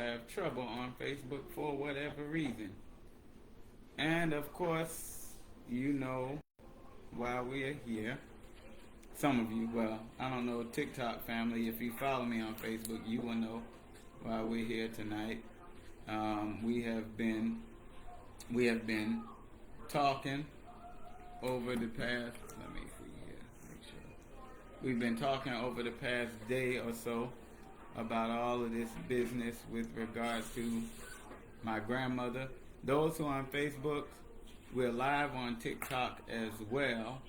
have trouble on Facebook for whatever reason. And of course, you know why we're here. Some of you, well, I don't know, TikTok family, if you follow me on Facebook, you will know why we're here tonight. We have been talking over the past, let me see here, make sure. We've been talking over the past day or so about all of this business with regards to my grandmother. Those who are on Facebook, we're live on TikTok as well.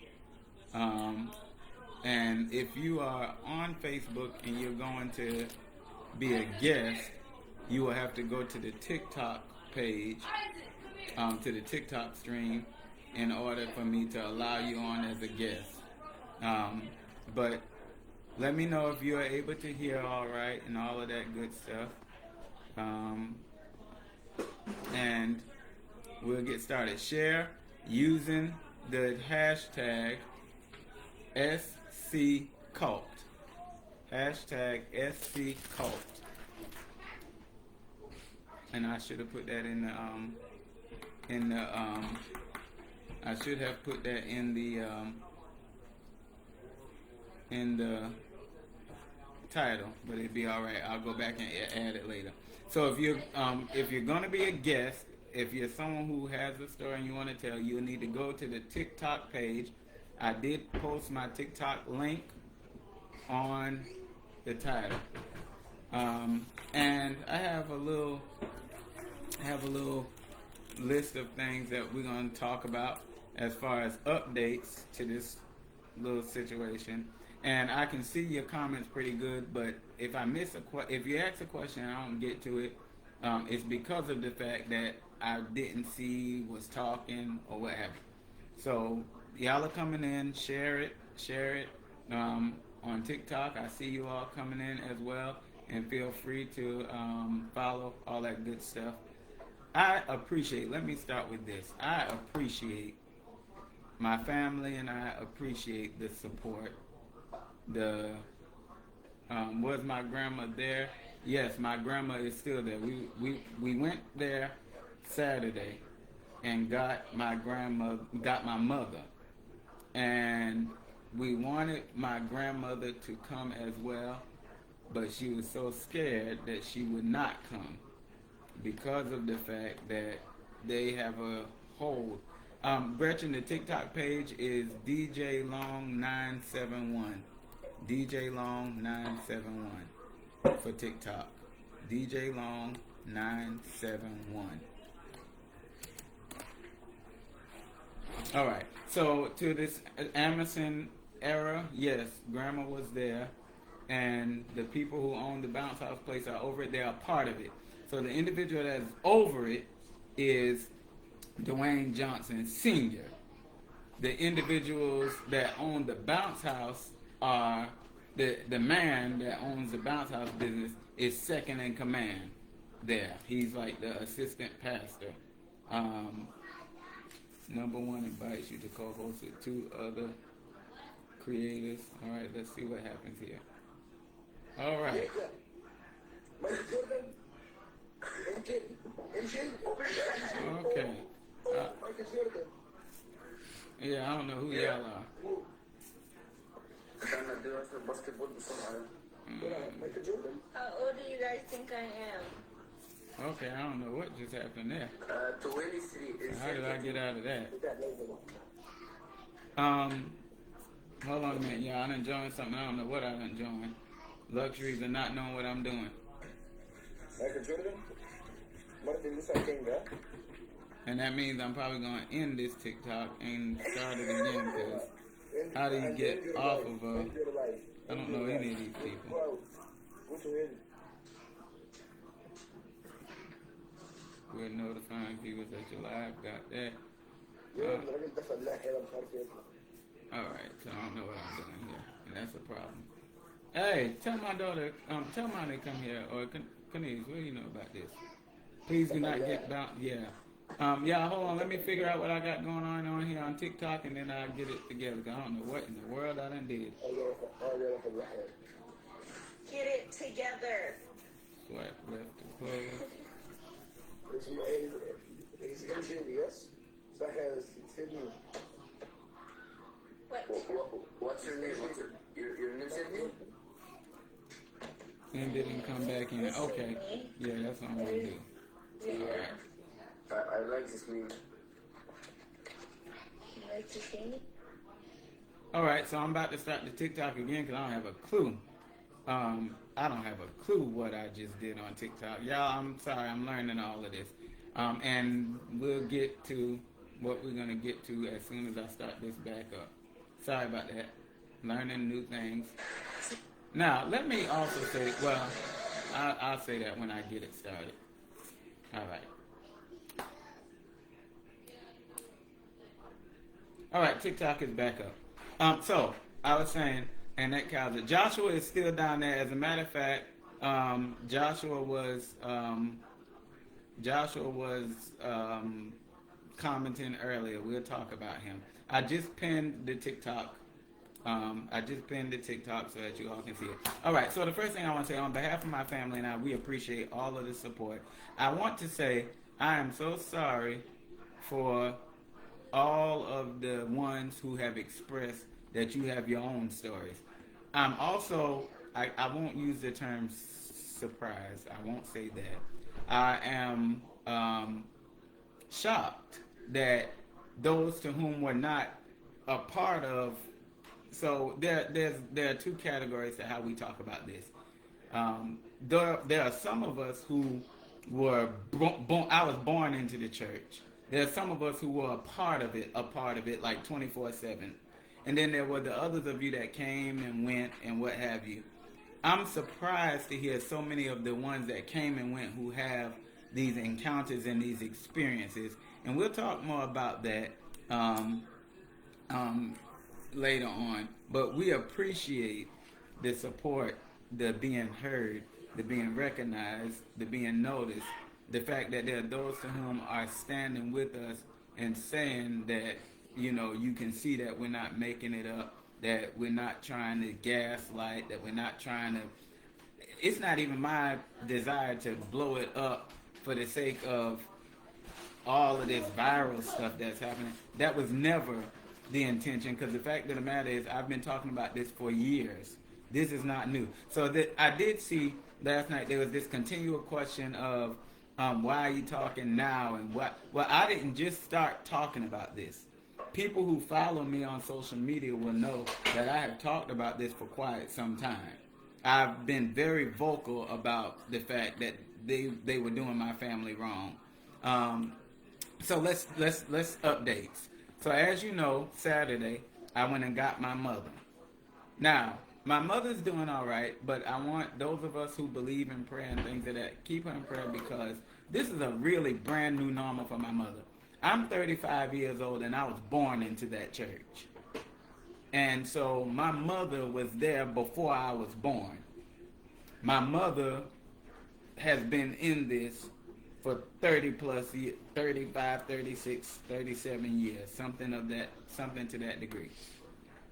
And if you are on Facebook and you're going to be a guest, you will have to go to the TikTok page, to the TikTok stream, in order for me to allow you on as a guest. But let me know if you are able to hear all right and all of that good stuff. And we'll get started. Share using the hashtag SCCult. Hashtag SCCult. And I should have put that I should have put that in the title, but it'd be all right. I'll go back and add it later. So if you're gonna be a guest, if you're someone who has a story and you want to tell, you'll need to go to the TikTok page. I did post my TikTok link on the title, and I have a little list of things that we're going to talk about as far as updates to this little situation. And I can see your comments pretty good, but if I miss if you ask a question and I don't get to it, it's because of the fact that I didn't see, was talking, or whatever. So y'all are coming in, share it on TikTok. I see you all coming in as well, and feel free to follow all that good stuff. I appreciate, let me start with this. I appreciate my family and I appreciate the support. Was my grandma there? Yes, my grandma is still there. We went there Saturday and got my mother. And we wanted my grandmother to come as well, but she was so scared that she would not come because of the fact that they have a hold. Gretchen, the TikTok page is DJ Long 971. DJ Long 971 for TikTok. DJ Long 971. All right. So to this Emerson era, yes, Grandma was there, and the people who own the bounce house place are over it. They are part of it. So the individual that's over it is Dwayne Johnson Sr. The individuals that own the bounce house are the man that owns the bounce house business is second in command there. He's like the assistant pastor. Number one invites you to co-host with two other creators. All right, let's see what happens here. All right. Okay. Yeah, I don't know who y'all are. How old do you guys think I am? Okay, I don't know what just happened there. 23. How did I get out of that? Hold on a minute, y'all. I done joined something. I don't know what I done joined. Luxuries of not knowing what I'm doing. And that means I'm probably going to end this TikTok and start it again, because how do you get off of I don't know any of these people. We're notifying people that you're live. Got that. Alright, so I don't know what I'm doing here. And that's a problem. Hey, tell my daughter, tell mine to come here, or Cornelius, what do you know about this? Please do not get bound. Yeah. Yeah, hold on. Let me figure out what I got going on here on TikTok, and then I'll get it together. I don't know what in the world I done did. Get it together. Swipe left to close. Okay. me. Yeah, that's what I'm gonna do. Yeah. I like this meme. You like to see me? All right, so I'm about to start the TikTok again because I don't have a clue. I don't have a clue what I just did on TikTok. Y'all, I'm sorry, I'm learning all of this. And we'll get to what we're gonna get to as soon as I start this back up. Sorry about that. Learning new things. Now, let me also say, well, I'll say that when I get it started. All right. All right, TikTok is back up. So I was saying, and that causes Joshua is still down there. As a matter of fact, Joshua was commenting earlier. We'll talk about him. I just pinned the TikTok. So that you all can see it. All right. So the first thing I want to say, on behalf of my family and I, we appreciate all of the support. I want to say I am so sorry for all of the ones who have expressed that you have your own stories. I'm also, I won't use the term surprised. I won't say that. I am shocked that those to whom were not a part of. So there are two categories to how we talk about this. There are some of us who were born. I was born into the church. There are some of us who were a part of it like 24/7. And then there were the others of you that came and went and what have you. I'm surprised to hear so many of the ones that came and went who have these encounters and these experiences. And we'll talk more about that later on. But we appreciate the support, the being heard, the being recognized, the being noticed. The fact that there are those to whom are standing with us and saying that, you know, you can see that we're not making it up, that we're not trying to gaslight, that we're not trying to. It's not even my desire to blow it up for the sake of all of this viral stuff that's happening. That was never the intention, because the fact of the matter is I've been talking about this for years. This is not new. So I did see last night there was this continual question of why are you talking now and what. Well, I didn't just start talking about this. People who follow me on social media will know that I have talked about this for quite some time. I've been very vocal about the fact that they were doing my family wrong. So let's updates. So as you know, Saturday I went and got my mother. Now my mother's doing all right, but I want those of us who believe in prayer and things like that, keep her in prayer, because this is a really brand new normal for my mother. I'm 35 years old and I was born into that church. And so my mother was there before I was born. My mother has been in this for 30 plus years, 35, 36, 37 years, something to that degree.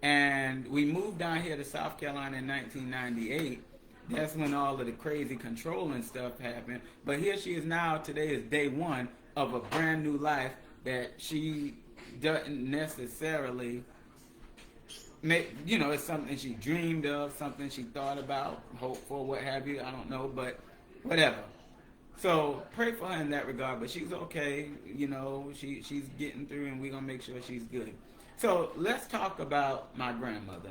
And we moved down here to South Carolina in 1998. That's when all of the crazy controlling stuff happened. But here she is now. Today is day one of a brand new life that she doesn't necessarily make. You know, it's something she dreamed of, something she thought about, hoped for, what have you. I don't know, but whatever. So pray for her in that regard. But she's okay. You know, she's getting through, and we're gonna make sure she's good. So let's talk about my grandmother.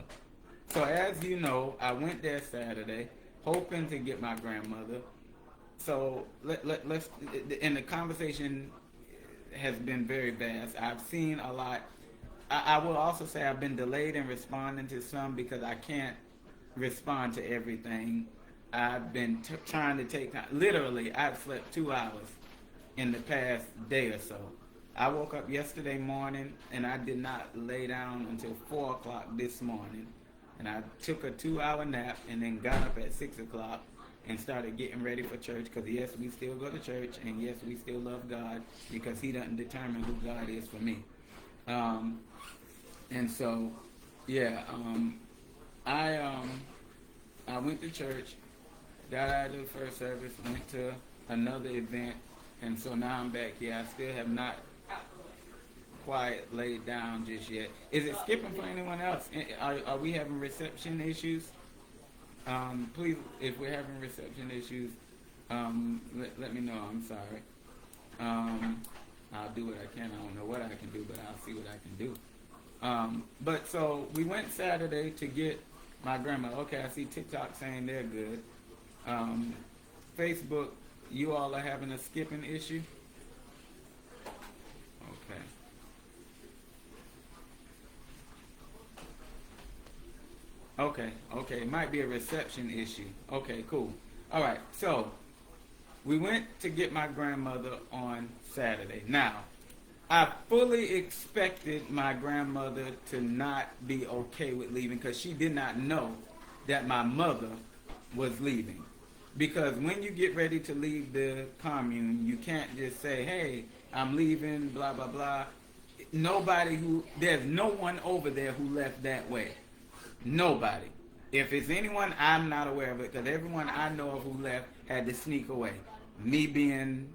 So as you know, I went there Saturday, hoping to get my grandmother. So let's, and the conversation has been very vast. I've seen a lot. I will also say I've been delayed in responding to some because I can't respond to everything. I've been trying to take time. Literally, I've slept 2 hours in the past day or so. I woke up yesterday morning and I did not lay down until 4 o'clock this morning. And I took a 2-hour nap and then got up at 6 o'clock and started getting ready for church, because yes, we still go to church, and yes, we still love God, because he doesn't determine who God is for me. And so, yeah, I went to church, got out of the first service, went to another event, and so now I'm back here. I still have not quite laid down just yet. Is it skipping for anyone else? Are we having reception issues? Please, if we're having reception issues, Let me know. I'm sorry. I'll do what I can. I don't know what I can do, but I'll see what I can do. But so we went Saturday to get my grandma. Okay, I see TikTok saying they're good. Um, Facebook, you all are having a skipping issue. Okay. Okay. It might be a reception issue. Okay, cool. All right. So we went to get my grandmother on Saturday. Now, I fully expected my grandmother to not be okay with leaving because she did not know that my mother was leaving. Because when you get ready to leave the commune, you can't just say, hey, I'm leaving, blah, blah, blah. There's no one over there who left that way. Nobody. If it's anyone, I'm not aware of it because everyone I know of who left had to sneak away. Me being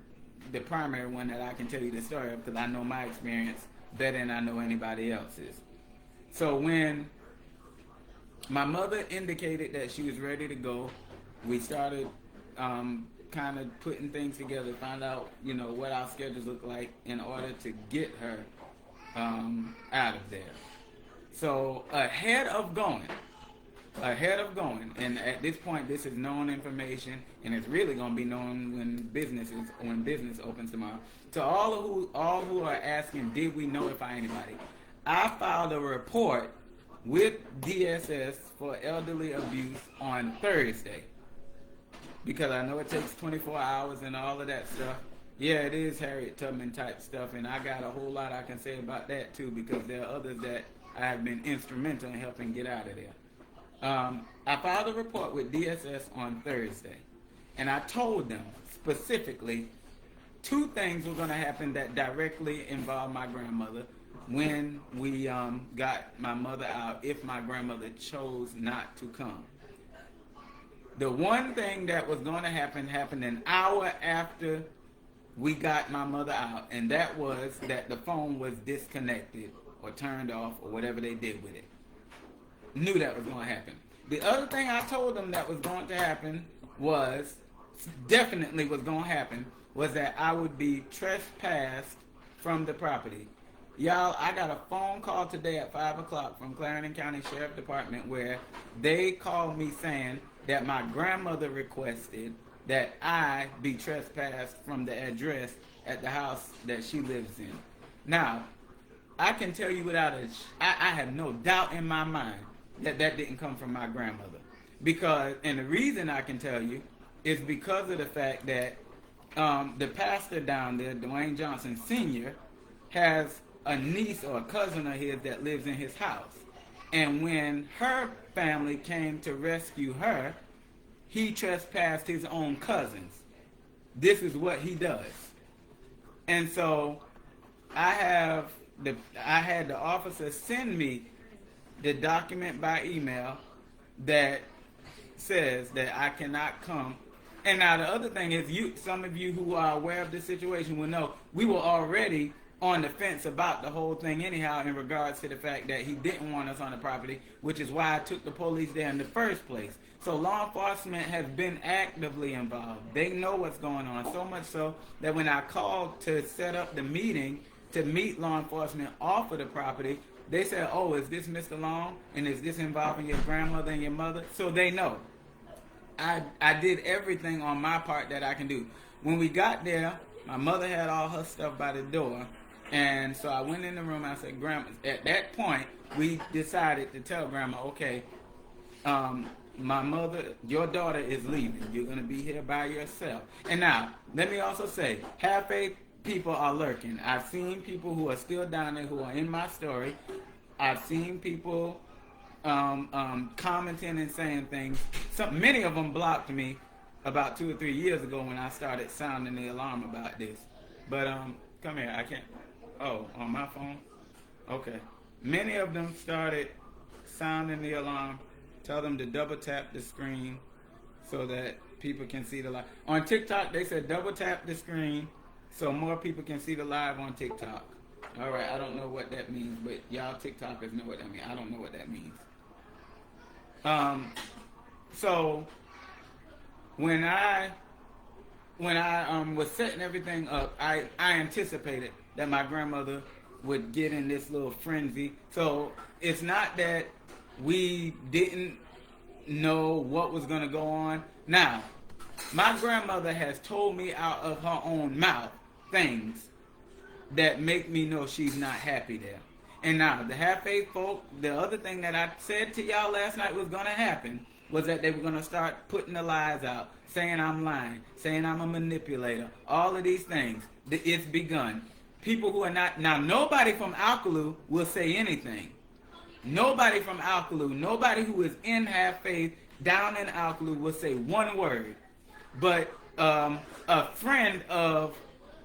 the primary one that I can tell you the story of because I know my experience better than I know anybody else's. So when my mother indicated that she was ready to go, we started kind of putting things together, find out, what our schedules look like in order to get her out of there. So ahead of going, and at this point, this is known information, and it's really going to be known when business opens tomorrow. To all who are asking, did we notify anybody? I filed a report with DSS for elderly abuse on Thursday because I know it takes 24 hours and all of that stuff. Yeah, it is Harriet Tubman type stuff, and I got a whole lot I can say about that too because there are others that I have been instrumental in helping get out of there. I filed a report with DSS on Thursday, and I told them specifically 2 things were going to happen that directly involved my grandmother when we got my mother out if my grandmother chose not to come. The one thing that was going to happen happened an hour after we got my mother out, and that was that the phone was disconnected or turned off or whatever they did with it. Knew that was going to happen. The other thing I told them that was going to happen was that I would be trespassed from the property. Y'all, I got a phone call today at 5 o'clock from Clarendon County Sheriff Department where they called me saying that my grandmother requested that I be trespassed from the address at the house that she lives in. Now, I can tell you I have no doubt in my mind that didn't come from my grandmother. And the reason I can tell you is because of the fact that the pastor down there, Dwayne Johnson Sr., has a niece or a cousin of his that lives in his house. And when her family came to rescue her, he trespassed his own cousins. This is what he does. And so I had the officer send me the document by email that says that I cannot come. And now the other thing is, some of you who are aware of the situation will know we were already on the fence about the whole thing anyhow in regards to the fact that he didn't want us on the property, which is why I took the police there in the first place. So law enforcement has been actively involved. They know what's going on, so much so that when I called to set up the meeting to meet law enforcement off of the property, they said, oh, is this Mr. Long? And is this involving your grandmother and your mother? So they know. I did everything on my part that I can do. When we got there, my mother had all her stuff by the door. And so I went in the room and I said, Grandma, at that point, we decided to tell Grandma, okay, my mother, your daughter is leaving. You're going to be here by yourself. And now, let me also say, have faith people are lurking. I've seen people who are still down there who are in my story. I've seen people commenting and saying things. Many of them blocked me about 2 or 3 years ago when I started sounding the alarm about this. But come here, I can't. Oh, on my phone? Okay. Many of them started sounding the alarm. Tell them to double tap the screen so that people can see the live. On TikTok, they said double tap the screen so more people can see the live on TikTok. All right, I don't know what that means, but y'all TikTokers know what that means. I don't know what that means. So when I when I was setting everything up, I anticipated that my grandmother would get in this little frenzy. So it's not that we didn't know what was going to go on. Now, my grandmother has told me out of her own mouth things that make me know she's not happy there. And now, the half faith folk, the other thing that I said to y'all last night was going to happen was that they were going to start putting the lies out, saying I'm lying, saying I'm a manipulator, all of these things. It's begun. People who are not, now nobody from Alkalu will say anything. Nobody from Alkalu, nobody who is in half faith down in Alkalu will say one word. But a friend of,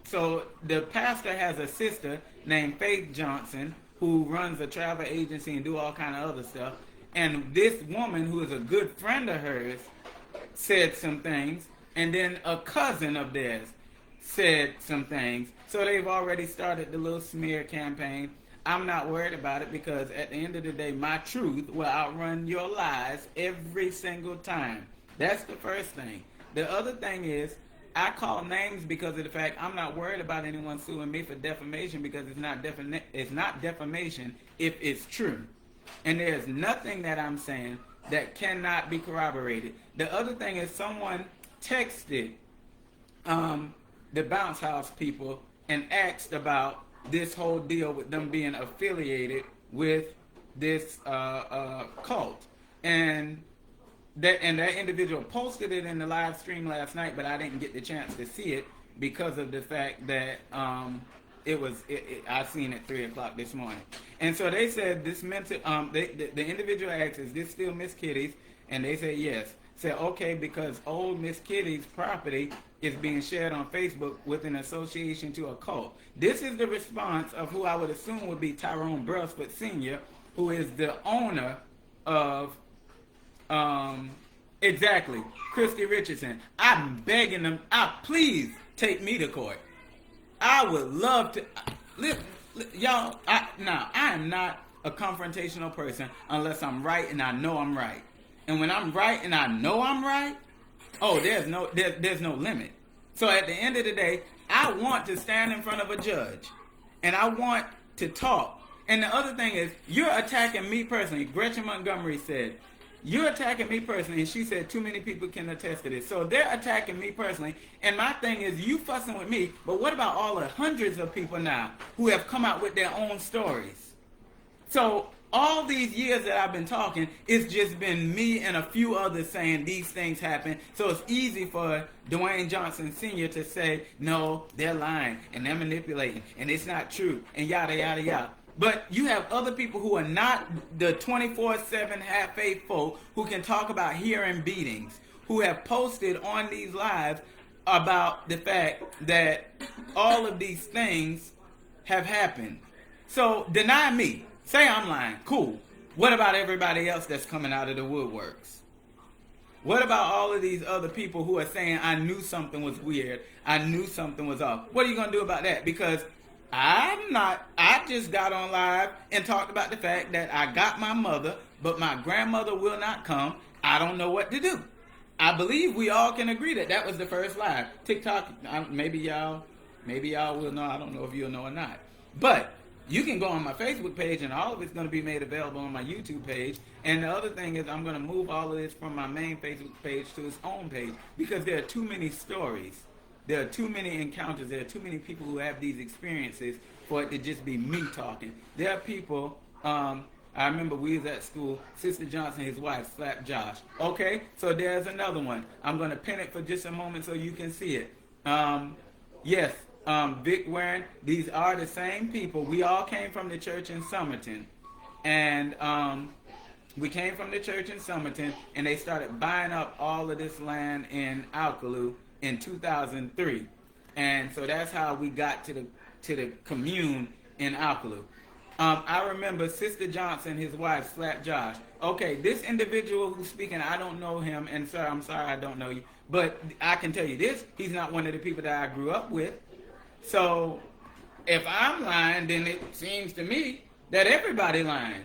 so the pastor has a sister named Faith Johnson who runs a travel agency and do all kind of other stuff. And this woman, who is a good friend of hers, said some things. And then a cousin of theirs said some things. So they've already started the little smear campaign. I'm not worried about it because at the end of the day, my truth will outrun your lies every single time. That's the first thing. The other thing is, I call names because of the fact I'm not worried about anyone suing me for defamation because it's not defamation if it's true. And there's nothing that I'm saying that cannot be corroborated. The other thing is someone texted the bounce house people and asked about this whole deal with them being affiliated with this cult. And that individual posted it in the live stream last night, but I didn't get the chance to see it because of the fact that I seen it 3 o'clock this morning. And so they said this mental the individual asked, is this still Miss Kitty's? And they said yes. Said okay, because old Miss Kitty's property is being shared on Facebook with an association to a cult. This is the response of who I would assume would be Tyrone Brusford Sr., who is the owner of exactly, Christy Richardson. I'm begging them, please take me to court. I would love to. Y'all, I am not a confrontational person unless I'm right and I know I'm right. And when I'm right and I know I'm right, oh, there's no limit. So at the end of the day, I want to stand in front of a judge and I want to talk. And the other thing is, you're attacking me personally. Gretchen Montgomery said, you're attacking me personally. And she said, too many people can attest to this. So they're attacking me personally. And my thing is, you fussing with me. But what about all the hundreds of people now who have come out with their own stories? So all these years that I've been talking, it's just been me and a few others saying these things happen. So it's easy for Dwayne Johnson Sr. to say, no, they're lying and they're manipulating and it's not true and yada, yada, yada. But you have other people who are not the 24/7 half-faith folk who can talk about hearing beatings, who have posted on these lives about the fact that all of these things have happened. So deny me. Say I'm lying. Cool. What about everybody else that's coming out of the woodworks? What about all of these other people who are saying I knew something was weird, I knew something was off? What are you going to do about that? Because I just got on live and talked about the fact that I got my mother, but my grandmother will not come. I don't know what to do. I believe we all can agree that that was the first live. TikTok, maybe y'all will know. I don't know if you'll know or not. But you can go on my Facebook page and all of it's going to be made available on my YouTube page. And the other thing is I'm going to move all of this from my main Facebook page to its own page because there are too many stories. There are too many encounters. There are too many people who have these experiences for it to just be me talking. There are people, I remember we was at school, Sister Johnson, his wife, slapped Josh. Okay, so there's another one. I'm going to pin it for just a moment so you can see it. Yes, Vic Warren, these are the same people. We all came from the church in Somerton. And we came from the church in Somerton, and they started buying up all of this land in Alkalu in 2003. And so that's how we got to the commune in Alkalu. I remember Sister Johnson, his wife, slapped Josh. Okay, this individual who's speaking, I don't know him, and sir, I'm sorry I don't know you, but I can tell you this, he's not one of the people that I grew up with. So if I'm lying, then it seems to me that everybody lying.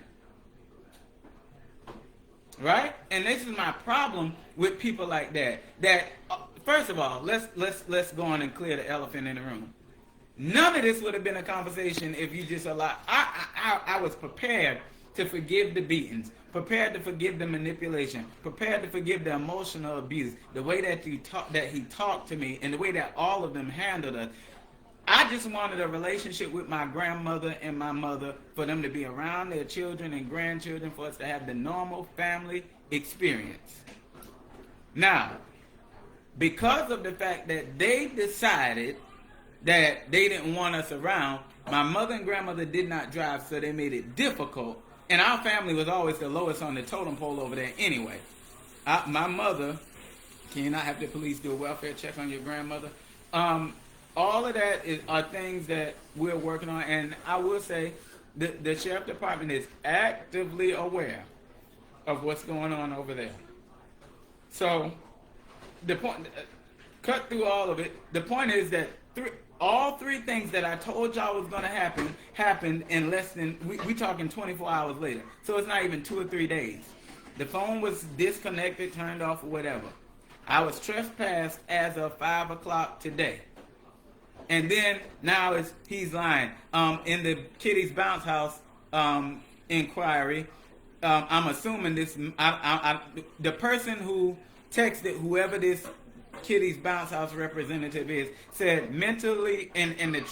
Right? And this is my problem with people like that. That first of all, let's go on and clear the elephant in the room. None of this would have been a conversation if you just allowed. I was prepared to forgive the beatings, prepared to forgive the manipulation, prepared to forgive the emotional abuse, the way that he talked to me, and the way that all of them handled us. I just wanted a relationship with my grandmother and my mother, for them to be around their children and grandchildren, for us to have the normal family experience. Now, because of the fact that they decided that they didn't want us around, my mother and grandmother did not drive, so they made it difficult. And our family was always the lowest on the totem pole over there anyway. My mother, can you not have the police do a welfare check on your grandmother? All of that are things that we're working on, and I will say the sheriff department is actively aware of what's going on over there. So the point, cut through all of it, the point is that all three things that I told y'all was going to happen happened in less than, we talking 24 hours later. So it's not even 2 or 3 days. The phone was disconnected, turned off, or whatever. I was trespassed as of 5 o'clock today. And then now he's lying. In the Kitty's Bounce House inquiry, I'm assuming this, the person who texted whoever this Kitty's Bounce House representative is, said mentally, and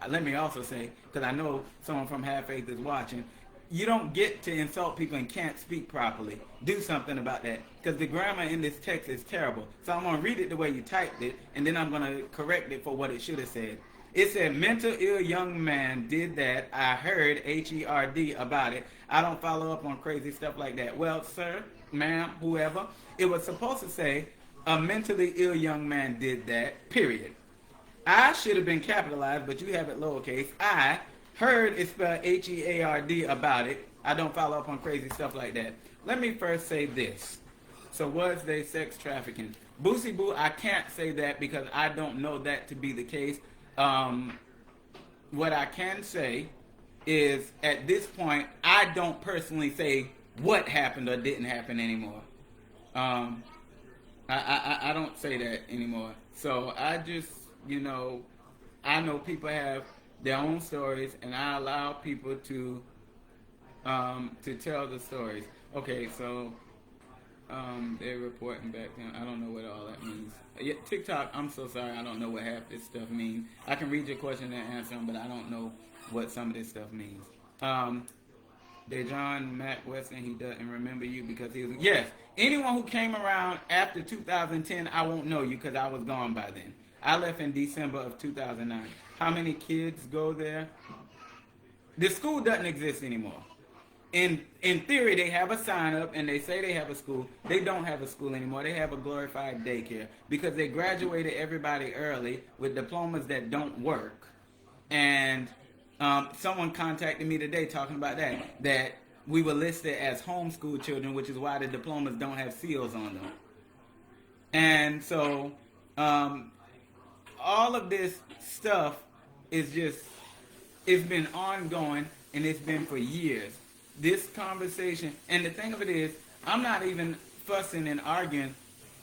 let me also say, because I know someone from Half Faith is watching, you don't get to insult people and can't speak properly. Do something about that, because the grammar in this text is terrible. So I'm going to read it the way you typed it, and then I'm going to correct it for what it should have said. It said, mental ill young man did that. I heard HERD about it. I don't follow up on crazy stuff like that. Well, sir, ma'am, whoever, it was supposed to say, a mentally ill young man did that, period. I should have been capitalized, but you have it lowercase. I heard it spelled HEARD about it. I don't follow up on crazy stuff like that. Let me first say this. So was they sex trafficking? Boosie Boo, I can't say that because I don't know that to be the case. What I can say is, at this point, I don't personally say what happened or didn't happen anymore. I don't say that anymore. So I just, I know people have their own stories, and I allow people to tell the stories. Okay, so they're reporting back then. I don't know what all that means. Yeah, TikTok, I'm so sorry, I don't know what half this stuff means. I can read your question and answer them, but I don't know what some of this stuff means. Dejon Matt Weston, he doesn't remember you because he was... Yes, anyone who came around after 2010, I won't know you because I was gone by then. I left in December of 2009. How many kids go there? The school doesn't exist anymore. In theory, they have a sign up and they say they have a school. They don't have a school anymore. They have a glorified daycare because they graduated everybody early with diplomas that don't work. And someone contacted me today talking about that we were listed as homeschool children, which is why the diplomas don't have seals on them. And so all of this stuff is just, it's been ongoing, and it's been for years. This conversation, and the thing of it is, I'm not even fussing and arguing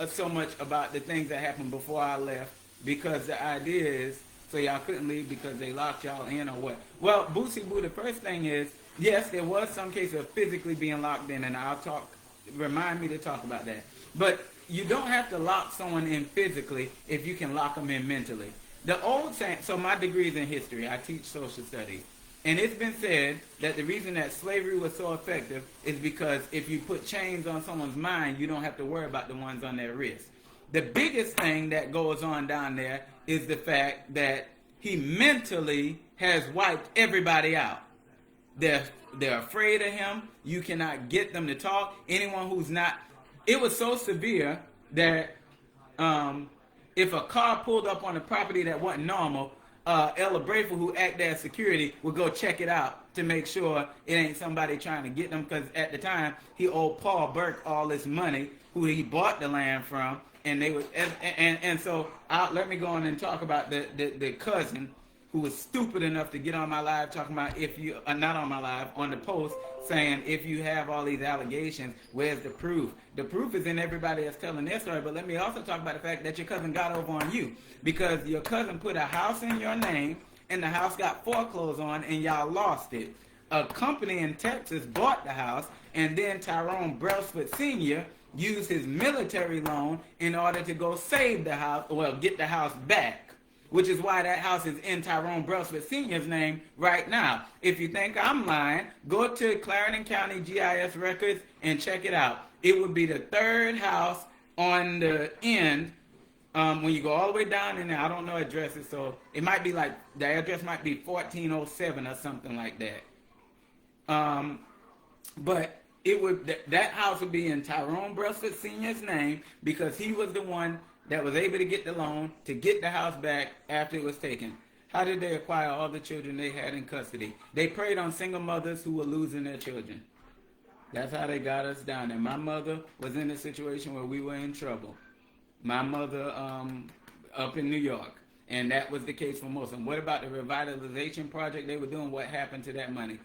so much about the things that happened before I left, because the idea is, so y'all couldn't leave because they locked y'all in or what? Well, Boosie Boo, the first thing is, yes, there was some case of physically being locked in, and remind me to talk about that. But you don't have to lock someone in physically if you can lock them in mentally. The old saying, so my degree is in history. I teach social studies. And it's been said that the reason that slavery was so effective is because if you put chains on someone's mind, you don't have to worry about the ones on their wrist. The biggest thing that goes on down there is the fact that he mentally has wiped everybody out. They're afraid of him. You cannot get them to talk. Anyone who's not... It was so severe that if a car pulled up on a property that wasn't normal, Ella Brayford, who acted as security, would go check it out to make sure it ain't somebody trying to get them, because at the time he owed Paul Burke all this money, who he bought the land from, and they would and so let me go on and talk about the cousin who was stupid enough to get on my live talking about if you are not on my live, on the post, saying if you have all these allegations, where's the proof? The proof is in everybody that's telling their story. But let me also talk about the fact that your cousin got over on you, because your cousin put a house in your name and the house got foreclosed on and y'all lost it. A company in Texas bought the house, and then Tyrone Brailsford Sr. used his military loan in order to go save the house, well, get the house back, which is why that house is in Tyrone Brailsford Sr.'s name right now. If you think I'm lying, go to Clarendon County GIS records and check it out. It would be the third house on the end. When you go all the way down in there, I don't know addresses, so it might be like, the address might be 1407 or something like that. But it would, that house would be in Tyrone Brailsford Sr.'s name, because he was the one that was able to get the loan to get the house back after it was taken. How did they acquire all the children they had in custody? They preyed on single mothers who were losing their children. That's how they got us down there. My mother was in a situation where we were in trouble. My mother up in New York. And that was the case for most of them. What about the revitalization project they were doing? What happened to that money?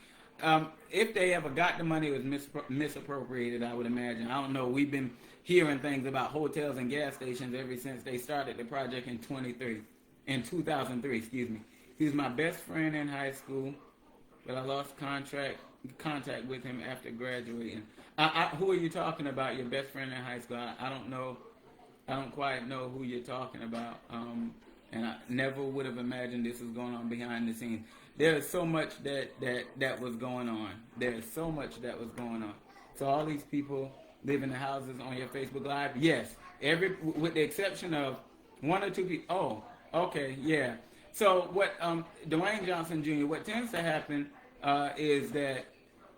If they ever got the money, it was misappropriated, I would imagine. I don't know. We've been hearing things about hotels and gas stations ever since they started the project in 2003, excuse me. He was my best friend in high school, but I lost contact with him after graduating. Who are you talking about, your best friend in high school? I don't know. I don't quite know who you're talking about. And I never would have imagined this was going on behind the scenes. There is so much that was going on. There is so much that was going on. So all these people live in the houses on your Facebook Live? Yes. With the exception of one or two people. Oh, okay, yeah. So what Dwayne Johnson Jr., what tends to happen is that,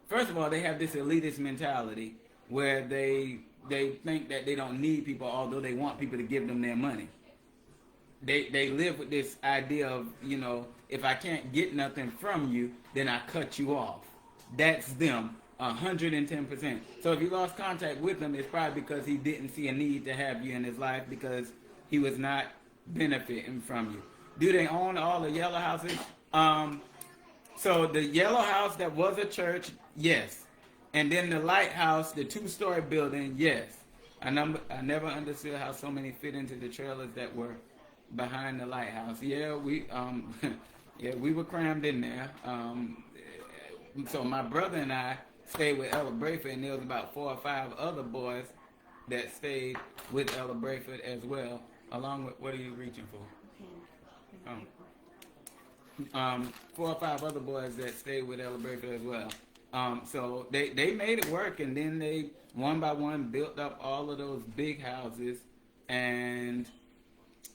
first of all, they have this elitist mentality where they think that they don't need people, although they want people to give them their money. They live with this idea of, if I can't get nothing from you, then I cut you off. That's them, 110%. So if you lost contact with them, it's probably because he didn't see a need to have you in his life, because he was not benefiting from you. Do they own all the yellow houses? So the yellow house that was a church, yes. And then the lighthouse, the 2-story building, yes. I never understood how so many fit into the trailers that were behind the lighthouse. Yeah, we were crammed in there. So my brother and I stayed with Ella Brayford, and there was about 4 or 5 other boys that stayed with Ella Brayford as well, along with, what are you reaching for? 4 or 5 other boys that stayed with Ella Brayford as well. So they made it work, and then they, one by one, built up all of those big houses, and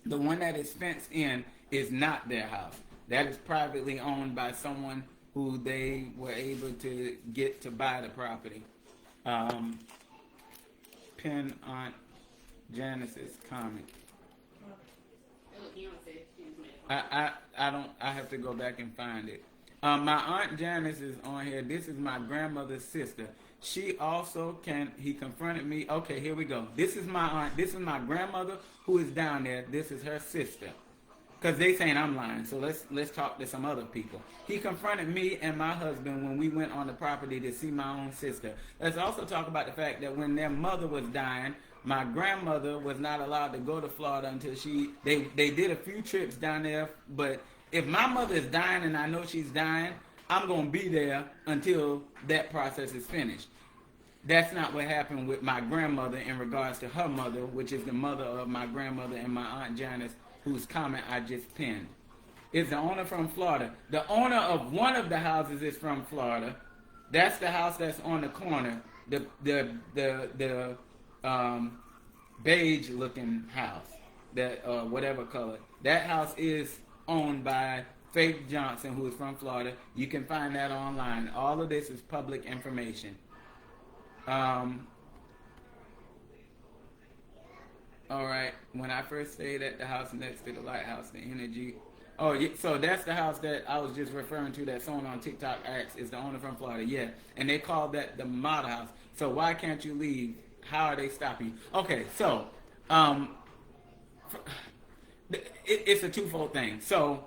the one that is fenced in is not their house. That is privately owned by someone who they were able to get to buy the property. Pin Aunt Janice's comment. I have to go back and find it. My Aunt Janice is on here. This is my grandmother's sister. She also he confronted me. Okay, here we go. This is my aunt. This is my grandmother who is down there. This is her sister. Because they saying I'm lying. So let's talk to some other people. He confronted me and my husband when we went on the property to see my own sister. Let's also talk about the fact that when their mother was dying, my grandmother was not allowed to go to Florida until they did a few trips down there. But if my mother is dying and I know she's dying, I'm going to be there until that process is finished. That's not what happened with my grandmother in regards to her mother, which is the mother of my grandmother and my Aunt Janice, whose comment I just pinned. Is the owner from Florida. The owner of one of the houses is from Florida. That's the house that's on the corner. The beige looking house, that whatever color. That house is owned by Faith Johnson, who is from Florida. You can find that online. All of this is public information. All right. When I first stayed at the house next to the lighthouse, the energy. Oh, yeah, so that's the house that I was just referring to. That someone on TikTok asked is the owner from Florida. Yeah, and they called that the model house. So why can't you leave? How are they stopping you? Okay, so it's a twofold thing. So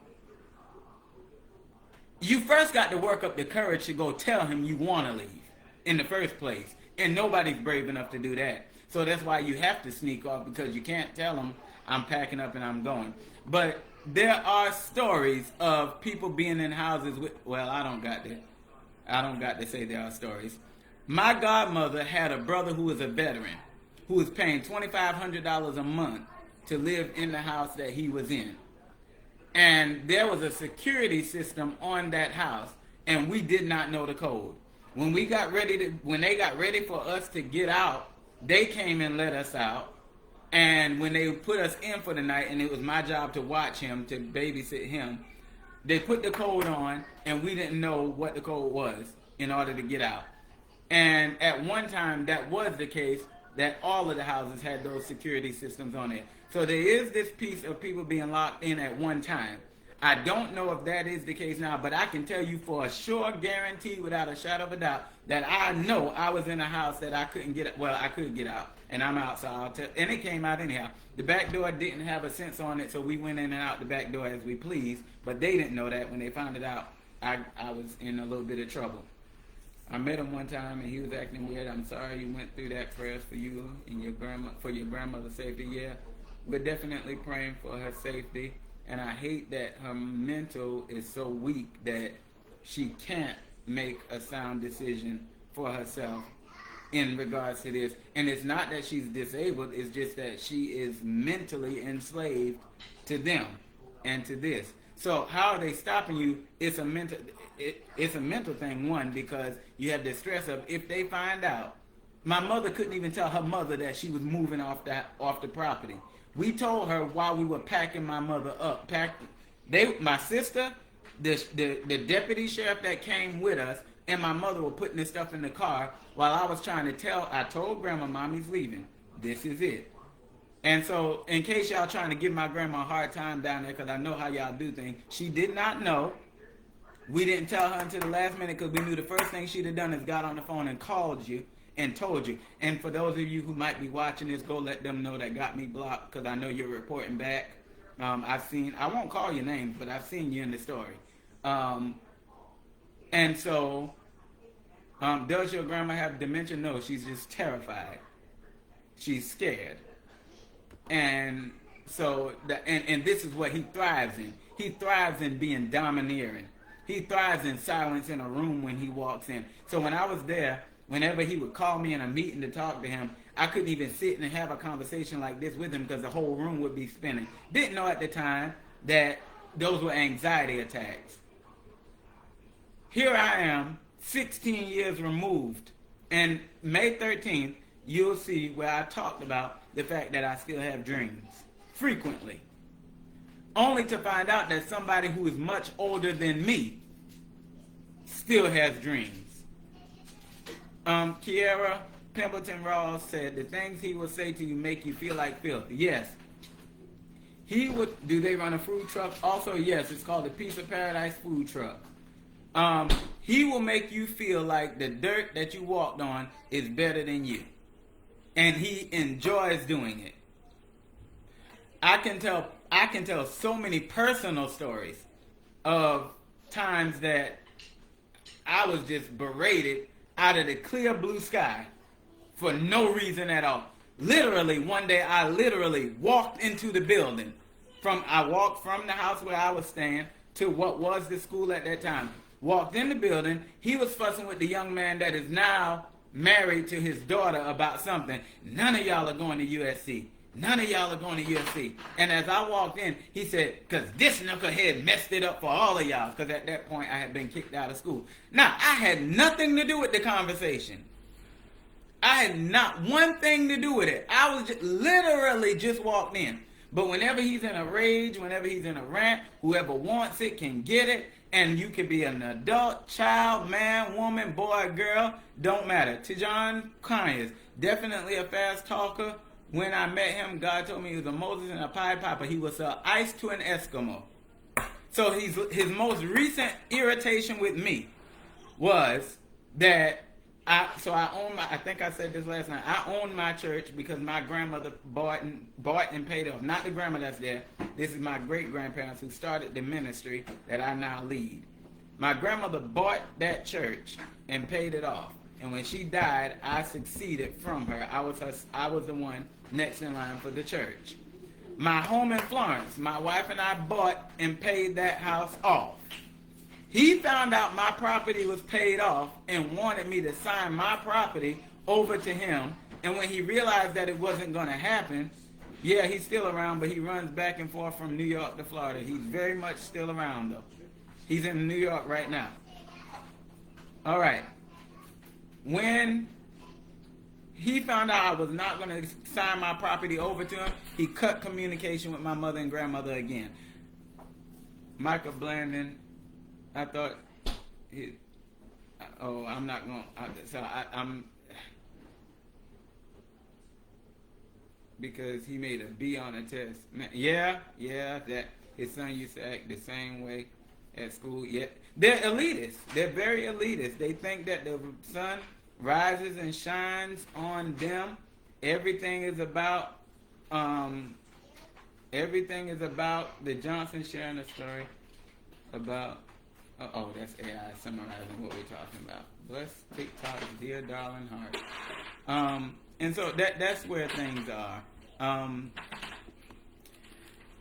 you first got to work up the courage to go tell him you want to leave in the first place. And nobody's brave enough to do that. So that's why you have to sneak off, because you can't tell them I'm packing up and I'm going. But there are stories of people being in houses with, well, I don't got to say there are stories. My godmother had a brother who was a veteran who was paying $2,500 a month to live in the house that he was in. And there was a security system on that house, and we did not know the code. When they got ready for us to get out, they came and let us out. And when they put us in for the night, and it was my job to watch him, to babysit him, they put the code on, and we didn't know what the code was in order to get out. And at one time, that was the case, that all of the houses had those security systems on it. So there is this piece of people being locked in at one time. I don't know if that is the case now, but I can tell you for a sure guarantee, without a shadow of a doubt, that I know I was in a house that I couldn't get, well, I could get out, and I'm out, so I'll tell, and it came out anyhow. The back door didn't have a sensor on it, so we went in and out the back door as we pleased, but they didn't know that. When they found it out, I was in a little bit of trouble. I met him one time, and he was acting weird. I'm sorry you went through that. Prayers for you and your grandmother's safety. Yeah, we're definitely praying for her safety. And I hate that her mental is so weak that she can't make a sound decision for herself in regards to this. And it's not that she's disabled, it's just that she is mentally enslaved to them and to this. So how are they stopping you? It's a mental thing, one, because you have the stress of, if they find out. My mother couldn't even tell her mother that she was moving off the property. We told her while we were packing my mother up. My sister, the deputy sheriff that came with us, and my mother were putting this stuff in the car while I was trying to I told Grandma, Mommy's leaving. This is it. And so, in case y'all trying to give my grandma a hard time down there, because I know how y'all do things, she did not know. We didn't tell her until the last minute, because we knew the first thing she'd have done is got on the phone and called you and told you. And for those of you who might be watching this, go let them know that got me blocked, because I know you're reporting back. I won't call your names, but I've seen you in the story. And so, does your grandma have dementia? No, she's just terrified. She's scared. And so, and this is what he thrives in. He thrives in being domineering. He thrives in silence in a room when he walks in. So when I was there, whenever he would call me in a meeting to talk to him, I couldn't even sit and have a conversation like this with him because the whole room would be spinning. Didn't know at the time that those were anxiety attacks. Here I am, 16 years removed, and May 13th, you'll see where I talked about the fact that I still have dreams, frequently. Only to find out that somebody who is much older than me still has dreams. Kiera Pimpleton Rawls said, the things he will say to you make you feel like filth. Yes. Do they run a food truck? Also, yes, it's called the Piece of Paradise Food Truck. He will make you feel like the dirt that you walked on is better than you. And he enjoys doing it. I can tell so many personal stories of times that I was just berated out of the clear blue sky for no reason at all. Literally, one day I walked into the building. I walked from the house where I was staying to what was the school at that time. Walked in the building. He was fussing with the young man that is now married to his daughter about something. None of y'all are going to USC. None of y'all are going to USC. And as I walked in, he said, because this knucklehead messed it up for all of y'all. Because at that point, I had been kicked out of school. Now, I had nothing to do with the conversation. I had not one thing to do with it. I was literally just walked in. But whenever he's in a rage, whenever he's in a rant, whoever wants it can get it. And you could be an adult, child, man, woman, boy, girl, don't matter. Tijon Conyers, definitely a fast talker. When I met him, God told me he was a Moses and a Pied Piper. He would sell ice to an Eskimo. So his most recent irritation with me was that I think I said this last night. I own my church because my grandmother bought and paid off. Not the grandma that's there. This is my great-grandparents who started the ministry that I now lead. My grandmother bought that church and paid it off. And when she died, I succeeded from her. I was the one next in line for the church. My home in Florence, my wife and I bought and paid that house off. He found out my property was paid off and wanted me to sign my property over to him. And when he realized that it wasn't going to happen, yeah, he's still around, but he runs back and forth from New York to Florida. He's very much still around, though. He's in New York right now. All right. When he found out I was not going to sign my property over to him, he cut communication with my mother and grandmother again. Michael Blandon, I thought, I'm not going to, I'm, because he made a B on a test. Yeah, that his son used to act the same way at school. Yeah, they're elitist. They're very elitist. They think that the sun rises and shines on them. Everything is about the Johnson sharing a story about. That's AI summarizing what we're talking about. Bless TikTok's dear darling heart. And so that's where things are.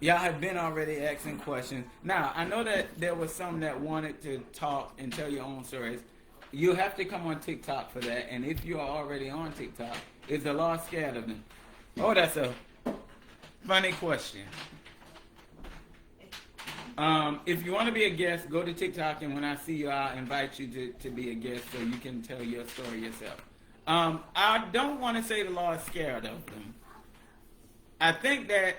Y'all have been already asking questions. Now, I know that there was some that wanted to talk and tell your own stories. You have to come on TikTok for that. And if you are already on TikTok, is the law scared of them? Oh, that's a funny question. If you want to be a guest, go to TikTok, and when I see you, I'll invite you to be a guest so you can tell your story yourself. I don't want to say the law is scared of them. I think that,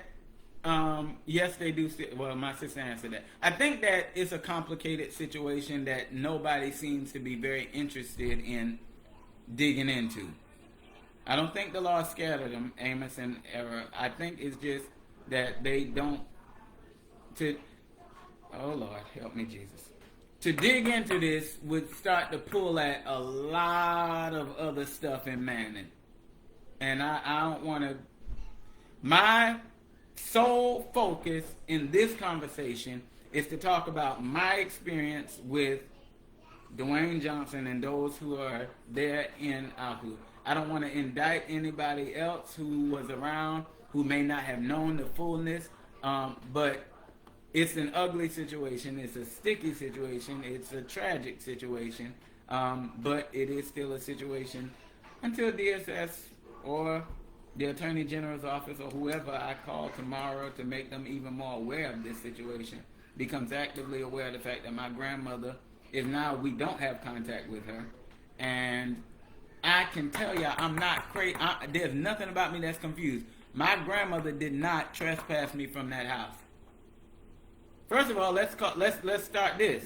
yes, they do. Well, my sister answered that. I think that it's a complicated situation that nobody seems to be very interested in digging into. I don't think the law is scared of them, Amos and Era. I think it's just that they don't. Oh, Lord, help me, Jesus. To dig into this would start to pull at a lot of other stuff in Manning. And I don't want to. My sole focus in this conversation is to talk about my experience with Dwayne Johnson and those who are there in Alhu. I don't want to indict anybody else who was around who may not have known the fullness, but it's an ugly situation. It's a sticky situation. It's a tragic situation. But it is still a situation until DSS or the Attorney General's office or whoever I call tomorrow to make them even more aware of this situation becomes actively aware of the fact that my grandmother is now, we don't have contact with her. And I can tell you, I'm not crazy. There's nothing about me that's confused. My grandmother did not trespass me from that house. First of all, let's start this.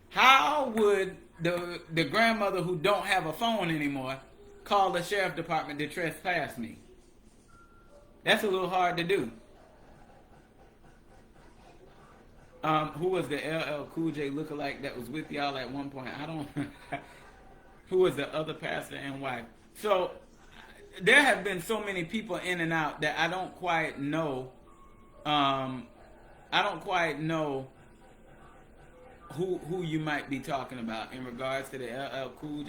How would the grandmother who don't have a phone anymore call the sheriff department to trespass me? That's a little hard to do. Who was the LL Cool J lookalike that was with y'all at one point? I don't. Who was the other pastor and wife? So there have been so many people in and out that I don't quite know. I don't quite know who you might be talking about in regards to the LL Cool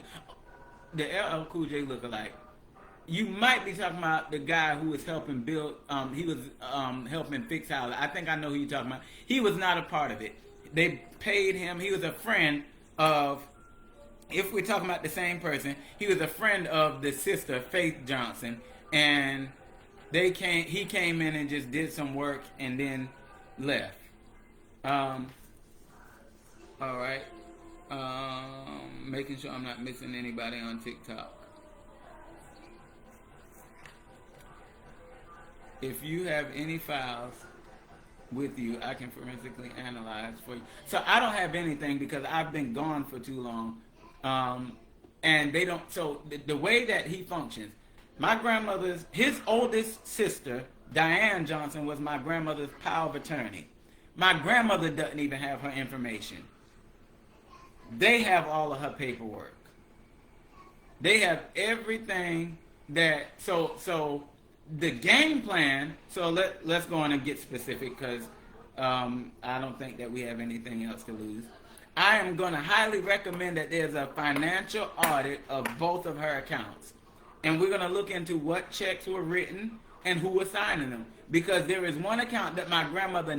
J lookalike. You might be talking about the guy who was helping build. He was helping fix houses. I think I know who you're talking about. He was not a part of it. They paid him. He was a friend of. If we're talking about the same person, he was a friend of the sister Faith Johnson, and he came in and just did some work and then left. All right. Making sure I'm not missing anybody on TikTok. If you have any files with you, I can forensically analyze for you. So I don't have anything because I've been gone for too long. And they don't, so the way that he functions, his oldest sister, Diane Johnson, was my grandmother's power of attorney. My grandmother doesn't even have her information. They have all of her paperwork. They have everything that, so the game plan, so let's go on and get specific because I don't think that we have anything else to lose. I am going to highly recommend that there's a financial audit of both of her accounts. And we're going to look into what checks were written and who was signing them. Because there is one account that my grandmother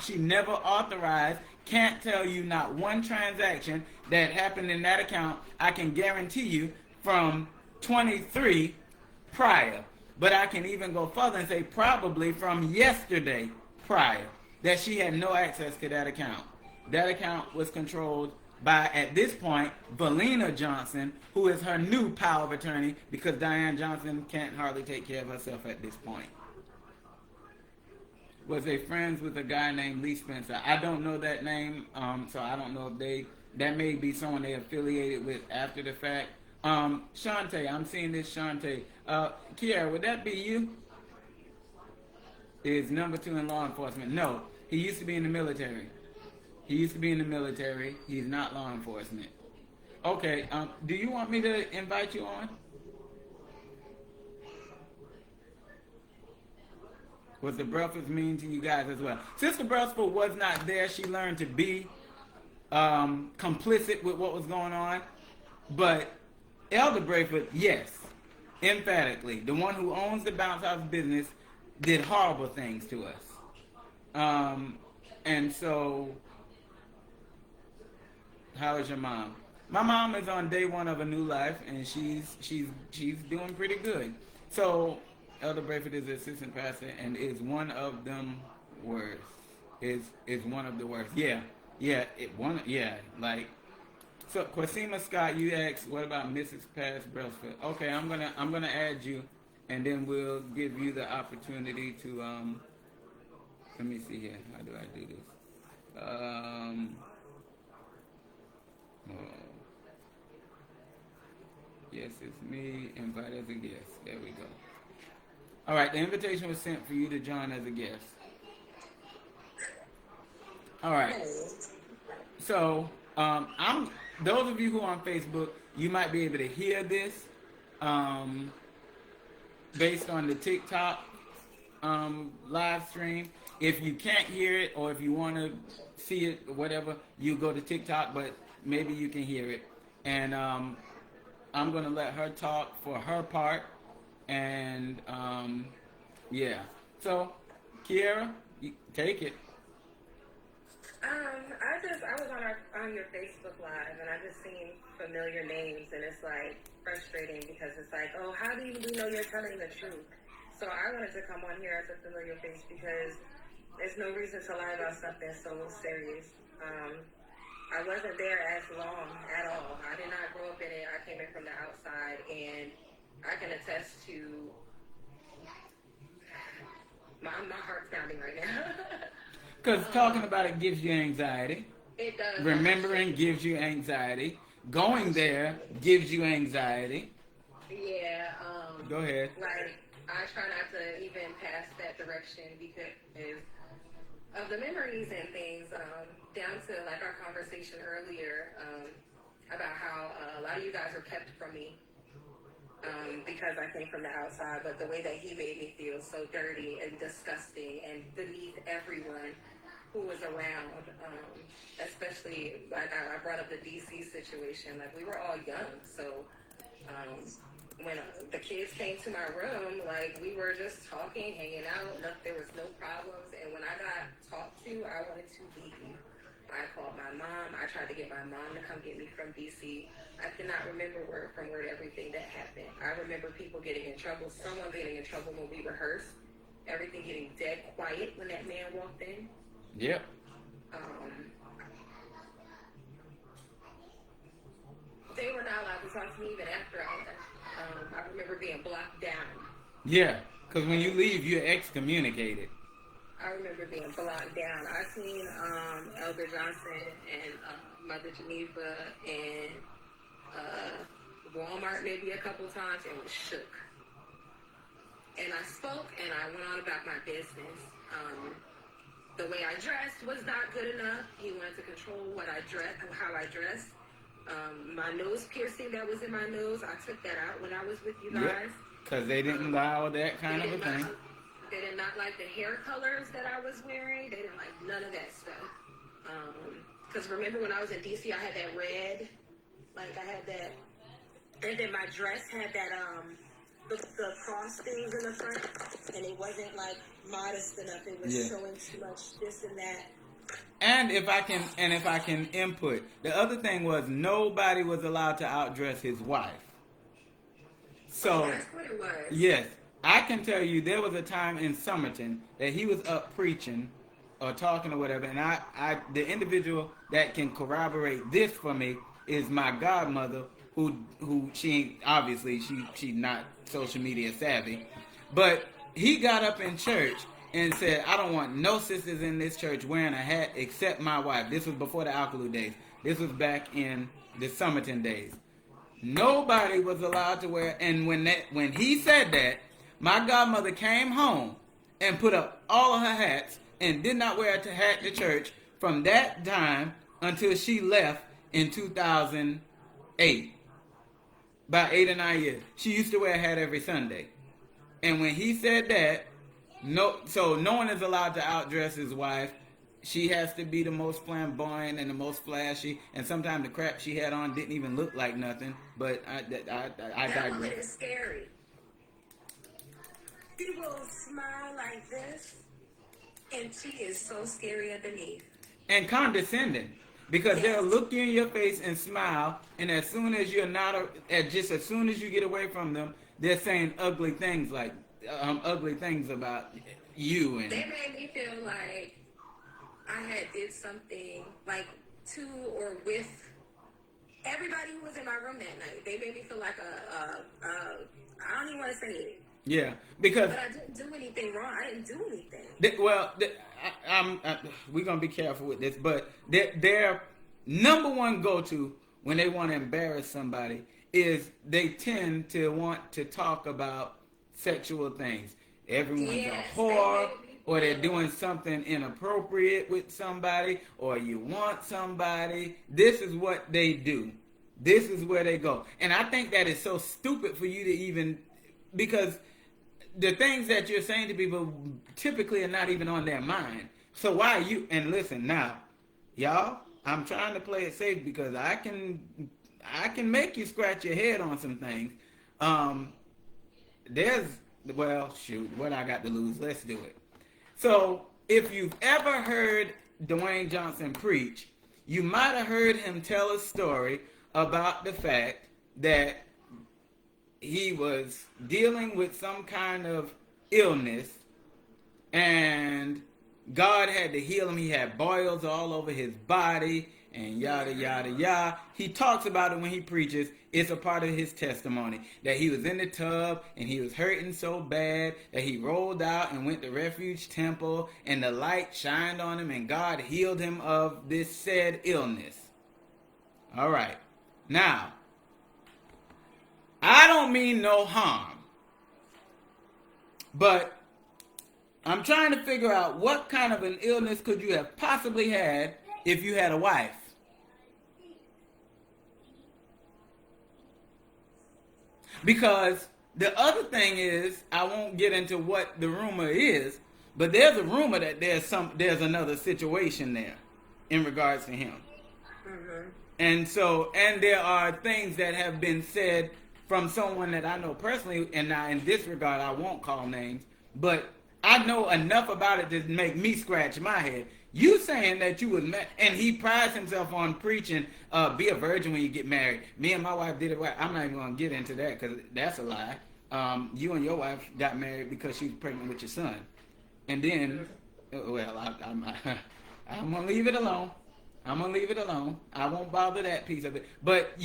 she never authorized, can't tell you not one transaction that happened in that account. I can guarantee you from 23 prior. But I can even go further and say probably from yesterday prior that she had no access to that account. That account was controlled by, at this point, Valina Johnson, who is her new power of attorney because Diane Johnson can't hardly take care of herself at this point. Was they friends with a guy named Lee Spencer? I don't know that name, so I don't know if that may be someone they affiliated with after the fact. Shantae, I'm seeing this Shantae. Kiara, would that be you? Is number 2 in law enforcement? No, he used to be in the military. He's not law enforcement. Okay, do you want me to invite you on? Was the Bruffords mean to you guys as well? Sister Brusford was not there. She learned to be complicit with what was going on. But Elder Brayford, yes, emphatically, the one who owns the bounce house business, did horrible things to us. And so, how is your mom? My mom is on day 1 of a new life, and she's doing pretty good. So, Elder Brayford is the assistant pastor, and is one of them worst. Is one of the worst. Yeah. Like. So, Quasima Scott, you asked, what about Mrs. Pass Brelsford? Okay, I'm gonna add you, and then we'll give you the opportunity to let me see here. How do I do this? Yes, it's me. Invite as a guest. There we go. All right, the invitation was sent for you to join as a guest. All right. So, those of you who are on Facebook, you might be able to hear this based on the TikTok live stream. If you can't hear it, or if you want to see it, or whatever, you go to TikTok, but maybe you can hear it. And I'm going to let her talk for her part. And, yeah. So, Kiara, take it. I was on your Facebook Live, and I just seen familiar names, and it's like frustrating because it's like, oh, how do we know you're telling the truth? So I wanted to come on here as a familiar face because there's no reason to lie about something so serious. I wasn't there as long at all. I did not grow up in it. I came in from the outside, and I can attest to my heart's pounding right now. Because talking about it gives you anxiety. It does. Remembering gives you anxiety. Going there gives you anxiety. Yeah. Go ahead. Like, I try not to even pass that direction because of the memories and things, down to like our conversation earlier about how a lot of you guys were kept from me because I came from the outside, but the way that he made me feel so dirty and disgusting and beneath everyone who was around, especially like I brought up the DC situation. Like, we were all young, so when the kids came to my room, like, we were just talking, hanging out. There was no problems, and when I got talked to, I wanted to leave. I called my mom. I tried to get my mom to come get me from DC. I cannot remember word from word everything that happened. I remember people getting in trouble, someone getting in trouble when we rehearsed, everything getting dead quiet when that man walked in. Yep. They were not allowed to talk to me even after I left. I remember being blocked down. Yeah, because when you leave, you're excommunicated. I remember being blocked down. I seen Elder Johnson and Mother Geneva and Walmart maybe a couple times and was shook. And I spoke and I went on about my business. The way I dressed was not good enough. He wanted to control what I dressed, how I dressed. My nose piercing that was in my nose, I took that out when I was with you guys. Because they didn't allow that kind of a thing. They did not like the hair colors that I was wearing. They didn't like none of that stuff. Because remember when I was in DC, I had that red, like I had that, and then my dress had that the cross things in the front, and it wasn't like modest enough. It was showing too much this and that. And if I can input, the other thing was nobody was allowed to outdress his wife. So that's what it was. yes, I can tell you there was a time in Somerton that he was up preaching or talking or whatever, and I the individual that can corroborate this for me is my godmother, who she obviously she's not social media savvy, but he got up in church and said, I don't want no sisters in this church wearing a hat except my wife. This was before the Alkalu days. This was back in the Somerton days. Nobody was allowed to wear, and when he said that, my godmother came home and put up all of her hats and did not wear a hat to church from that time until she left in 2008. About 8 or 9 years. She used to wear a hat every Sunday. And when he said that, no one is allowed to outdress his wife. She has to be the most flamboyant and the most flashy. And sometimes the crap she had on didn't even look like nothing. But I That woman digress. is scary. She will smile like this, and she is so scary underneath. And condescending. Because they'll look you in your face and smile, and as soon as you're not, as soon as you get away from them, they're saying ugly things like ugly things about you. And They made me feel like I had did something like to or with everybody who was in my room that night. They made me feel like I don't even want to say it. yeah, because But I didn't do anything wrong. I didn't do anything. We're gonna be careful with this, but their number one go-to when they want to embarrass somebody is they tend to want to talk about sexual things. Everyone's Yes, a whore, or they're doing something inappropriate with somebody, or you want somebody. This is what they do. This is where they go. And I think that is so stupid for you to even, because the things that you're saying to people typically are not even on their mind. So why are you, and listen now, y'all, I'm trying to play it safe because I can make you scratch your head on some things. What I got to lose, let's do it. So if you've ever heard Dwayne Johnson preach, you might have heard him tell a story about the fact that he was dealing with some kind of illness and God had to heal him. He had boils all over his body and yada, yada, yada. He talks about it when he preaches. It's a part of his testimony that he was in the tub and he was hurting so bad that he rolled out and went to Refuge Temple and the light shined on him and God healed him of this said illness. All right. Now, I don't mean no harm, but I'm trying to figure out what kind of an illness could you have possibly had if you had a wife. Because the other thing is, I won't get into what the rumor is, but there's a rumor that there's another situation there in regards to him. Mm-hmm. And there are things that have been said from someone that I know personally, and now in this regard I won't call names, but I know enough about it to make me scratch my head. You saying that you was married, and he prides himself on preaching, be a virgin when you get married. Me and my wife did it right. I'm not even going to get into that because that's a lie. You and your wife got married because she was pregnant with your son. And then, I'm going to leave it alone. I won't bother that piece of it. But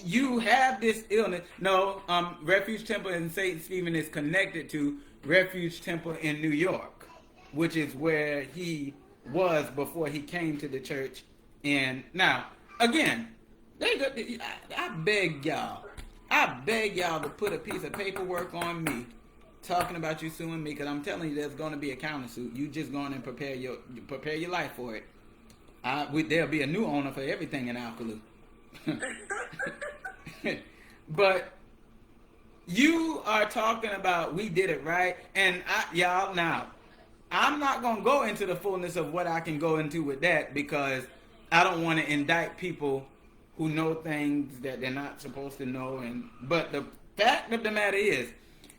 you have this illness. No, Refuge Temple in St. Stephen is connected to Refuge Temple in New York, which is where he was before he came to the church. And now, again, I beg y'all to put a piece of paperwork on me talking about you suing me, because I'm telling you there's going to be a countersuit. You just go on and prepare your life for it. There'll be a new owner for everything in Alkalu. But you are talking about we did it right, and I'm not going to go into the fullness of what I can go into with that, because I don't want to indict people who know things that they're not supposed to know. But the fact of the matter is,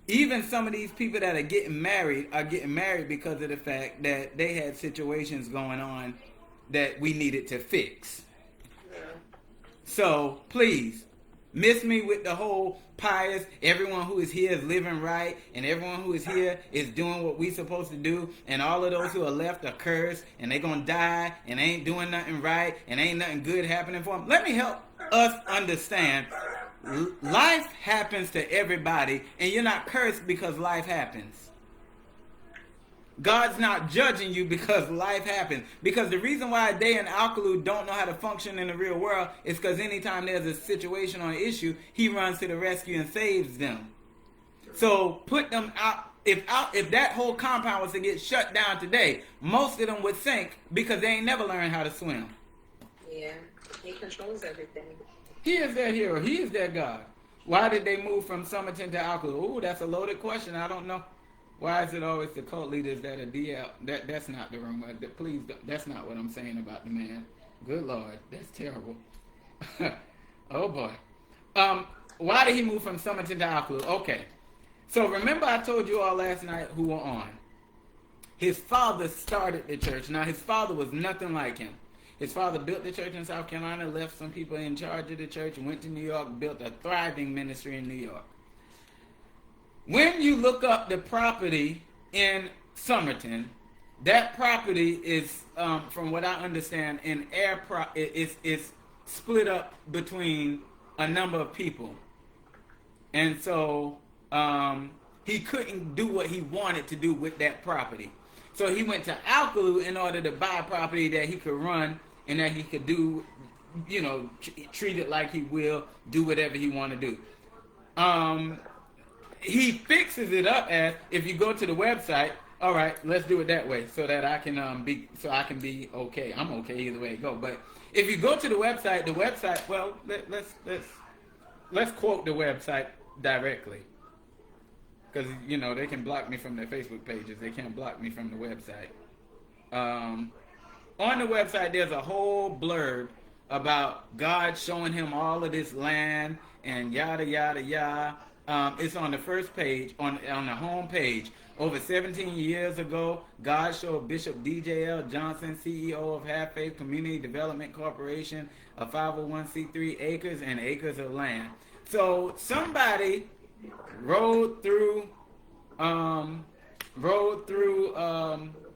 even some of these people that are getting married because of the fact that they had situations going on that we needed to fix. So please, miss me with the whole pious, everyone who is here is living right, and everyone who is here is doing what we supposed to do, and all of those who are left are cursed, and they gonna die, and they ain't doing nothing right, and ain't nothing good happening for them. Let me help us understand. Life happens to everybody, and you're not cursed because life happens. God's not judging you because life happens. Because the reason why Day and Alkalu don't know how to function in the real world is because anytime there's a situation or an issue, he runs to the rescue and saves them. So put them out. If that whole compound was to get shut down today, most of them would sink because they ain't never learned how to swim. Yeah, he controls everything. He is their hero. He is their God. Why did they move from Somerton to Alkalu? Ooh, that's a loaded question. I don't know. Why is it always the cult leaders that are DL? That's not the wrong word. Please, that's not what I'm saying about the man. Good Lord, that's terrible. Oh boy. Why did he move from Somerton to Alkalu? Okay. So remember I told you all last night who were on. His father started the church. Now his father was nothing like him. His father built the church in South Carolina, left some people in charge of the church, went to New York, built a thriving ministry in New York. When you look up the property in Somerton, that property is, from what I understand, it's split up between a number of people. And so he couldn't do what he wanted to do with that property. So he went to Alkalu in order to buy a property that he could run and that he could do, treat it like he will, do whatever he want to do. He fixes it up as, if you go to the website, all right, let's do it that way so that I can be okay. I'm okay either way it go. But if you go to the website, well, let's quote the website directly. Because, they can block me from their Facebook pages. They can't block me from the website. On the website, there's a whole blurb about God showing him all of this land and yada, yada, yada. It's on the first page, on the home page. Over 17 years ago, God showed Bishop D.J.L. Johnson, CEO of Half Faith Community Development Corporation, a 501c3, acres and acres of land. So somebody rode through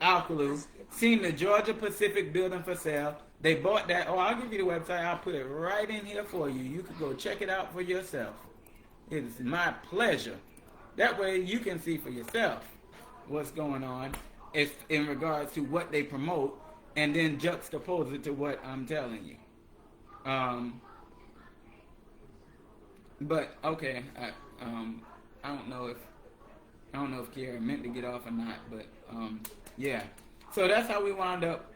Alkalu, seen the Georgia Pacific building for sale. They bought that. Oh, I'll give you the website. I'll put it right in here for you. You can go check it out for yourself. It's my pleasure. That way you can see for yourself what's going on in regards to what they promote, and then juxtapose it to what I'm telling you. But okay, I don't know if Kiara meant to get off or not, but yeah. So that's how we wound up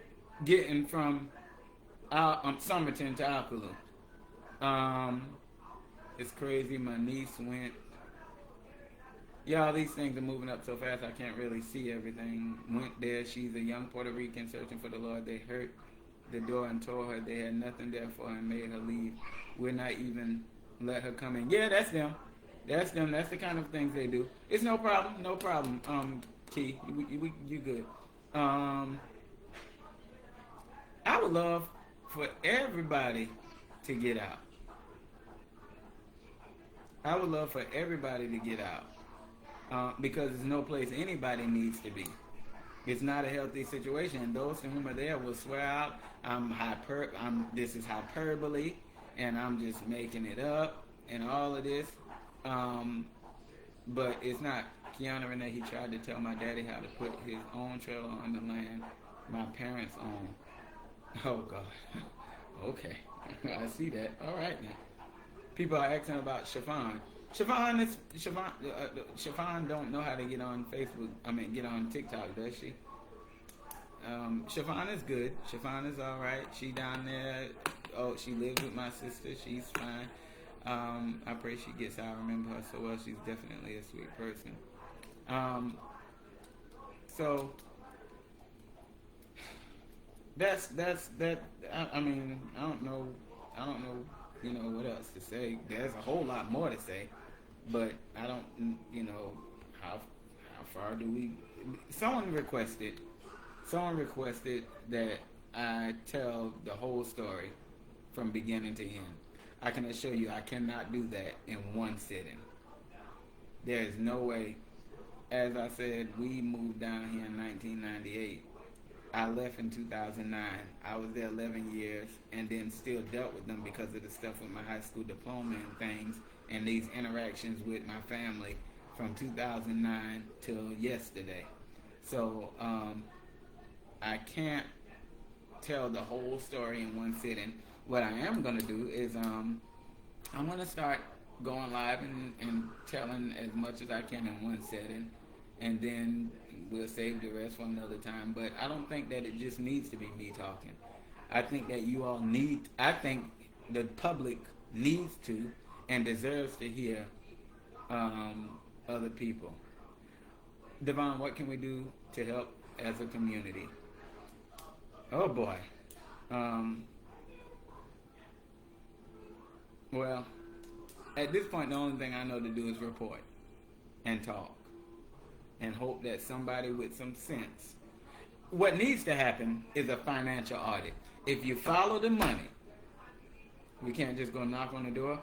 getting from Somerton to Alkalu. It's crazy. My niece went. Y'all, these things are moving up so fast I can't really see everything. Went there. She's a young Puerto Rican searching for the Lord. They hurt the door and told her they had nothing there for her and made her leave. We're not even let her come in. Yeah, that's them. That's them. That's the kind of things they do. It's no problem. No problem. Key, you good. I would love for everybody to get out. I would love for everybody to get out. Because there's no place anybody needs to be. It's not a healthy situation. And those whom are there will swear out, this is hyperbole, and I'm just making it up, and all of this. But it's not. Kiana Renee, he tried to tell my daddy how to put his own trailer on the land my parents own. Oh, God. Okay. I see that. All right, now. People are asking about Chiffon. Chiffon don't know how to get on Facebook. Get on TikTok, does she? Chiffon is good. Chiffon is all right. She down there. Oh, she lives with my sister. She's fine. I pray she gets out. I remember her so well. She's definitely a sweet person. So that. I mean, I don't know. I don't know. You know what else to say? There's a whole lot more to say, but I don't. You know how far do we? Someone requested. Someone requested that I tell the whole story from beginning to end. I can assure you, I cannot do that in one sitting. There is no way. As I said, we moved down here in 1998. I left in 2009. I was there 11 years and then still dealt with them because of the stuff with my high school diploma and things and these interactions with my family from 2009 till yesterday. So I can't tell the whole story in one sitting. What I am going to do is I'm going to start going live and telling as much as I can in one setting, and then we'll save the rest for another time. But I don't think that it just needs to be me talking. I think that you all need, I think the public needs to and deserves to hear other people. Devon, what can we do to help as a community? Oh boy. Well, at this point, the only thing I know to do is report and talk and hope that somebody with some sense. What needs to happen is a financial audit. If you follow the money, we can't just go knock on the door.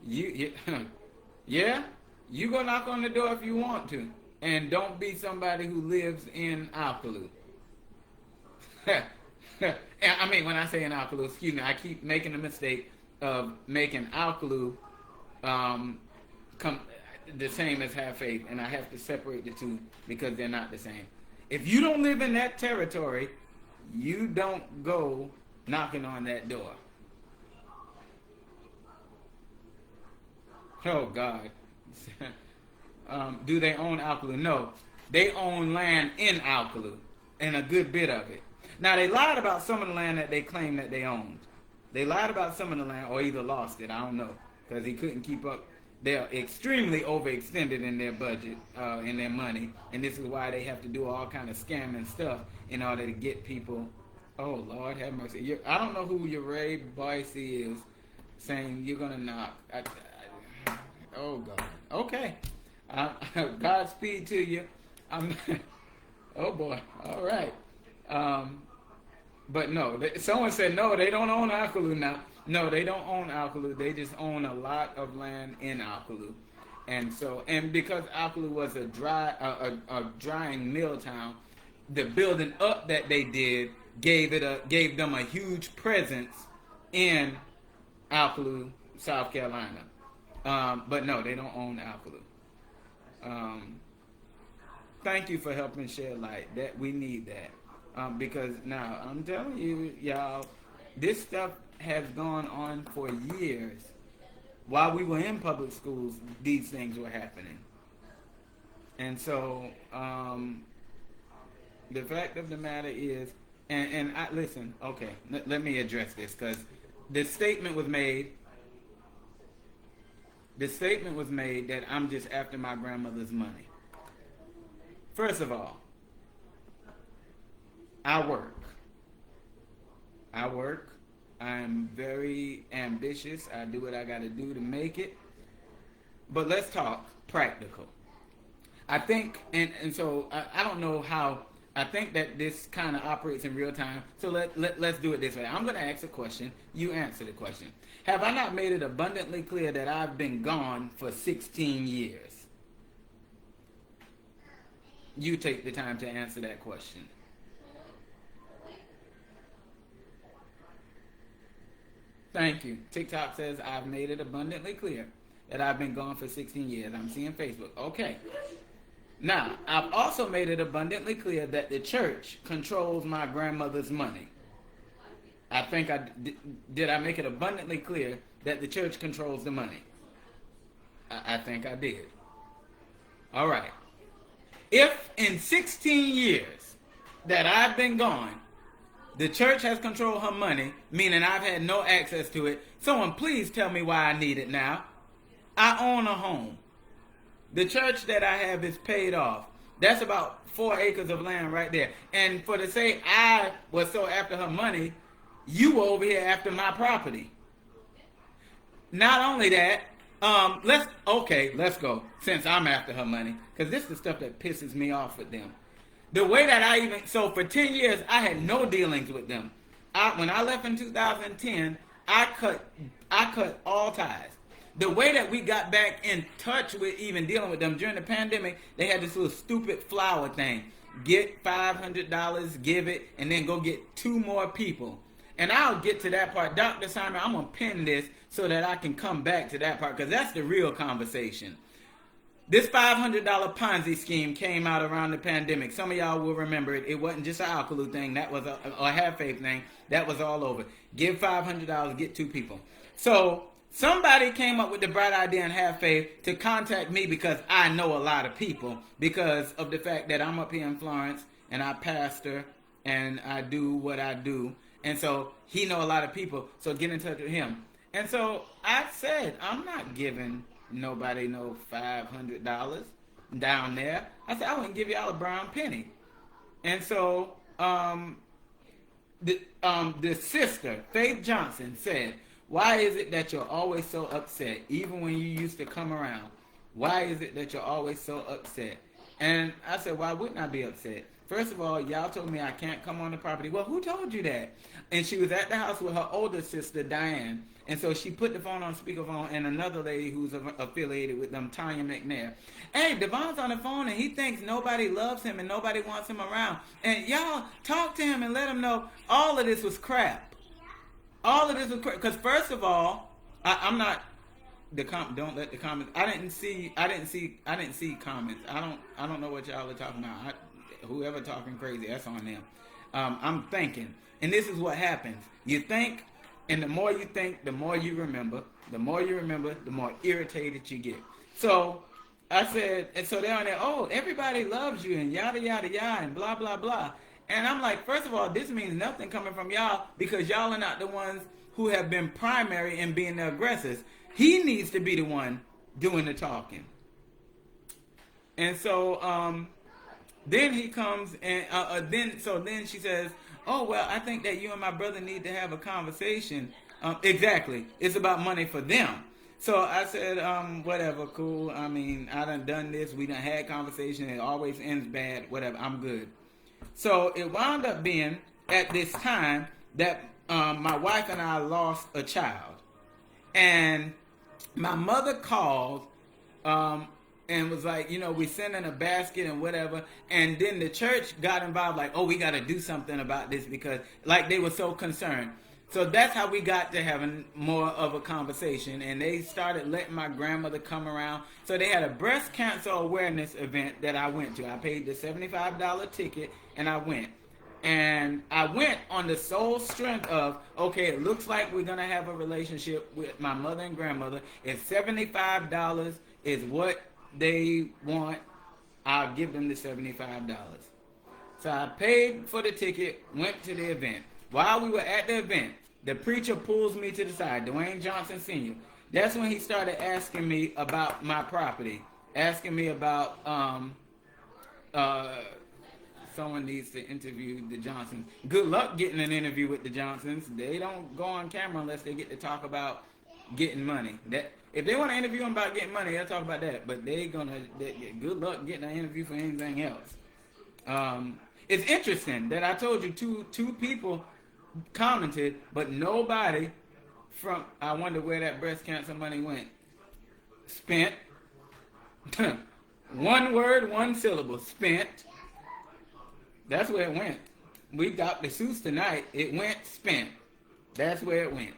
Yeah, you go knock on the door if you want to, and don't be somebody who lives in Alcaloo. I mean, when I say in Alcaloo, excuse me, I keep making the mistake of making Alcaloo the same as Have Faith, and I have to separate the two because they're not the same. If you don't live in that territory, you don't go knocking on that door. Oh God. Do they own Alcaloo? No. They own land in Alcaloo, and a good bit of it. Now, they lied about some of the land that they claimed that they owned. They lied about some of the land, or either lost it, I don't know, because he couldn't keep up. They're extremely overextended in their budget, in their money, and this is why they have to do all kind of scamming stuff in order to get people. Oh, Lord have mercy. I don't know who your Ray Boyce is saying you're going to knock. Oh, God. Okay. Godspeed to you. Oh, boy. All right. But no, someone said, no, they don't own Alcaloo now. No, they don't own Alcaloo. They just own a lot of land in Alcaloo. And because Alcaloo was a drying mill town, the building up that they did gave them a huge presence in Alcaloo, South Carolina. But no, they don't own Alcaloo. Thank you for helping shed light. That we need that. Because now, I'm telling you, y'all, this stuff has gone on for years. While we were in public schools, these things were happening. And so, the fact of the matter is, listen, okay, let me address this, because the statement was made that I'm just after my grandmother's money. First of all, I work. I'm very ambitious. I do what I got to do to make it. But let's talk practical. I think, and so I don't know how, I think that this kind of operates in real time. So let's do it this way. I'm going to ask a question. You answer the question. Have I not made it abundantly clear that I've been gone for 16 years? You take the time to answer that question. Thank you. TikTok says I've made it abundantly clear that I've been gone for 16 years. I'm seeing Facebook. Okay. Now, I've also made it abundantly clear that the church controls my grandmother's money. I think did I make it abundantly clear that the church controls the money? I think I did. All right. If in 16 years that I've been gone, the church has controlled her money, meaning I've had no access to it, someone please tell me why I need it now. I own a home. The church that I have is paid off. That's about 4 acres of land right there. And for the sake I was so after her money, you were over here after my property. Not only that, let's go. Since I'm after her money, because this is the stuff that pisses me off with them. The way that for 10 years, I had no dealings with them. When I left in 2010, I cut all ties. The way that we got back in touch with even dealing with them during the pandemic, they had this little stupid flower thing. Get $500, give it, and then go get 2 more people. And I'll get to that part. Dr. Simon, I'm going to pin this so that I can come back to that part, because that's the real conversation. This $500 Ponzi scheme came out around the pandemic. Some of y'all will remember it. It wasn't just an Alkalu thing. That was a Have Faith thing. That was all over. Give $500, get 2 people. So somebody came up with the bright idea and Have Faith to contact me, because I know a lot of people, because of the fact that I'm up here in Florence and I pastor and I do what I do. And so he know a lot of people. So get in touch with him. And so I said, I'm not giving nobody no $500 down there. I said, I wouldn't give y'all a brown penny. And so the sister, Faith Johnson, said, why is it that you're always so upset, even when you used to come around? Why is it that you're always so upset? And I said, why wouldn't I be upset? First of all, y'all told me I can't come on the property. Well, who told you that? And she was at the house with her older sister, Diane. And so she put the phone on speakerphone, and another lady who's affiliated with them, Tanya McNair. Hey, Devon's on the phone, and he thinks nobody loves him and nobody wants him around. And y'all talk to him and let him know all of this was crap. All of this was crap. Because first of all, I'm not don't let the comments. I didn't see comments. I don't know what y'all are talking about. Whoever talking crazy, that's on them. I'm thinking, and this is what happens. You think, and the more you think, the more you remember. The more you remember, the more irritated you get. So I said, and so they're on there, oh, everybody loves you, and yada, yada, yada, and blah, blah, blah. And I'm like, first of all, this means nothing coming from y'all, because y'all are not the ones who have been primary in being the aggressors. He needs to be the one doing the talking. And so then he comes, and then she says, oh, well, I think that you and my brother need to have a conversation. Exactly. It's about money for them. So I said, whatever, cool. I mean, I done this. We done had conversation. It always ends bad. Whatever. I'm good. So it wound up being at this time that my wife and I lost a child. And my mother called and was like, we sent in a basket and whatever. And then the church got involved, like, oh, we got to do something about this, because like they were so concerned. So that's how we got to having more of a conversation. And they started letting my grandmother come around. So they had a breast cancer awareness event that I went to. I paid the $75 ticket and I went. And I went on the sole strength of, okay, it looks like we're going to have a relationship with my mother and grandmother. If $75 is what they want, I'll give them the $75. So I paid for the ticket, went to the event. While we were at the event, the preacher pulls me to the side, Dwayne Johnson Sr. That's when he started asking me about my property, asking me about someone needs to interview the Johnsons. Good luck getting an interview with the Johnsons. They don't go on camera unless they get to talk about getting money. That if they want to interview them about getting money, they'll talk about that. But good luck getting an interview for anything else. It's interesting that I told you two people commented, but nobody from. I wonder where that breast cancer money went. Spent. One word, one syllable. Spent. That's where it went. We got the suits tonight. It went spent. That's where it went.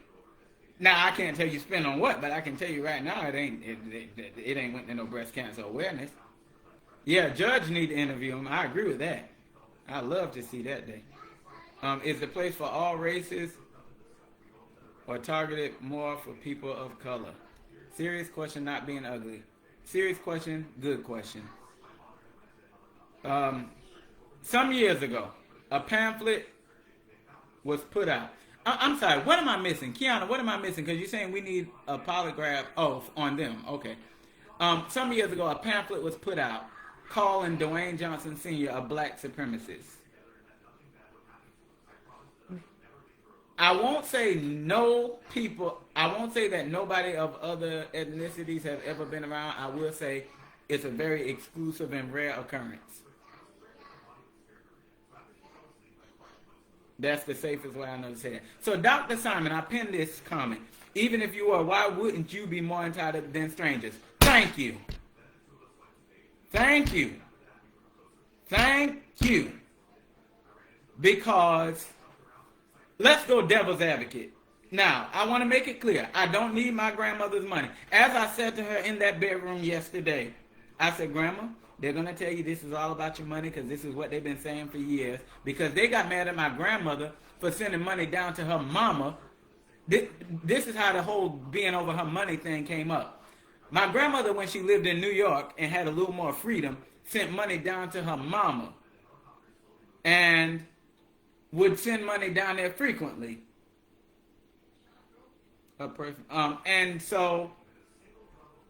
Now I can't tell you spent on what, but I can tell you right now it ain't went to no breast cancer awareness. Yeah, judge need to interview him. I agree with that. I love to see that day. Is the place for all races or targeted more for people of color? Serious question, not being ugly. Serious question, good question. Some years ago, a pamphlet was put out. I'm sorry, what am I missing? Kiana, what am I missing? Because you're saying we need a polygraph on them. Okay. Some years ago, a pamphlet was put out calling Dwayne Johnson Sr. a black supremacist. I won't say no people, I won't say that nobody of other ethnicities have ever been around. I will say it's a very exclusive and rare occurrence. That's the safest way I know to say it. So, Dr. Simon, I pinned this comment. Even if you are, why wouldn't you be more entitled than strangers? Thank you. Thank you. Thank you. Because, let's go devil's advocate. Now, I want to make it clear. I don't need my grandmother's money. As I said to her in that bedroom yesterday, I said, Grandma, they're going to tell you this is all about your money because this is what they've been saying for years. Because they got mad at my grandmother for sending money down to her mama. This is how the whole being over her money thing came up. My grandmother, when she lived in New York and had a little more freedom, sent money down to her mama. And would send money down there frequently. And so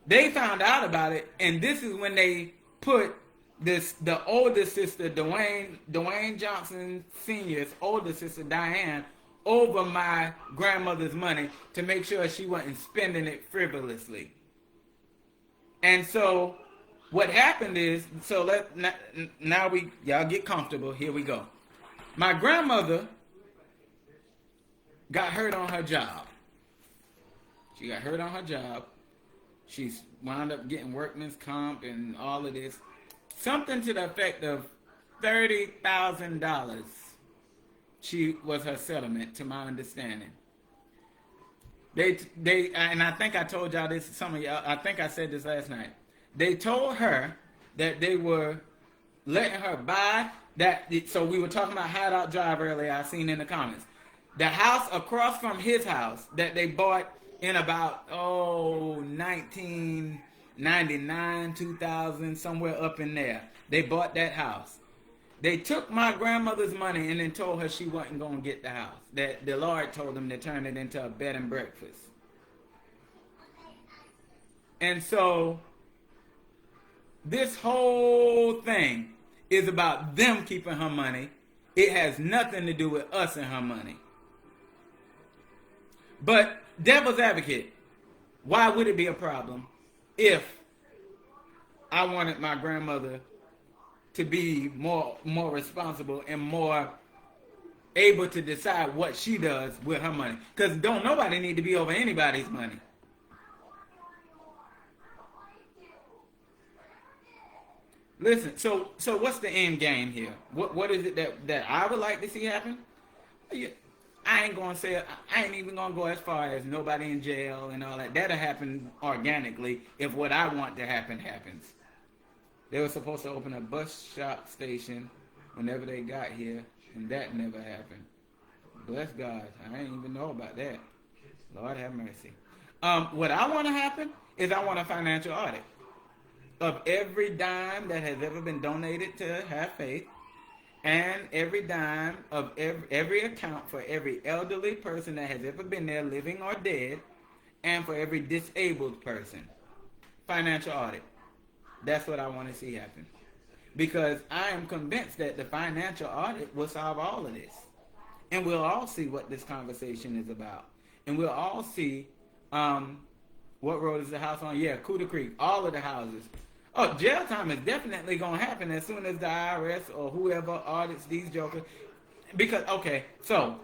they found out about it, and this is when they put the older sister, Dwayne Johnson Sr.'s older sister, Diane, over my grandmother's money to make sure she wasn't spending it frivolously. And so what happened is, now y'all get comfortable. Here we go. My grandmother got hurt on her job. She got hurt on her job. She wound up getting workman's comp and all of this. Something to the effect of $30,000 was her settlement, to my understanding. And I think I told y'all this, some of y'all, I think I said this last night. They told her that they were letting her buy that. So we were talking about Hideout Drive earlier, I seen in the comments. The house across from his house that they bought in about, 1999, 2000, somewhere up in there. They bought that house. They took my grandmother's money and then told her she wasn't going to get the house. That the Lord told them to turn it into a bed and breakfast. And so this whole thing is about them keeping her money. It has nothing to do with us and her money. But devil's advocate, why would it be a problem if I wanted my grandmother to be more responsible and more able to decide what she does with her money? Because don't nobody need to be over anybody's money. Listen, so what's the end game here? What is it that I would like to see happen? I ain't gonna say, I ain't even gonna go as far as nobody in jail and all that. That'll happen organically if what I want to happen happens. They were supposed to open a bus stop station whenever they got here, and that never happened. Bless God, I ain't even know about that. Lord have mercy. What I want to happen is I want a financial audit of every dime that has ever been donated to Have Faith, and every dime of every account for every elderly person that has ever been there, living or dead, and for every disabled person. Financial audit. That's what I want to see happen. Because I am convinced that the financial audit will solve all of this. And we'll all see what this conversation is about. And we'll all see, what road is the house on? Yeah, Cooter Creek, all of the houses. Oh, jail time is definitely going to happen as soon as the IRS or whoever audits these jokers. Because, okay, so,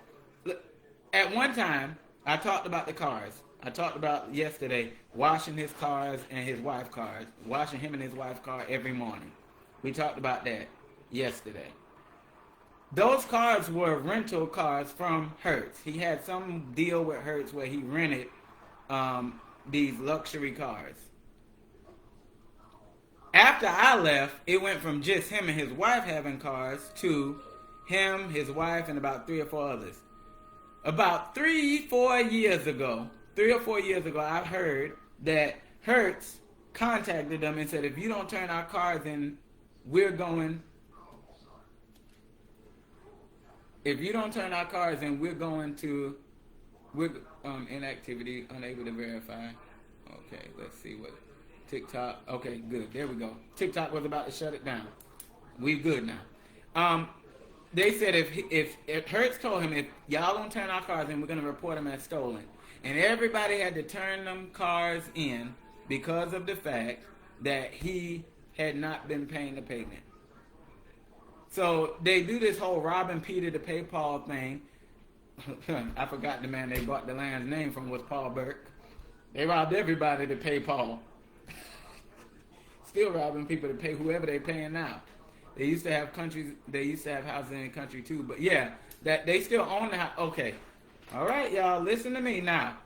at one time, I talked about the cars. I talked about yesterday washing his cars and his wife's cars. Washing him and his wife's car every morning. We talked about that yesterday. Those cars were rental cars from Hertz. He had some deal with Hertz where he rented these luxury cars. After I left, it went from just him and his wife having cars to him, his wife, and about 3 or 4 others. About 3 or 4 years ago, I heard that Hertz contacted them and said, if you don't turn our cars in, we're going to inactivity, unable to verify. Okay, let's see what TikTok. Okay, good. There we go. TikTok was about to shut it down. We good now. They said if Hertz told him if y'all don't turn our cars in, we're gonna report them as stolen. And everybody had to turn them cars in because of the fact that he had not been paying the payment. So they do this whole robbing Peter to pay Paul thing. I forgot the man they bought the land's name from was Paul Burke. They robbed everybody to pay Paul. Still robbing people to pay whoever they're paying now. They used to have countries. They used to have houses in the country too. But yeah, that they still own the house. Okay, all right, y'all, listen to me now.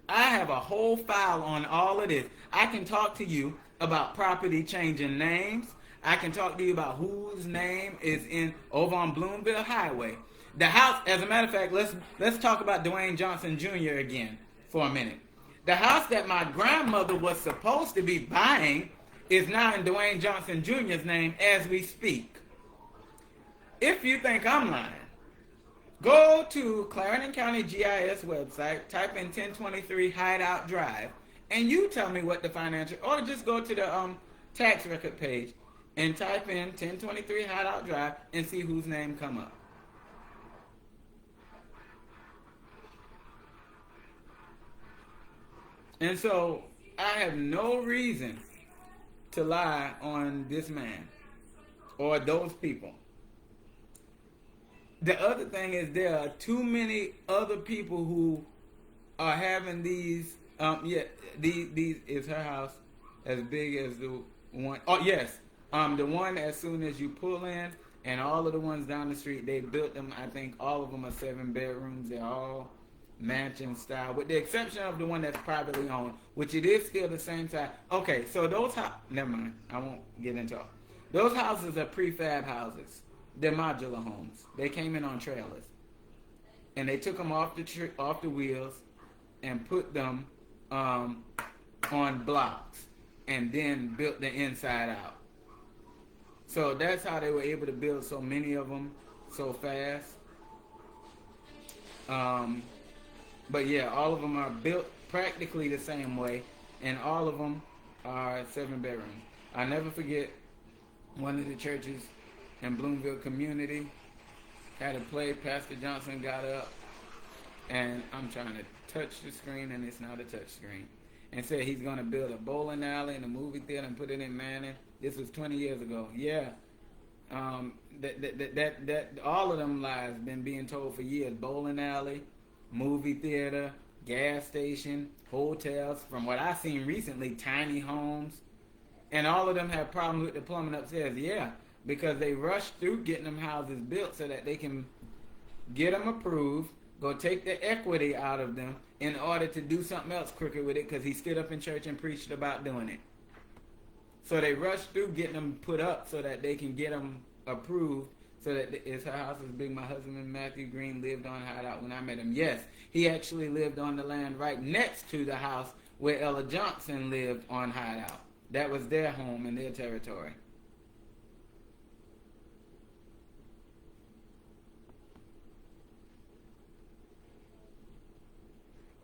I have a whole file on all of this. I can talk to you about property changing names. I can talk to you about whose name is in over on Bloomville Highway. The house, as a matter of fact, let's talk about Dwayne Johnson Jr. again for a minute. The house that my grandmother was supposed to be buying is now in Dwayne Johnson Jr.'s name as we speak. If you think I'm lying, go to Clarendon County GIS website, type in 1023 Hideout Drive, and you tell me what the financial, or just go to the tax record page and type in 1023 Hideout Drive and see whose name come up. And so I have no reason to lie on this man or those people. The other thing is there are too many other people who are having these. These is her house as big as the one. Oh yes, the one as soon as you pull in, and all of the ones down the street, they built them. I think all of them are 7 bedrooms. They're all mansion style, with the exception of the one that's privately owned, which it is still the same size. Okay, so those never mind. I won't get into it. Those houses are prefab houses. They're modular homes. They came in on trailers, and they took them off the wheels and put them on blocks, and then built the inside out. So that's how they were able to build so many of them so fast. But yeah, all of them are built practically the same way, and all of them are 7 bedrooms. I never forget one of the churches in Bloomville community had a play. Pastor Johnson got up, and I'm trying to touch the screen, and it's not a touch screen, and said he's going to build a bowling alley and a movie theater and put it in Manning. This was 20 years ago. Yeah. That all of them lies been being told for years. Bowling alley, movie theater, gas station, hotels. From what I've seen recently, tiny homes, and all of them have problems with the plumbing upstairs. Yeah, because they rush through getting them houses built so that they can get them approved, go take the equity out of them in order to do something else crooked with it, because he stood up in church and preached about doing it. So they rush through getting them put up so that they can get them approved, so that it's her house is big. My husband, Matthew Green, lived on Hideout when I met him. Yes, he actually lived on the land right next to the house where Ella Johnson lived on Hideout. That was their home and their territory.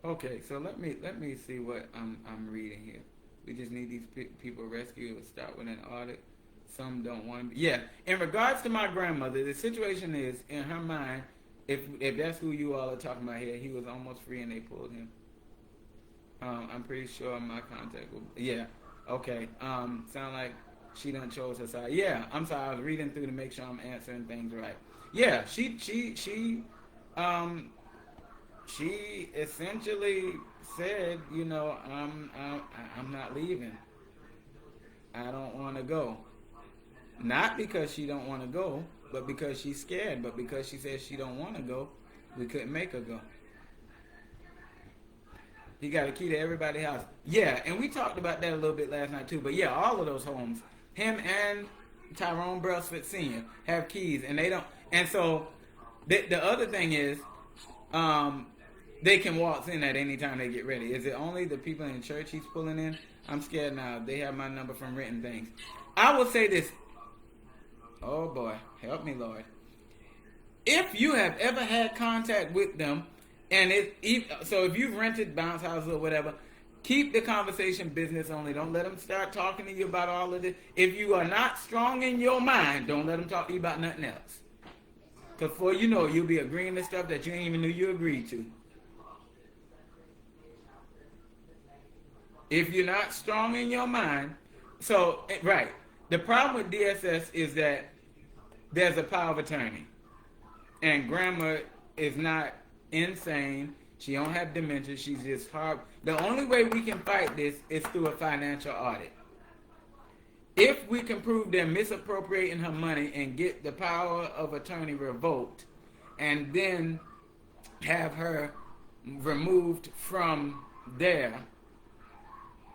Okay, so let me see what I'm reading here. We just need these people rescued. We'll start with an audit. Some don't want to. Yeah, in regards to my grandmother, the situation is, in her mind, if that's who you all are talking about here, he was almost free and they pulled him. I'm pretty sure my contact will. Yeah. Okay. Sound like she done chose her side. Yeah. I'm sorry. I was reading through to make sure I'm answering things right. Yeah. She essentially said, you know, I'm not leaving. I don't want to go. Not because she don't want to go, but because she's scared. But because she says she don't want to go, we couldn't make her go. He got a key to everybody's house. Yeah, and we talked about that a little bit last night too. But yeah, all of those homes, him and Tyrone Brailsford Sr. have keys, and they don't. And so the other thing is, they can waltz in at any time they get ready. Is it only the people in church he's pulling in? I'm scared now. They have my number from written things. I will say this. Oh boy, help me, Lord. If you have ever had contact with them, and if you've rented bounce houses or whatever, Keep the conversation business only. Don't let them start talking to you about all of this. If you are not strong in your mind, don't let them talk to you about nothing else. Because before you know, you'll be agreeing to stuff that you didn't even knew you agreed to. If you're not strong in your mind, so, right. The problem with DSS is that there's a power of attorney. And grandma is not insane. She don't have dementia. She's just hard. The only way we can fight this is through a financial audit. If we can prove they're misappropriating her money and get the power of attorney revoked, and then have her removed from there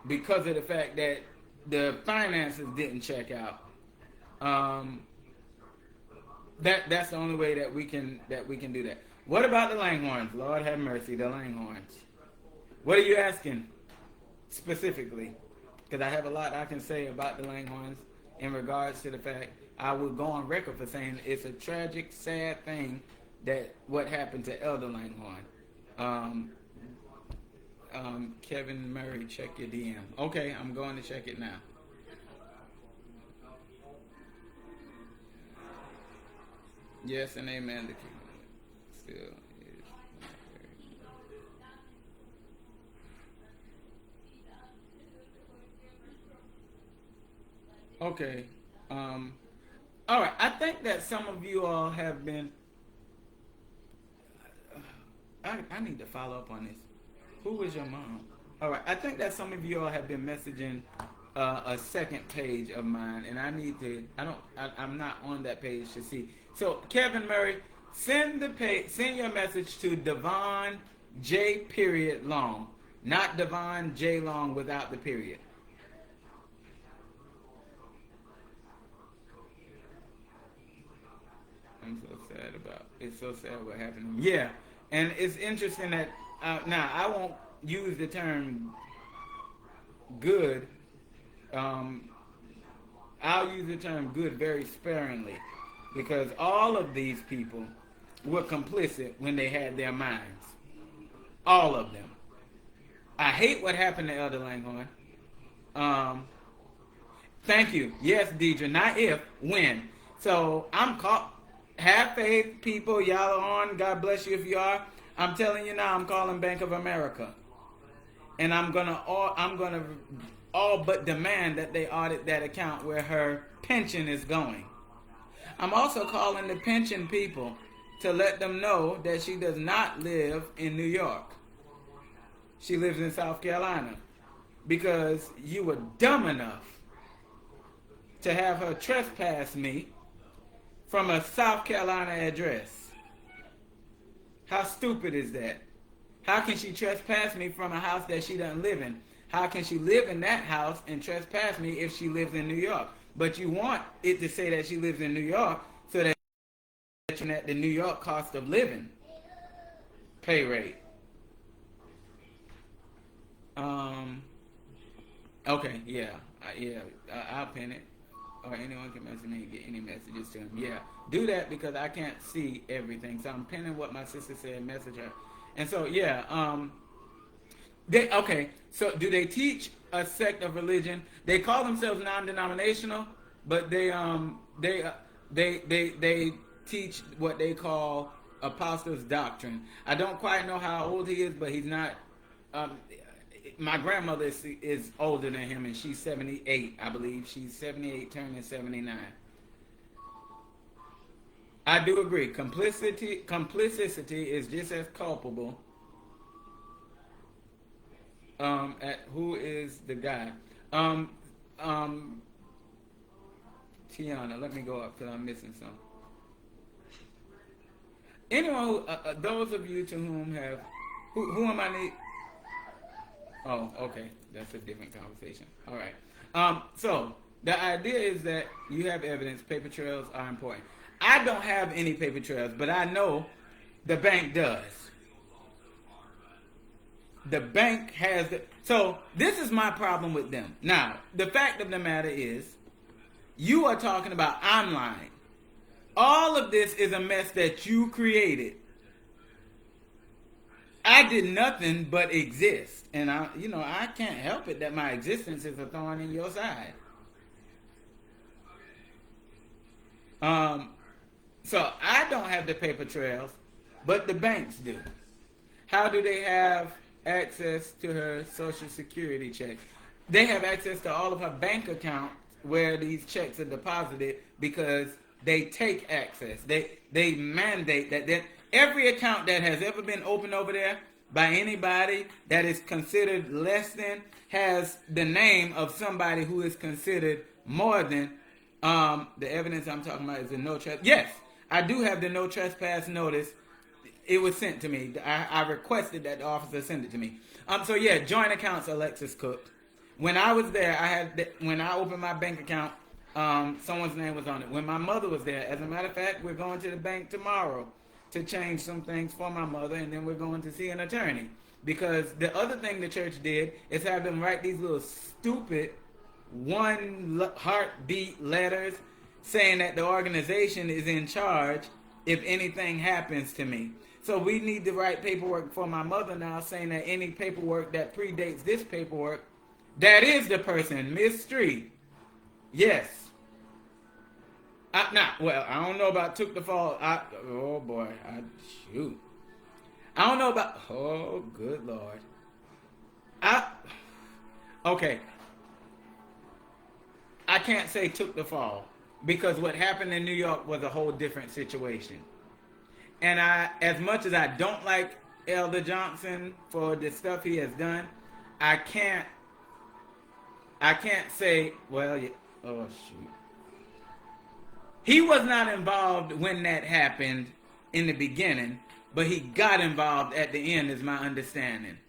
because of the fact that the finances didn't check out, that's the only way that we can do that. What about the Langhorns? Lord have mercy, the Langhorns. What are you asking specifically? Because I have a lot I can say about the Langhorns in regards to the fact I would go on record for saying it's a tragic, sad thing that what happened to Elder Langhorn. Kevin Murray, check your DM. Okay, I'm going to check it now. Yes and amen. Still is. Okay. All right. I think that some of you all have been. I need to follow up on this. Who was your mom? All right. I think that some of you all have been messaging a second page of mine, and I need to. I'm not on that page to see. So Kevin Murray, send your message to Devon J. Period Long, not Devon J. Long without the period. I'm so sad about. It's so sad what happened. Yeah, and it's interesting that now I won't use the term good. I'll use the term good very sparingly. Because all of these people were complicit when they had their minds. All of them. I hate what happened to Elder Langhorn. Thank you. Yes, Deidre. Not if, when. So I'm caught. Have faith, people. Y'all are on. God bless you if you are. I'm telling you now, I'm calling Bank of America. And I'm gonna all but demand that they audit that account where her pension is going. I'm also calling the pension people to let them know that she does not live in New York. She lives in South Carolina. Because you were dumb enough to have her trespass me from a South Carolina address. How stupid is that? How can she trespass me from a house that she doesn't live in? How can she live in that house and trespass me if she lives in New York? But you want it to say that she lives in New York so that the New York cost of living pay rate. Okay, yeah, I'll pin it, or anyone can message me and get any messages to him. Yeah, do that because I can't see everything, so I'm pinning what my sister said. Message her, and so yeah, So do they teach a sect of religion? They call themselves non-denominational, but they teach what they call apostles' doctrine. I don't quite know how old he is, but he's not. My grandmother is older than him, and she's 78, I believe. She's 78, turning 79. I do agree. Complicity is just as culpable. At who is the guy? Tiana, let me go up because I'm missing some. Anyone who, those of you to whom have, who am I? Oh, okay, that's a different conversation. All right. So the idea is that you have evidence. Paper trails are important. I don't have any paper trails, but I know the bank does. The bank has the. So this is my problem with them. Now, the fact of the matter is, you are talking about I'm lying. All of this is a mess that you created. I did nothing but exist, and I can't help it that my existence is a thorn in your side. Um, so I don't have the paper trails, but the banks do. How do they have access to her Social Security check? They have access to all of her bank accounts where these checks are deposited because they take access. They mandate that every account that has ever been opened over there by anybody that is considered less than has the name of somebody who is considered more than. The evidence I'm talking about is the no trespass. Yes, I do have the no trespass notice. It was sent to me. I requested that the officer send it to me. So yeah, joint accounts, Alexis Cook. When I was there, when I opened my bank account, someone's name was on it. When my mother was there, as a matter of fact, we're going to the bank tomorrow to change some things for my mother, and then we're going to see an attorney. Because the other thing the church did is have them write these little stupid one heartbeat letters saying that the organization is in charge if anything happens to me. So we need to write paperwork for my mother now saying that any paperwork that predates this paperwork, that is the person, Miss Street. Yes. I don't know about took the fall. Oh boy, shoot. I don't know about, oh good Lord. Okay. I can't say took the fall because what happened in New York was a whole different situation. And as much as I don't like Elder Johnson for the stuff he has done, I can't say, well, oh shoot. He was not involved when that happened in the beginning, but he got involved at the end is my understanding.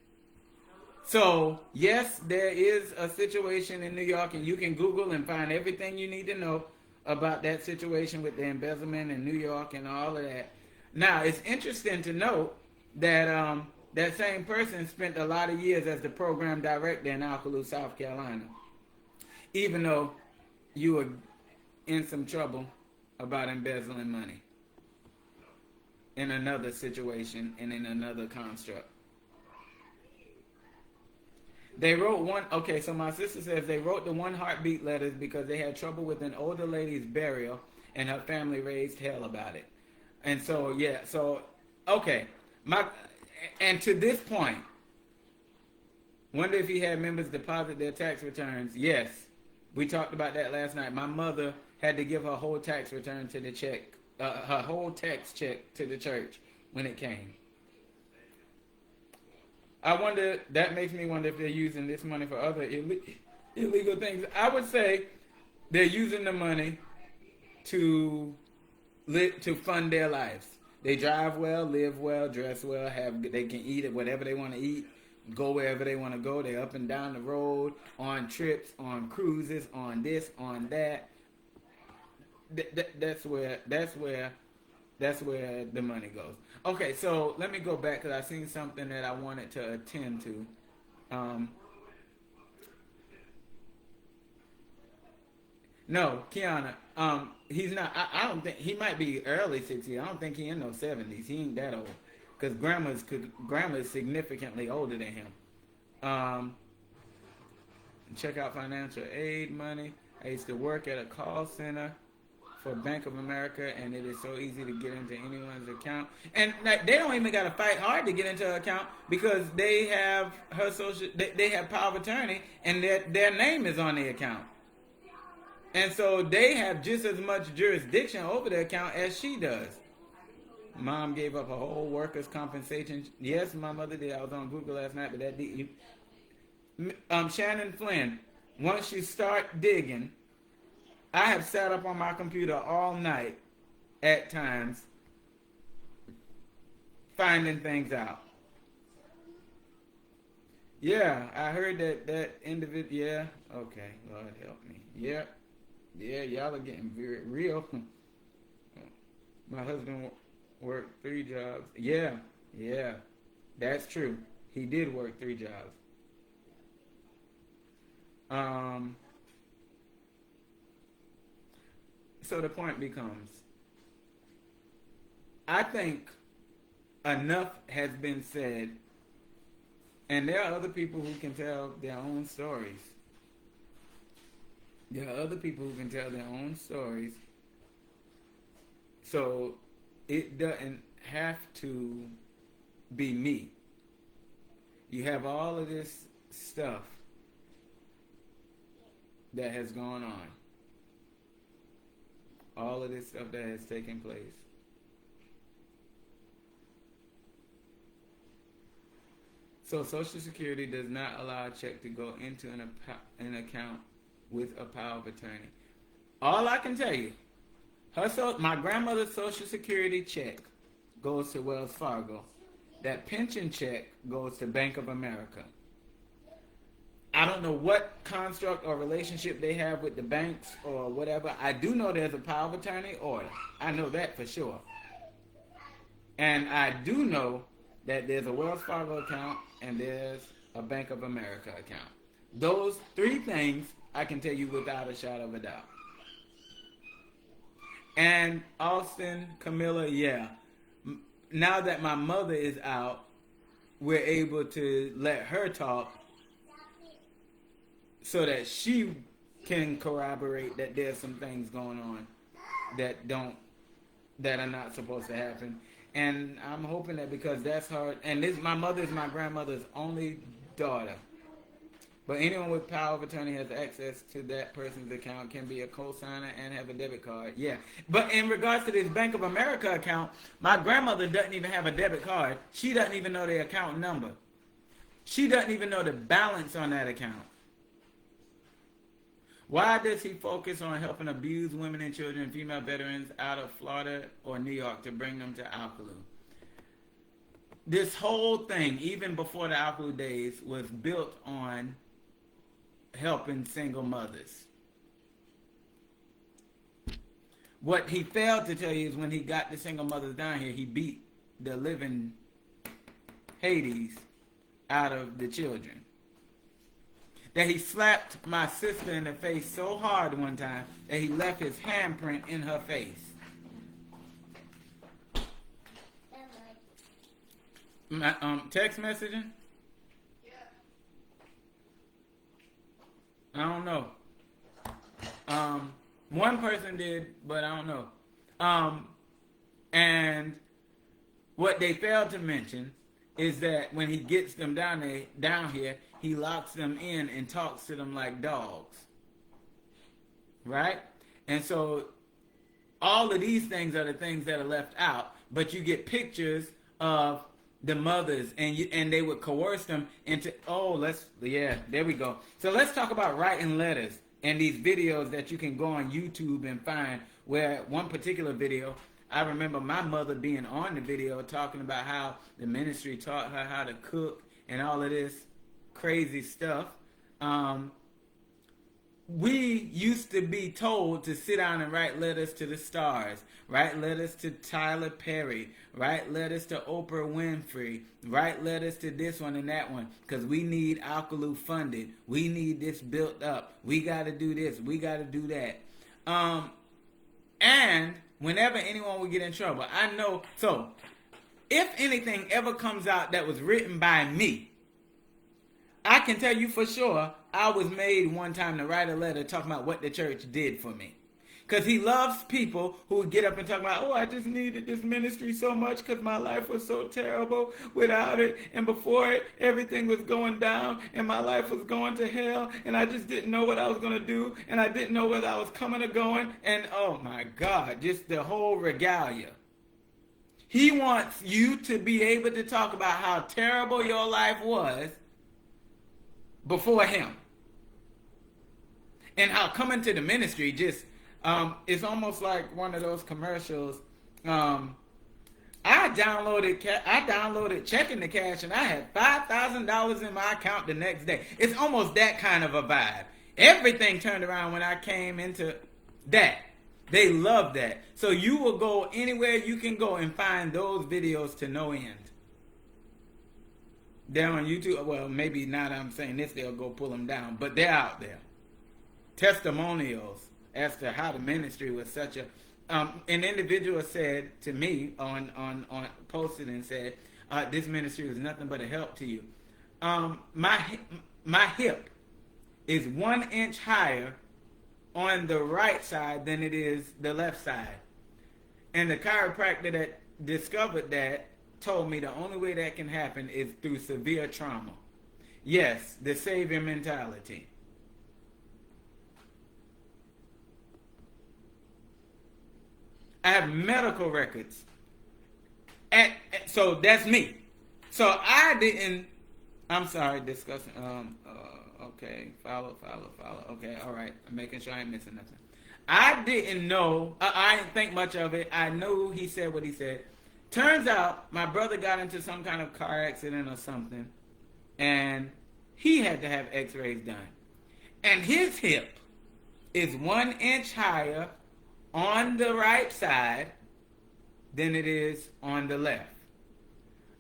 So, yes, there is a situation in New York, and you can Google and find everything you need to know about that situation with the embezzlement in New York and all of that. Now, it's interesting to note that that same person spent a lot of years as the program director in Alcaloo, South Carolina, even though you were in some trouble about embezzling money in another situation and in another construct. They wrote so my sister says they wrote the one heartbeat letters because they had trouble with an older lady's burial and her family raised hell about it. And so, yeah, okay. And to this point, wonder if he had members deposit their tax returns. Yes, we talked about that last night. My mother had to give her whole tax return to the her whole tax check to the church when it came. That makes me wonder if they're using this money for other illegal things. I would say they're using the money to fund their lives. They drive well, live well, dress well, they can eat it, whatever they want to eat, go wherever they want to go. They're up and down the road, on trips, on cruises, on this, on that. That's where the money goes. Okay, so let me go back because I seen something that I wanted to attend to. No, Kiana. He's not. I don't think he might be early 60s. I don't think he in no 70s. He ain't that old. Because grandma's significantly older than him. Check out financial aid money. I used to work at a call center for Bank of America, and it is so easy to get into anyone's account. And like, they don't even got to fight hard to get into her account because they have her they have power of attorney, and their name is on the account. And so they have just as much jurisdiction over the account as she does. Mom gave up her whole workers' compensation. Yes, my mother did. I was on Google last night, but that did. Shannon Flynn, once you start digging, I have sat up on my computer all night at times finding things out. Yeah, I heard that individual. Yeah, okay, Lord help me. Yeah, y'all are getting very real. My husband worked 3 jobs. Yeah, that's true. He did work 3 jobs. So the point becomes, I think enough has been said And there are other people who can tell their own stories. There are other people who can tell their own stories. So it doesn't have to be me. You have all of this stuff that has gone on. All of this stuff that has taken place. So Social Security does not allow a check to go into an account with a power of attorney. All I can tell you, my grandmother's Social Security check goes to Wells Fargo. That pension check goes to Bank of America. I don't know what construct or relationship they have with the banks or whatever. I do know there's a power of attorney order. I know that for sure. And I do know that there's a Wells Fargo account and there's a Bank of America account. Those three things I can tell you without a shadow of a doubt. And Austin, Camilla, yeah. Now that my mother is out, we're able to let her talk so that she can corroborate that there's some things going on that are not supposed to happen. And I'm hoping that because that's her, and my mother is my grandmother's only daughter. But anyone with power of attorney has access to that person's account, can be a co-signer and have a debit card. Yeah. But in regards to this Bank of America account, my grandmother doesn't even have a debit card. She doesn't even know the account number. She doesn't even know the balance on that account. Why does he focus on helping abused women and children and female veterans out of Florida or New York to bring them to Alkalu? This whole thing, even before the Alkalu days, was built on helping single mothers. What he failed to tell you is when he got the single mothers down here, he beat the living Hades out of the children. That he slapped my sister in the face so hard one time that he left his handprint in her face. My text messaging? I don't know. One person did, but I don't know. And what they failed to mention is that when he gets them down here, he locks them in and talks to them like dogs. Right? And so all of these things are the things that are left out, but you get pictures of the mothers, and they would coerce them into, there we go. So let's talk about writing letters and these videos that you can go on YouTube and find, where one particular video, I remember my mother being on the video talking about how the ministry taught her how to cook and all of this crazy stuff. We used to be told to sit down and write letters to the stars, write letters to Tyler Perry, write letters to Oprah Winfrey, write letters to this one and that one, because we need Alkalu funded. We need this built up. We got to do this. We got to do that. And whenever anyone would get in trouble, I know, so if anything ever comes out that was written by me, I can tell you for sure I was made one time to write a letter talking about what the church did for me. Because he loves people who would get up and talk about, I just needed this ministry so much because my life was so terrible without it. And before it, everything was going down and my life was going to hell. And I just didn't know what I was going to do. And I didn't know whether I was coming or going. And oh my God, just the whole regalia. He wants you to be able to talk about how terrible your life was before him. And how coming to the ministry just, it's almost like one of those commercials. I downloaded Checking the Cash and I had $5,000 in my account the next day. It's almost that kind of a vibe. Everything turned around when I came into that. They love that. So you will go anywhere you can go and find those videos to no end. They're on YouTube. Well, maybe now that I'm saying this, they'll go pull them down. But they're out there. Testimonials as to how the ministry was such a... an individual said to me on posted and said, this ministry was nothing but a help to you. my hip is 1 inch higher on the right side than it is the left side. And the chiropractor that discovered that told me the only way that can happen is through severe trauma. Yes, the savior mentality. I have medical records. So that's me. So I didn't. I'm sorry, discussing. Okay, follow. Okay, all right. I'm making sure I ain't missing nothing. I didn't know. I didn't think much of it. I knew he said what he said. Turns out my brother got into some kind of car accident or something, and he had to have X-rays done. And his hip is 1 inch higher on the right side than it is on the left.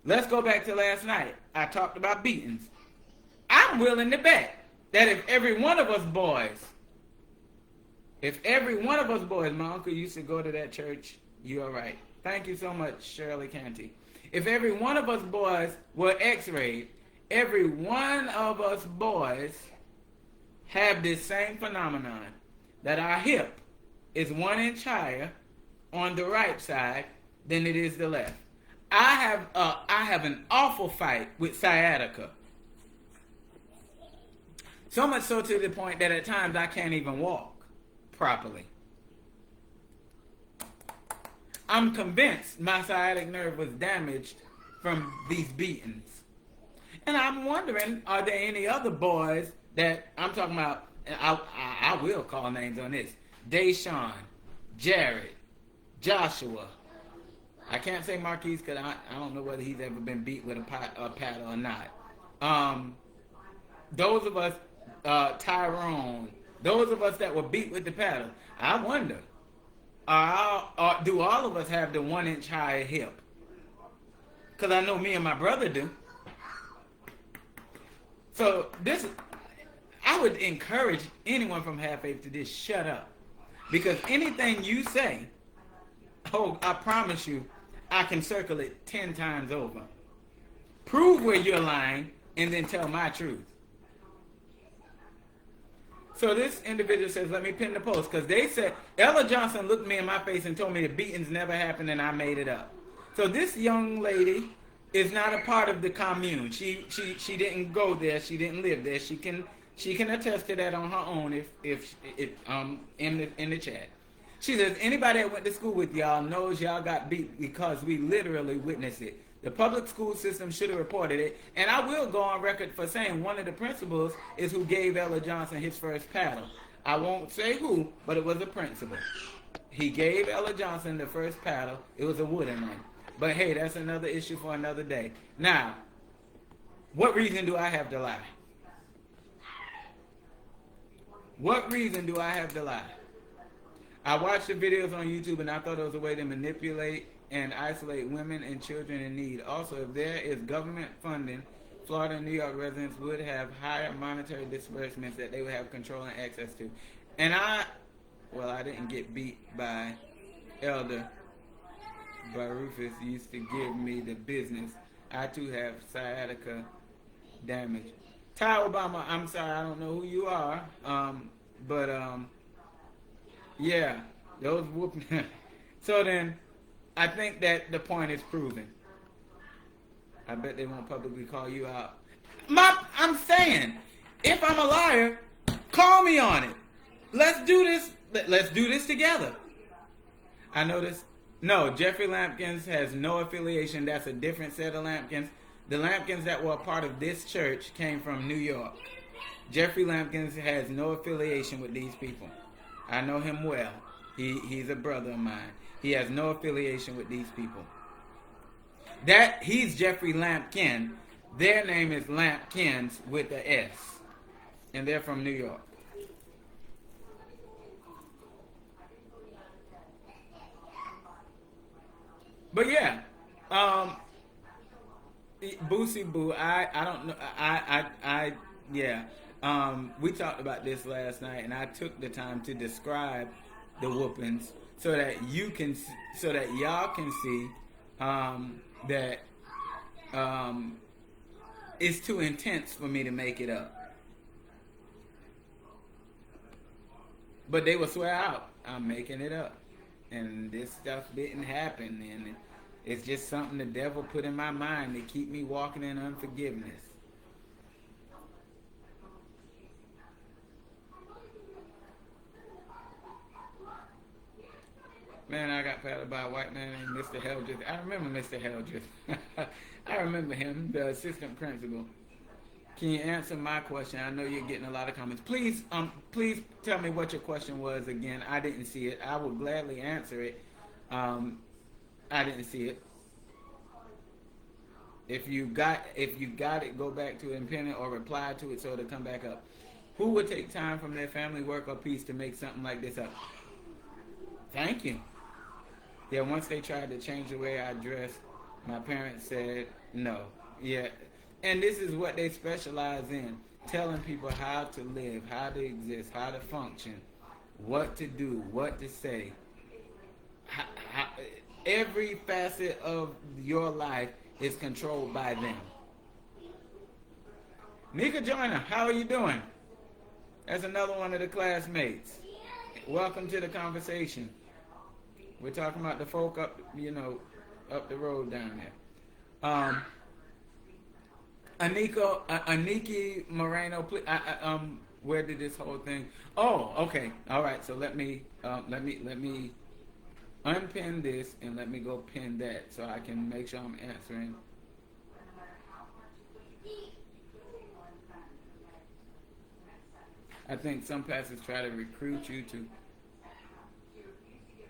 Let's go back to last night. I talked about beatings. I'm willing to bet that if every one of us boys, my uncle used to go to that church, you're right. Thank you so much, Shirley Canty. If every one of us boys were X-rayed, every one of us boys have this same phenomenon, that our hip is 1 inch higher on the right side than it is the left. I have an awful fight with sciatica. So much so to the point that at times I can't even walk properly. I'm convinced my sciatic nerve was damaged from these beatings. And I'm wondering, are there any other boys that I'm talking about? I will call names on this. Deshaun, Jared, Joshua. I can't say Marquise because I don't know whether he's ever been beat with a paddle or not. Those of us, Tyrone, those of us that were beat with the paddle, I wonder, do all of us have the 1 inch higher hip? Because I know me and my brother do. So I would encourage anyone from Half Faith to just shut up. Because anything you say, I promise you, I can circle it 10 times over. Prove where you're lying, and then tell my truth. So this individual says, let me pin the post. Because they said, Ella Johnson looked me in my face and told me the beatings never happened and I made it up. So this young lady is not a part of the commune. She didn't go there. She didn't live there. She can attest to that on her own if in the chat. She says, anybody that went to school with y'all knows y'all got beat because we literally witnessed it. The public school system should have reported it. And I will go on record for saying one of the principals is who gave Ella Johnson his first paddle. I won't say who, but it was a principal. He gave Ella Johnson the first paddle. It was a wooden one. But hey, that's another issue for another day. Now, what reason do I have to lie? What reason do I have to lie? I watched the videos on YouTube and I thought it was a way to manipulate and isolate women and children in need. Also, if there is government funding, Florida and New York residents would have higher monetary disbursements that they would have control and access to. And I didn't get beat by Elder Barufus used to give me the business. I too have sciatica damage. Ty Obama, I'm sorry, I don't know who you are. Yeah, those whooping. So then, I think that the point is proven. I bet they won't publicly call you out. I'm saying, if I'm a liar, call me on it. Let's do this. Let's do this together. I know this. No, Jeffrey Lampkins has no affiliation. That's a different set of Lampkins. The Lampkins that were a part of this church came from New York. Jeffrey Lampkins has no affiliation with these people. I know him well. He's a brother of mine. He has no affiliation with these people. He's Jeffrey Lampkin. Their name is Lampkins with the S. And they're from New York. But yeah, Boosie Boo, I don't know, yeah. We talked about this last night, and I took the time to describe the whoopings so that y'all can see that it's too intense for me to make it up. But they will swear out, I'm making it up. And this stuff didn't happen. And it's just something the devil put in my mind to keep me walking in unforgiveness. Man, I got patted by a white man named Mr. Heldreth. I remember Mr. Heldreth. I remember him, the assistant principal. Can you answer my question? I know you're getting a lot of comments. Please tell me what your question was again. I didn't see it. I will gladly answer it. I didn't see it. If you got it, go back to it and pin it or reply to it so it'll come back up. Who would take time from their family, work, or peace to make something like this up? Thank you. Yeah, once they tried to change the way I dress, my parents said no. Yeah, and this is what they specialize in, telling people how to live, how to exist, how to function, what to do, what to say. Every facet of your life is controlled by them. Nika Joyner, how are you doing? That's another one of the classmates. Welcome to the conversation. We're talking about the folk up the road down there. Aniki Moreno, where did this whole thing? Oh, okay, all right. So let me unpin this and let me go pin that so I can make sure I'm answering. I think some pastors try to recruit you to.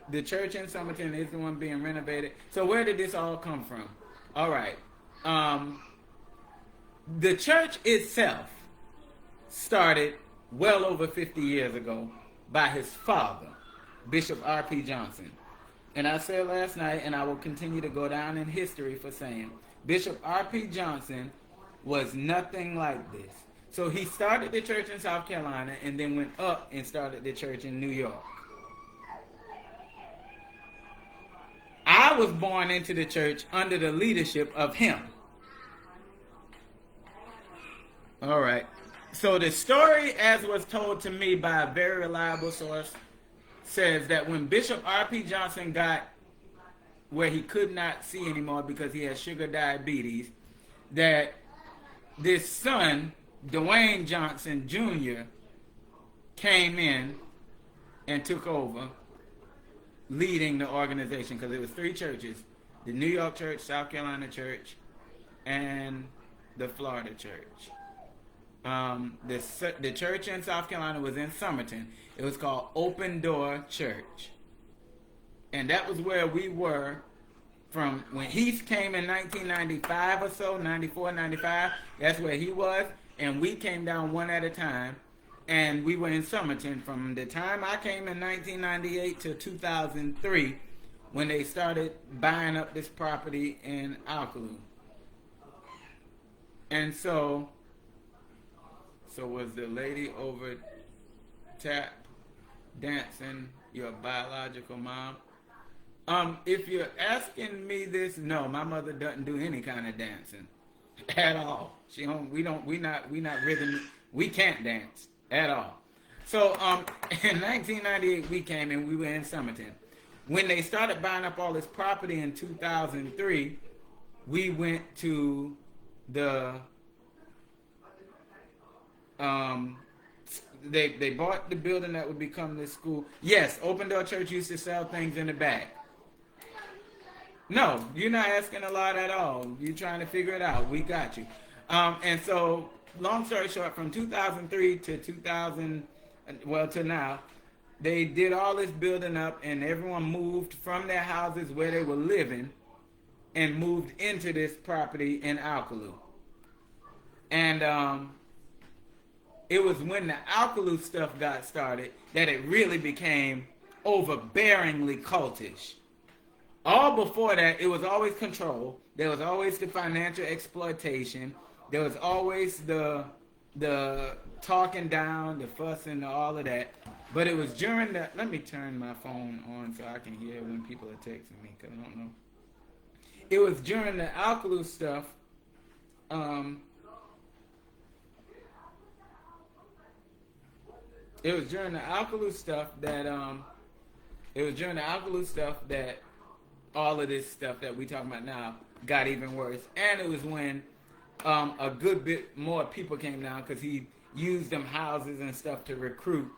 The church in Somerton is the one being renovated. So where did this all come from? All right. The church itself started well over 50 years ago by his father, Bishop R.P. Johnson. And I said last night, and I will continue to go down in history for saying, Bishop R.P. Johnson was nothing like this. So he started the church in South Carolina and then went up and started the church in New York. I was born into the church under the leadership of him. All right. So the story, as was told to me by a very reliable source, says that when Bishop R.P. Johnson got where he could not see anymore because he had sugar diabetes, that this son, Dwayne Johnson Jr., came in and took over leading the organization, because it was three churches: the New York church, South Carolina church, and the Florida church. The church in South Carolina was in Somerton. It was called Open Door Church. And that was where we were from when he came in 1995 or so, 94, 95. That's where he was. And we came down one at a time. And we were in Somerton from the time I came in 1998 to 2003, when they started buying up this property in Alcaloo. And so was the lady over tap dancing your biological mom? If you're asking me this, no, my mother doesn't do any kind of dancing at all. We not rhythm. We can't dance at all. So in 1998 we came and we were in Somerton. When they started buying up all this property in 2003, we went to the they bought the building that would become this school. Yes, Open Door Church used to sell things in the back. No, you're not asking a lot at all. You're trying to figure it out. We got you. And so, long story short, from 2003 to 2000, well, to now, they did all this building up, and everyone moved from their houses where they were living and moved into this property in Alcaloo. And it was when the Alcaloo stuff got started that it really became overbearingly cultish. All before that, it was always control. There was always the financial exploitation. There was always the talking down, the fussing, all of that. But it was during that. Let me turn my phone on so I can hear when people are texting me, because I don't know. It was during the Alcaloo stuff It was during the Alkalu stuff that all of this stuff that we talking about now got even worse, and it was when a good bit more people came down because he used them houses and stuff to recruit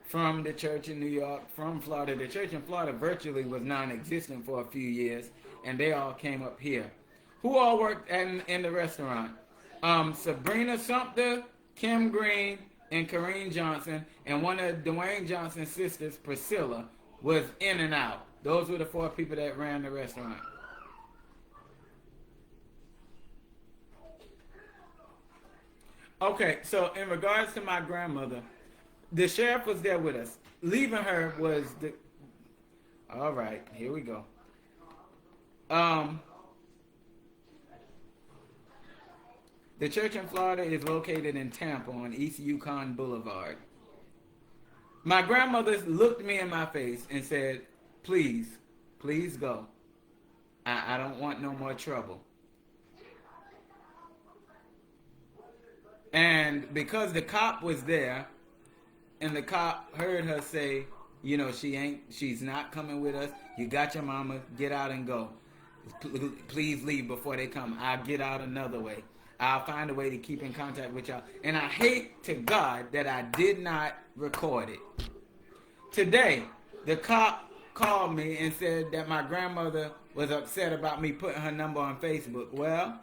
from the church in New York, from Florida. The church in Florida virtually was non-existent for a few years, and they all came up here. Who all worked in the restaurant? Sabrina Sumter, Kim Green, and Corrine Johnson, and one of Dwayne Johnson's sisters, Priscilla, was in and out. Those were the 4 people that ran the restaurant. Okay, so in regards to my grandmother, the sheriff was there with us. Leaving her was the... All right, here we go. The church in Florida is located in Tampa on East Yukon Boulevard. My grandmother looked me in my face and said, please, please go. I don't want no more trouble. And because the cop was there, and the cop heard her say, you know, she's not coming with us. You got your mama, get out and go. Please leave before they come. I'll get out another way. I'll find a way to keep in contact with y'all. And I hate to God that I did not record it. Today, the cop called me and said that my grandmother was upset about me putting her number on Facebook. Well,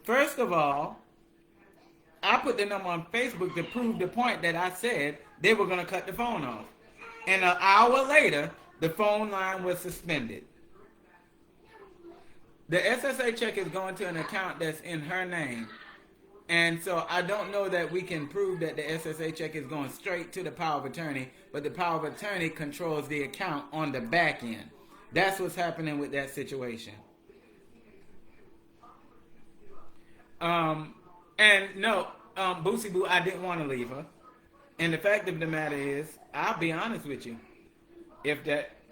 first of all, I put the number on Facebook to prove the point that I said they were going to cut the phone off. And an hour later, the phone line was suspended. The SSA check is going to an account that's in her name. And so I don't know that we can prove that the SSA check is going straight to the power of attorney, but the power of attorney controls the account on the back end. That's what's happening with that situation. And no, Boosie Boo, I didn't want to leave her. And the fact of the matter is, I'll be honest with you.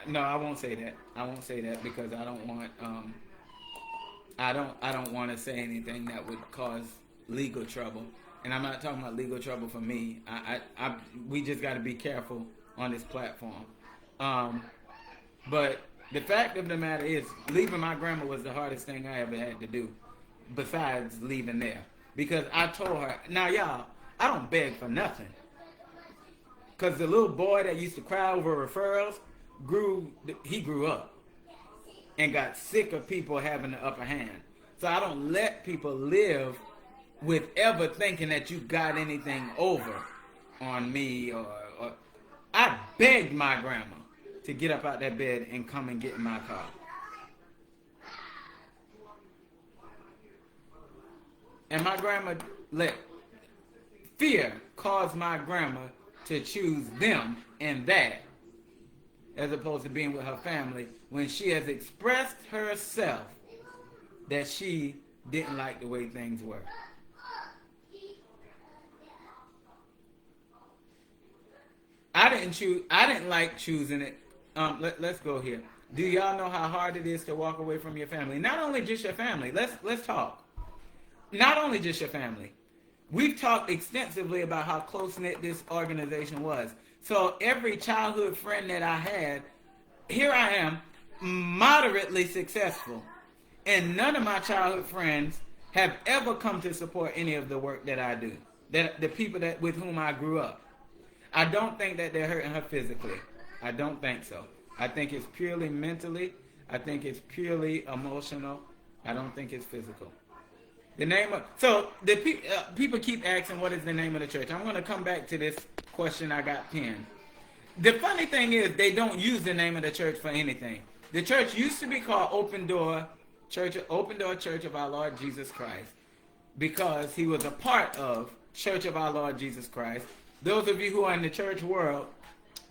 No, I won't say that. I won't say that because I don't want, I don't want to say anything that would cause legal trouble. And I'm not talking about legal trouble for me. We just got to be careful on this platform. But the fact of the matter is, leaving my grandma was the hardest thing I ever had to do, besides leaving there. Because I told her, now y'all, I don't beg for nothing. Because the little boy that used to cry over referrals, he grew up and got sick of people having the upper hand. So I don't let people live with ever thinking that you got anything over on me. Or I begged my grandma to get up out that bed and come and get in my car. And my grandma let fear cause my grandma to choose them and that, as opposed to being with her family, when she has expressed herself that she didn't like the way things were. I didn't like choosing it. Let's go here. Do y'all know how hard it is to walk away from your family? Not only just your family. Let's talk. Not only just your family. We've talked extensively about how close-knit this organization was. So every childhood friend that I had, here I am, moderately successful. And none of my childhood friends have ever come to support any of the work that I do. The people with whom I grew up. I don't think that they're hurting her physically. I don't think so. I think it's purely mentally. I think it's purely emotional. I don't think it's physical. People keep asking, what is the name of the church? I'm going to come back to this question I got pinned. The funny thing is, they don't use the name of the church for anything. The church used to be called Open Door Church of Our Lord Jesus Christ, because he was a part of Church of Our Lord Jesus Christ. Those of you who are in the church world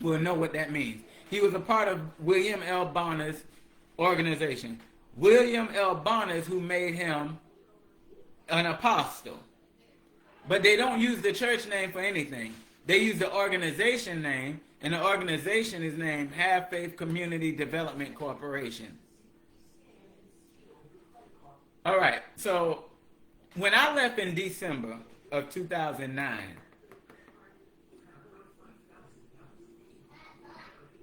will know what that means. He was a part of William L. Bonner's organization. William L. Bonner's who made him an apostle. But they don't use the church name for anything. They use the organization name, and the organization is named Have Faith Community Development Corporation. All right, so when I left in December of 2009,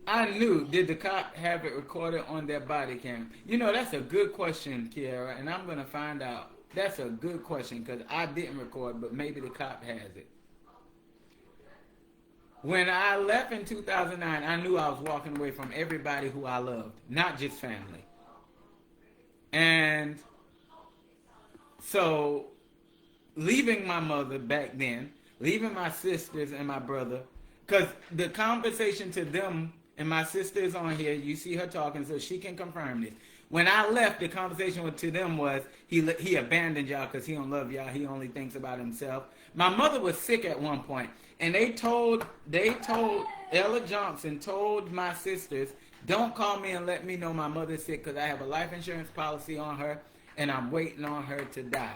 I knew. Did the cop have it recorded on their body cam? You know, that's a good question, Kiara, and I'm gonna find out. That's a good question because I didn't record, but maybe the cop has it. When I left in 2009, I knew I was walking away from everybody who I loved, not just family. And so, leaving my mother back then, leaving my sisters and my brother, because the conversation to them, and my sister is on here, you see her talking, so she can confirm this. When I left, the conversation to them was, he abandoned y'all because he don't love y'all, he only thinks about himself. My mother was sick at one point, and they told Ella Johnson told my sisters, don't call me and let me know my mother's sick because I have a life insurance policy on her, and I'm waiting on her to die.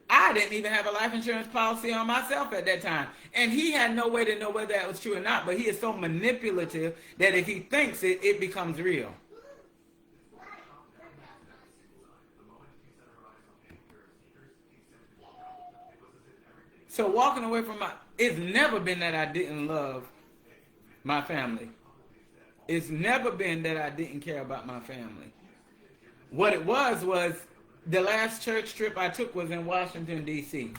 I didn't even have a life insurance policy on myself at that time. And he had no way to know whether that was true or not, but he is so manipulative that if he thinks it, it becomes real. So walking away from it's never been that I didn't love my family. It's never been that I didn't care about my family. What it was the last church trip I took was in Washington, D.C.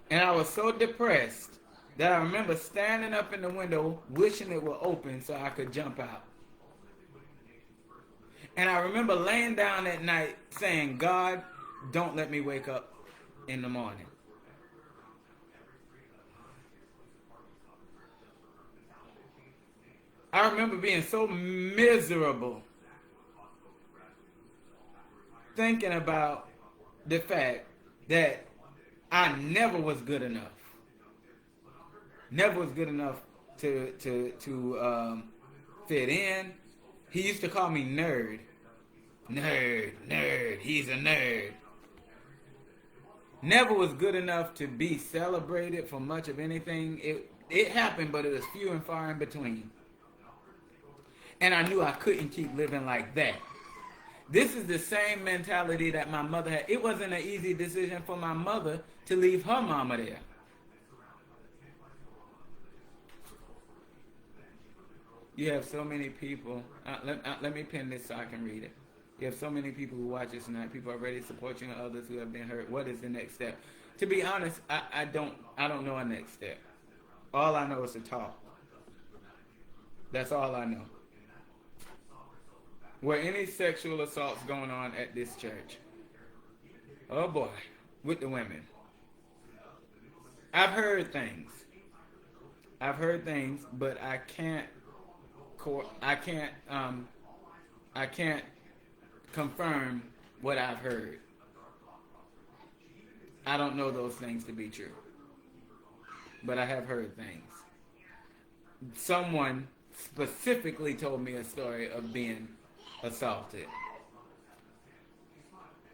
And I was so depressed that I remember standing up in the window wishing it were open so I could jump out. And I remember laying down at night saying, God, don't let me wake up in the morning. I remember being so miserable thinking about the fact that I never was good enough. Never was good enough to fit in. He used to call me nerd. Nerd. He's a nerd. Never was good enough to be celebrated for much of anything. It happened, but it was few and far in between. And I knew I couldn't keep living like that. This is the same mentality that my mother had. It wasn't an easy decision for my mother to leave her mama there. You have so many people. Let me pin this so I can read it. You have so many people who watch this tonight. People are ready to support you and others who have been hurt. What is the next step? To be honest, I don't know a next step. All I know is to talk. That's all I know. Were any sexual assaults going on at this church? Oh boy, with the women. I've heard things, but I can't confirm what I've heard. I don't know those things to be true, but I have heard things. Someone specifically told me a story of being assaulted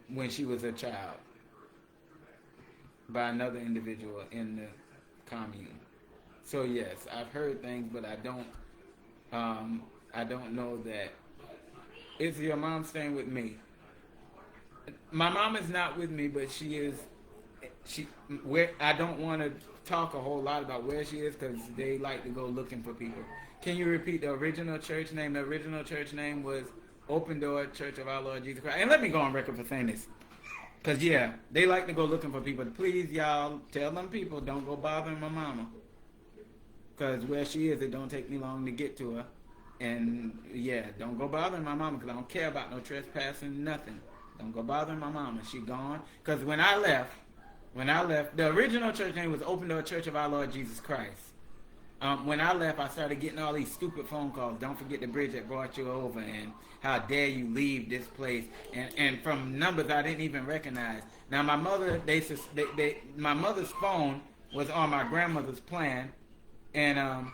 when she was a child by another individual in the commune. So yes, I've heard things, but I don't know that. Is your mom staying with me? My mom is not with me, but she is. Where I don't want to talk a whole lot about where she is because they like to go looking for people. Can you repeat the original church name? The original church name was Open Door Church of Our Lord Jesus Christ. And let me go on record for saying this. Because, yeah, they like to go looking for people. Please, y'all, tell them people, don't go bothering my mama. Because where she is, it don't take me long to get to her. And, yeah, don't go bothering my mama because I don't care about no trespassing, nothing. Don't go bothering my mama. She gone. Because when I left, the original church name was Open Door Church of Our Lord Jesus Christ. When I left, I started getting all these stupid phone calls. Don't forget the bridge that brought you over, and how dare you leave this place? And from numbers I didn't even recognize. Now my mother, my mother's phone was on my grandmother's plan, and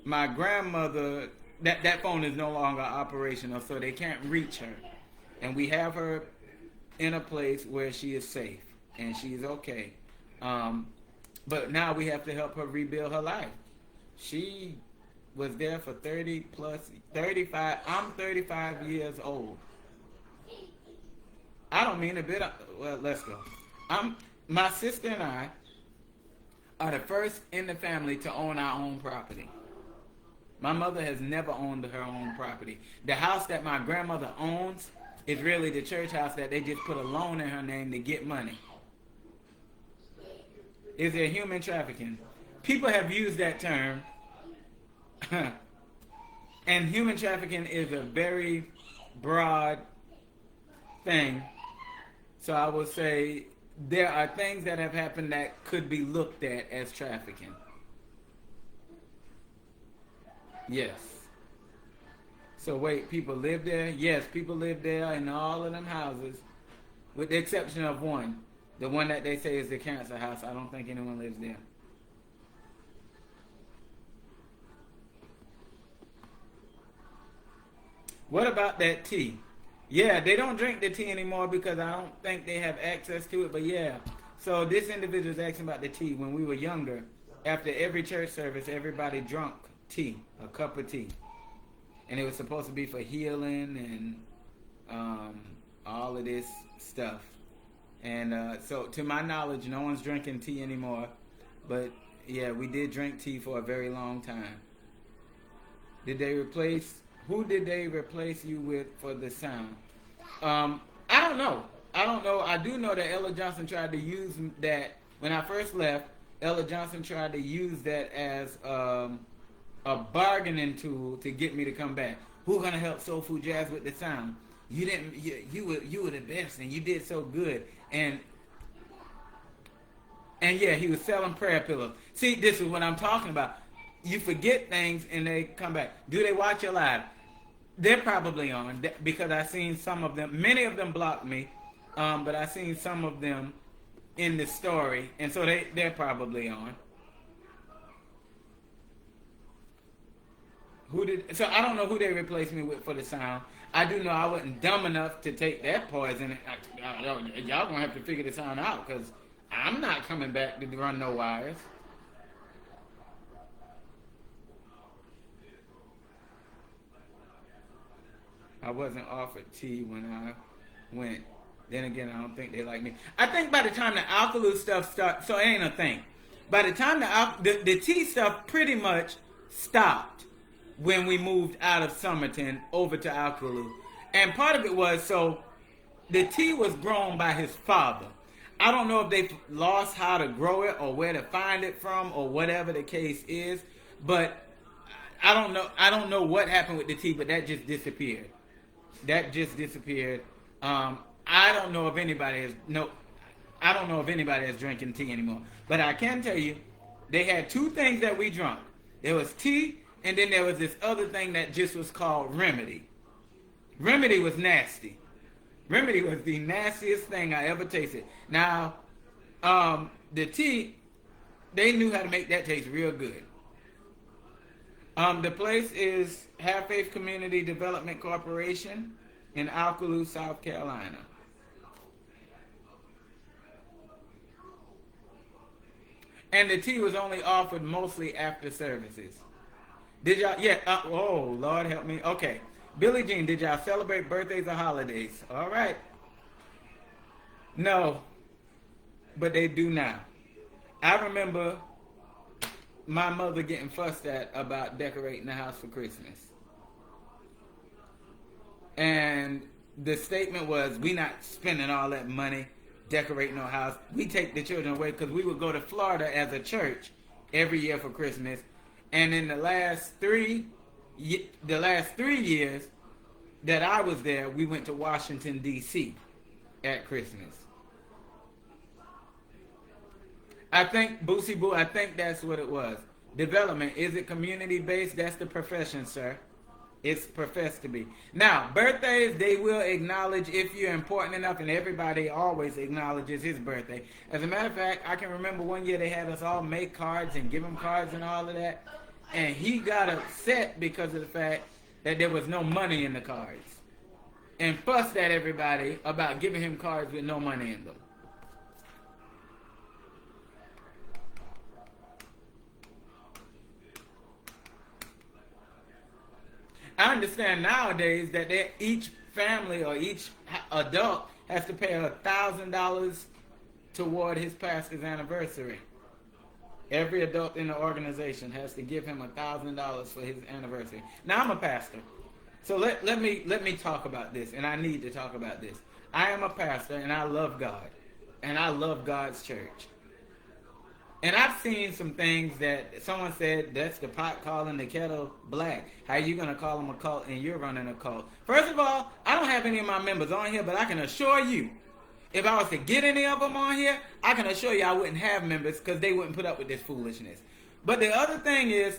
my grandmother, that phone is no longer operational, so they can't reach her, and we have her in a place where she is safe and she's okay. But now we have to help her rebuild her life. She was there for 35. I'm 35 years old. I don't mean a bit. Well, let's go. My sister and I are the first in the family to own our own property. My mother has never owned her own property. The house that my grandmother owns is really the church house that they just put a loan in her name to get money. Is there human trafficking? People have used that term. And human trafficking is a very broad thing. So I will say there are things that have happened that could be looked at as trafficking. Yes. So wait, people live there? Yes, people live there in all of them houses, with the exception of one. The one that they say is the cancer house. I don't think anyone lives there. What about that tea? Yeah, they don't drink the tea anymore because I don't think they have access to it, but yeah. So this individual is asking about the tea. When we were younger, after every church service, everybody drank tea, a cup of tea. And it was supposed to be for healing and all of this stuff. And so to my knowledge, no one's drinking tea anymore. But yeah, we did drink tea for a very long time. Who did they replace you with for the sound? I don't know. I do know that Ella Johnson tried to use that when I first left. Ella Johnson tried to use that as a bargaining tool to get me to come back. Who's gonna help Soul Food Jazz with the sound? You were the best, and you did so good. And yeah, he was selling prayer pillows. See, this is what I'm talking about. You forget things and they come back. Do they watch your live? They're probably on because I seen some of them. Many of them blocked me, but I seen some of them in the story, and so they're probably on. So I don't know who they replaced me with for the sound. I do know I wasn't dumb enough to take that poison. Y'all gonna have to figure the sound out because I'm not coming back to run no wires. I wasn't offered tea when I went. Then again, I don't think they like me. I think by the time the Alkalu stuff started, so it ain't a thing. By the time the tea stuff pretty much stopped when we moved out of Somerton over to Alkalu. And part of it was, so the tea was grown by his father. I don't know if they lost how to grow it or where to find it from or whatever the case is, but I don't know what happened with the tea, but that just disappeared. I don't know if anybody is drinking tea anymore. But I can tell you, they had two things that we drank. There was tea, and then there was this other thing that just was called Remedy. Remedy was nasty. Remedy was the nastiest thing I ever tasted. Now, the tea, they knew how to make that taste real good. The place is Half Faith Community Development Corporation in Alkalu, South Carolina. And the tea was only offered mostly after services. Did y'all? Yeah. Oh, Lord help me. Okay. Billie Jean, did y'all celebrate birthdays or holidays? All right. No, but they do now. I remember my mother getting fussed at about decorating the house for Christmas. And the statement was, we not spending all that money decorating our house. We take the children away because we would go to Florida as a church every year for Christmas. And in the last 3 years that I was there, we went to Washington, D.C. at Christmas. I think, Boosie Boo, I think that's what it was. Development, is it community-based? That's the profession, sir. It's professed to be. Now, birthdays, they will acknowledge if you're important enough, and everybody always acknowledges his birthday. As a matter of fact, I can remember one year they had us all make cards and give him cards and all of that, and he got upset because of the fact that there was no money in the cards, and fussed at everybody about giving him cards with no money in them. I understand nowadays that each family or each adult has to pay $1,000 toward his pastor's anniversary. Every adult in the organization has to give him $1,000 for his anniversary. Now I'm a pastor, so let me talk about this, and I need to talk about this. I am a pastor, and I love God, and I love God's church. And I've seen some things that someone said, that's the pot calling the kettle black. How you going to call them a cult and you're running a cult? First of all, I don't have any of my members on here, but I can assure you, if I was to get any of them on here, I can assure you I wouldn't have members because they wouldn't put up with this foolishness. But the other thing is,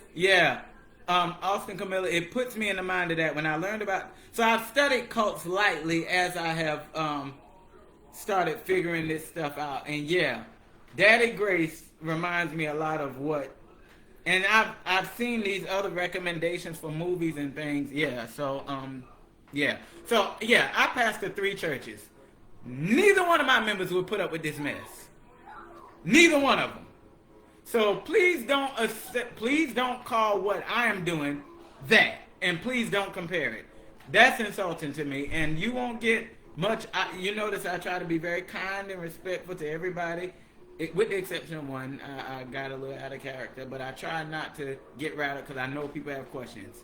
Austin Camilla, it puts me in the mind of that when I learned about... So I've studied cults lightly as I have started figuring this stuff out. And yeah, Daddy Grace reminds me a lot of what, and I've seen these other recommendations for movies and things. I pastor 3 churches. Neither one of my members would put up with this mess. Neither one of them. So please don't call what I am doing that, and please don't compare it. That's insulting to me, and you won't get much. You notice I try to be very kind and respectful to everybody. With the exception of one, I got a little out of character, but I try not to get rattled because I know people have questions.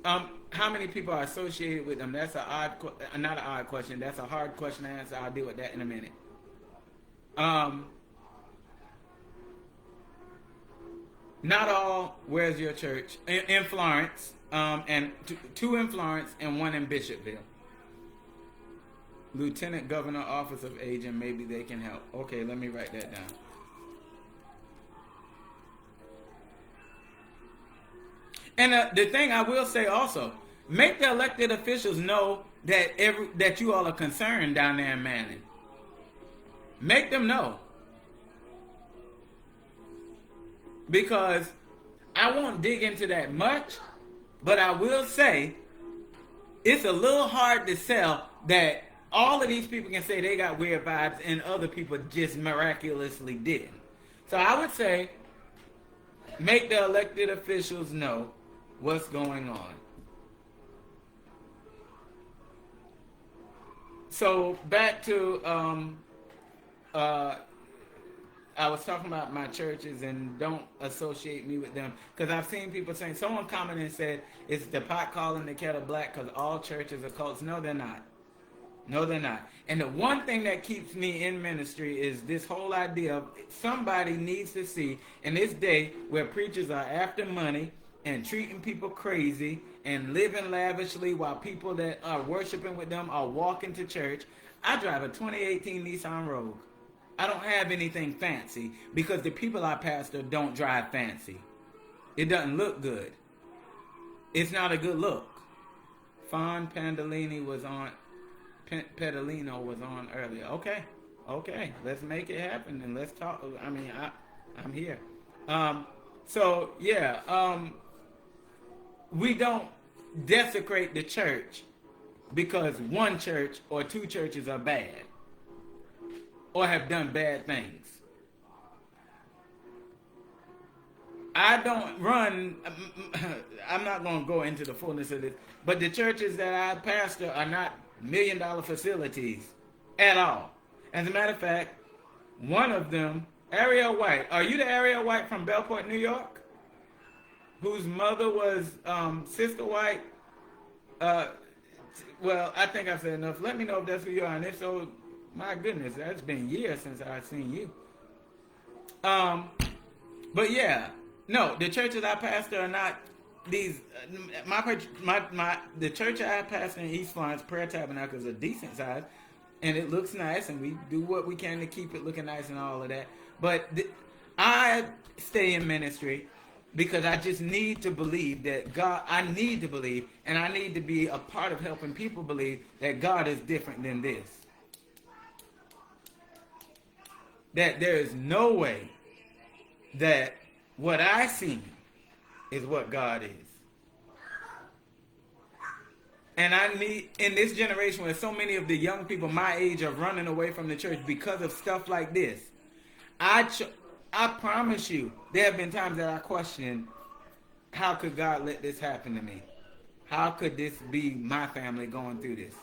How many people are associated with them? That's not an odd question. That's a hard question to answer. I'll deal with that in a minute. Not all. Where's your church? In Florence, and 2 in Florence and 1 in Bishopville. Lieutenant Governor, Office of Agent, maybe they can help. Okay, let me write that down. And the thing I will say also, make the elected officials know that you all are concerned down there in Manning. Make them know. Because I won't dig into that much, but I will say it's a little hard to sell that all of these people can say they got weird vibes and other people just miraculously didn't. So I would say make the elected officials know what's going on. So back to I was talking about my churches and don't associate me with them because I've seen people saying, someone commented and said it's the pot calling the kettle black because all churches are cults. No, they're not. No, they're not. And the one thing that keeps me in ministry is this whole idea of somebody needs to see in this day where preachers are after money and treating people crazy and living lavishly while people that are worshiping with them are walking to church. I drive a 2018 Nissan Rogue. I don't have anything fancy because the people I pastor don't drive fancy. It doesn't look good. It's not a good look. Fawn Pandolini was on... Pedalino was on earlier. Okay, let's make it happen and let's talk. I mean, I'm here. We don't desecrate the church because one church or 2 churches are bad or have done bad things. I don't run, I'm not going to go into the fullness of this, but the churches that I pastor are not $1 million facilities at all. As a matter of fact, one of them, Ariel White. Are you the Ariel White from Bellport, New York? Whose mother was Sister White? Well, I think I've said enough. Let me know if that's who you are. And if so, my goodness, that's been years since I've seen you. But yeah, no, the churches I pastor are not these. The church I pastor in East Florence, Prayer Tabernacle, is a decent size, and it looks nice, and we do what we can to keep it looking nice and all of that. But I stay in ministry because I just need to believe that God. I need to believe, and I need to be a part of helping people believe that God is different than this. That there is no way that what I see is what God is. And I need, in this generation where so many of the young people my age are running away from the church because of stuff like this, I promise you, there have been times that I question, how could God let this happen to me? How could this be my family going through this?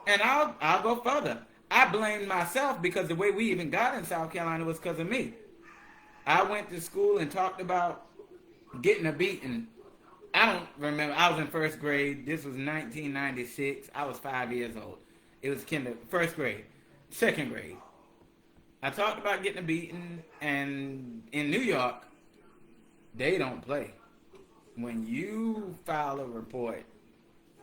And I'll go further. I blame myself because the way we even got in South Carolina was because of me. I went to school and talked about getting a beating. I don't remember. I was in first grade. This was 1996. I was 5 years old. It was first grade, second grade. I talked about getting a beating, and in New York, they don't play. When you file a report,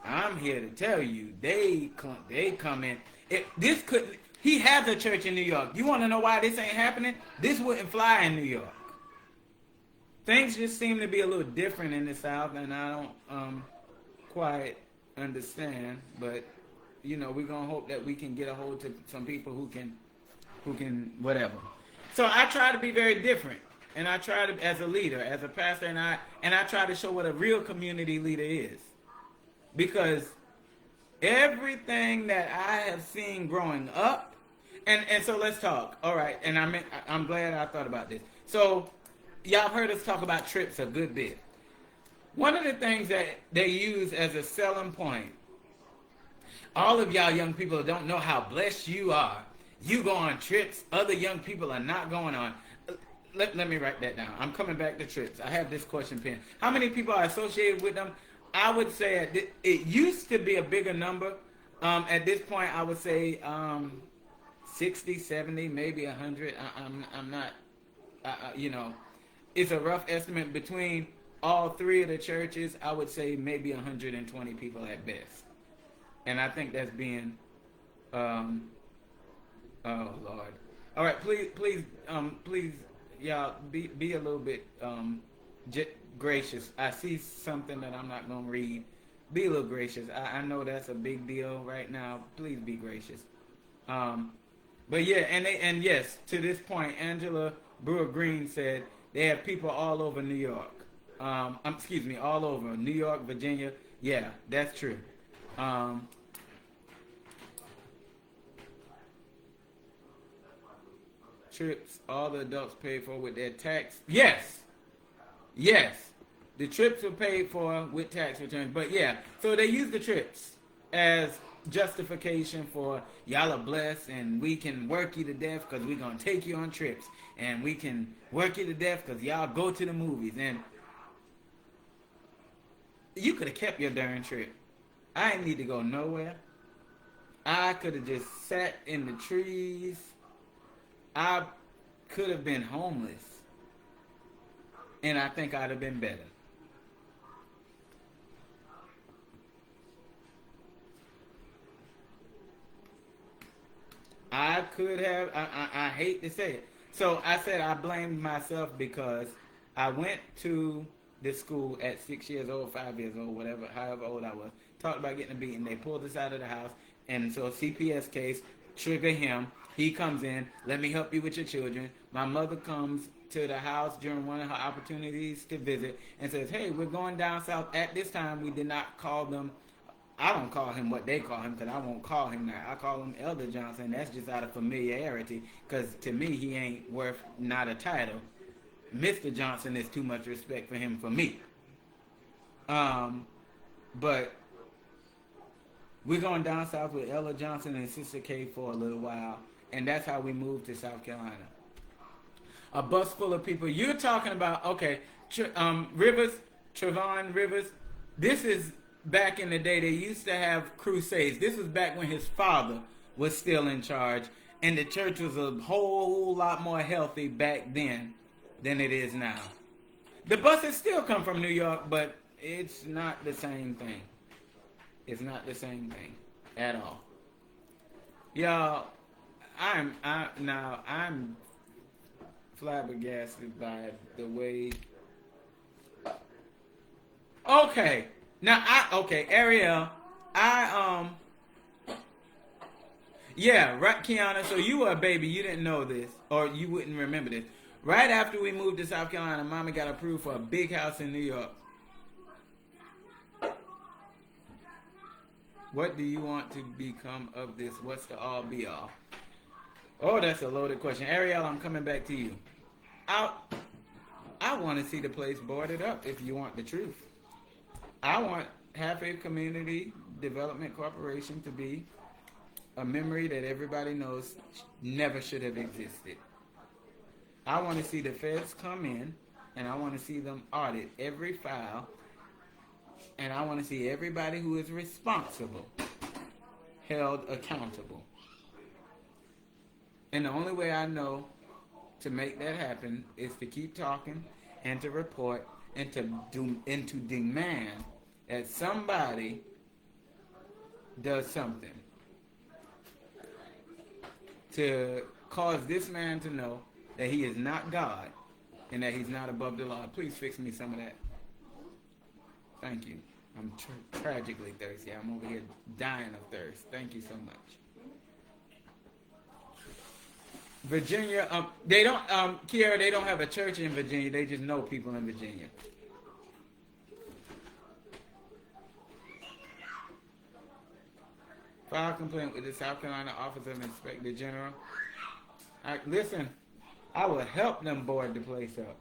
I'm here to tell you, they come in. He has a church in New York. You want to know why this ain't happening? This wouldn't fly in New York. Things just seem to be a little different in the South, and I don't quite understand. But we're gonna hope that we can get a hold to some people who can whatever. So I try to be very different, and I try to, as a leader, as a pastor, and I try to show what a real community leader is, because everything that I have seen growing up, and so let's talk. All right, and I'm glad I thought about this. So y'all heard us talk about trips a good bit. One of the things that they use as a selling point, all of y'all young people don't know how blessed you are. You go on trips other young people are not going on. Let me write that down. I'm coming back to trips. I have this question pen. How many people are associated with them? I would say it used to be a bigger number. At this point, I would say 60, 70, maybe 100. I'm not, it's a rough estimate. Between all three of the churches, I would say maybe 120 people at best. And I think that's being, oh Lord. All right, please, y'all, be a little bit gracious. I see something that I'm not gonna read. Be a little gracious. I know that's a big deal right now. Please be gracious. But yeah, and yes, to this point, Angela Brewer Green said they have people all over New York. All over New York, Virginia. Yeah, that's true. Trips all the adults pay for with their tax. Yes. The trips were paid for with tax returns. But yeah, so they use the trips as justification for y'all are blessed and we can work you to death because we're going to take you on trips. And we can work you to death because y'all go to the movies. And you could have kept your darn trip. I didn't need to go nowhere. I could have just sat in the trees. I could have been homeless. And I think I'd have been better. I could have, I hate to say it. So I said I blamed myself because I went to the school at 6 years old, 5 years old, whatever, however old I was. Talked about getting a beating. They pulled us out of the house. And so a CPS case, trigger him. He comes in, let me help you with your children. My mother comes to the house during one of her opportunities to visit and says, hey, we're going down south. At this time, we did not call them. I don't call him what they call him because I won't call him that. I call him Elder Johnson. That's just out of familiarity because to me, he ain't worth not a title. Mr. Johnson is too much respect for him for me. But we're going down south with Ella Johnson and Sister K for a little while. And that's how we moved to South Carolina. A bus full of people. You're talking about, okay, Trevon Rivers. This is back in the day. They used to have crusades. This was back when his father was still in charge. And the church was a whole lot more healthy back then than it is now. The buses still come from New York, but it's not the same thing. It's not the same thing at all. Y'all, I'm flabbergasted by the way. Okay, Ariel, yeah, right, Kiana. So you were a baby, you didn't know this, or you wouldn't remember this. Right after we moved to South Carolina, Mama got approved for a big house in New York. What do you want to become of this? What's the all be all? Oh, that's a loaded question. Ariel, I'm coming back to you. I want to see the place boarded up if you want the truth. I want Happy Community Development Corporation to be a memory that everybody knows never should have existed. I want to see the feds come in, and I want to see them audit every file, and I want to see everybody who is responsible held accountable. And the only way I know to make that happen is to keep talking and to report and to demand that somebody does something to cause this man to know that he is not God and that he's not above the law. Please fix me some of that. Thank you. I'm tragically thirsty. I'm over here dying of thirst. Thank you so much. Virginia, they don't, Kiara, they don't have a church in Virginia. They just know people in Virginia. File complaint with the South Carolina Office of Inspector General. Listen, I will help them board the place up.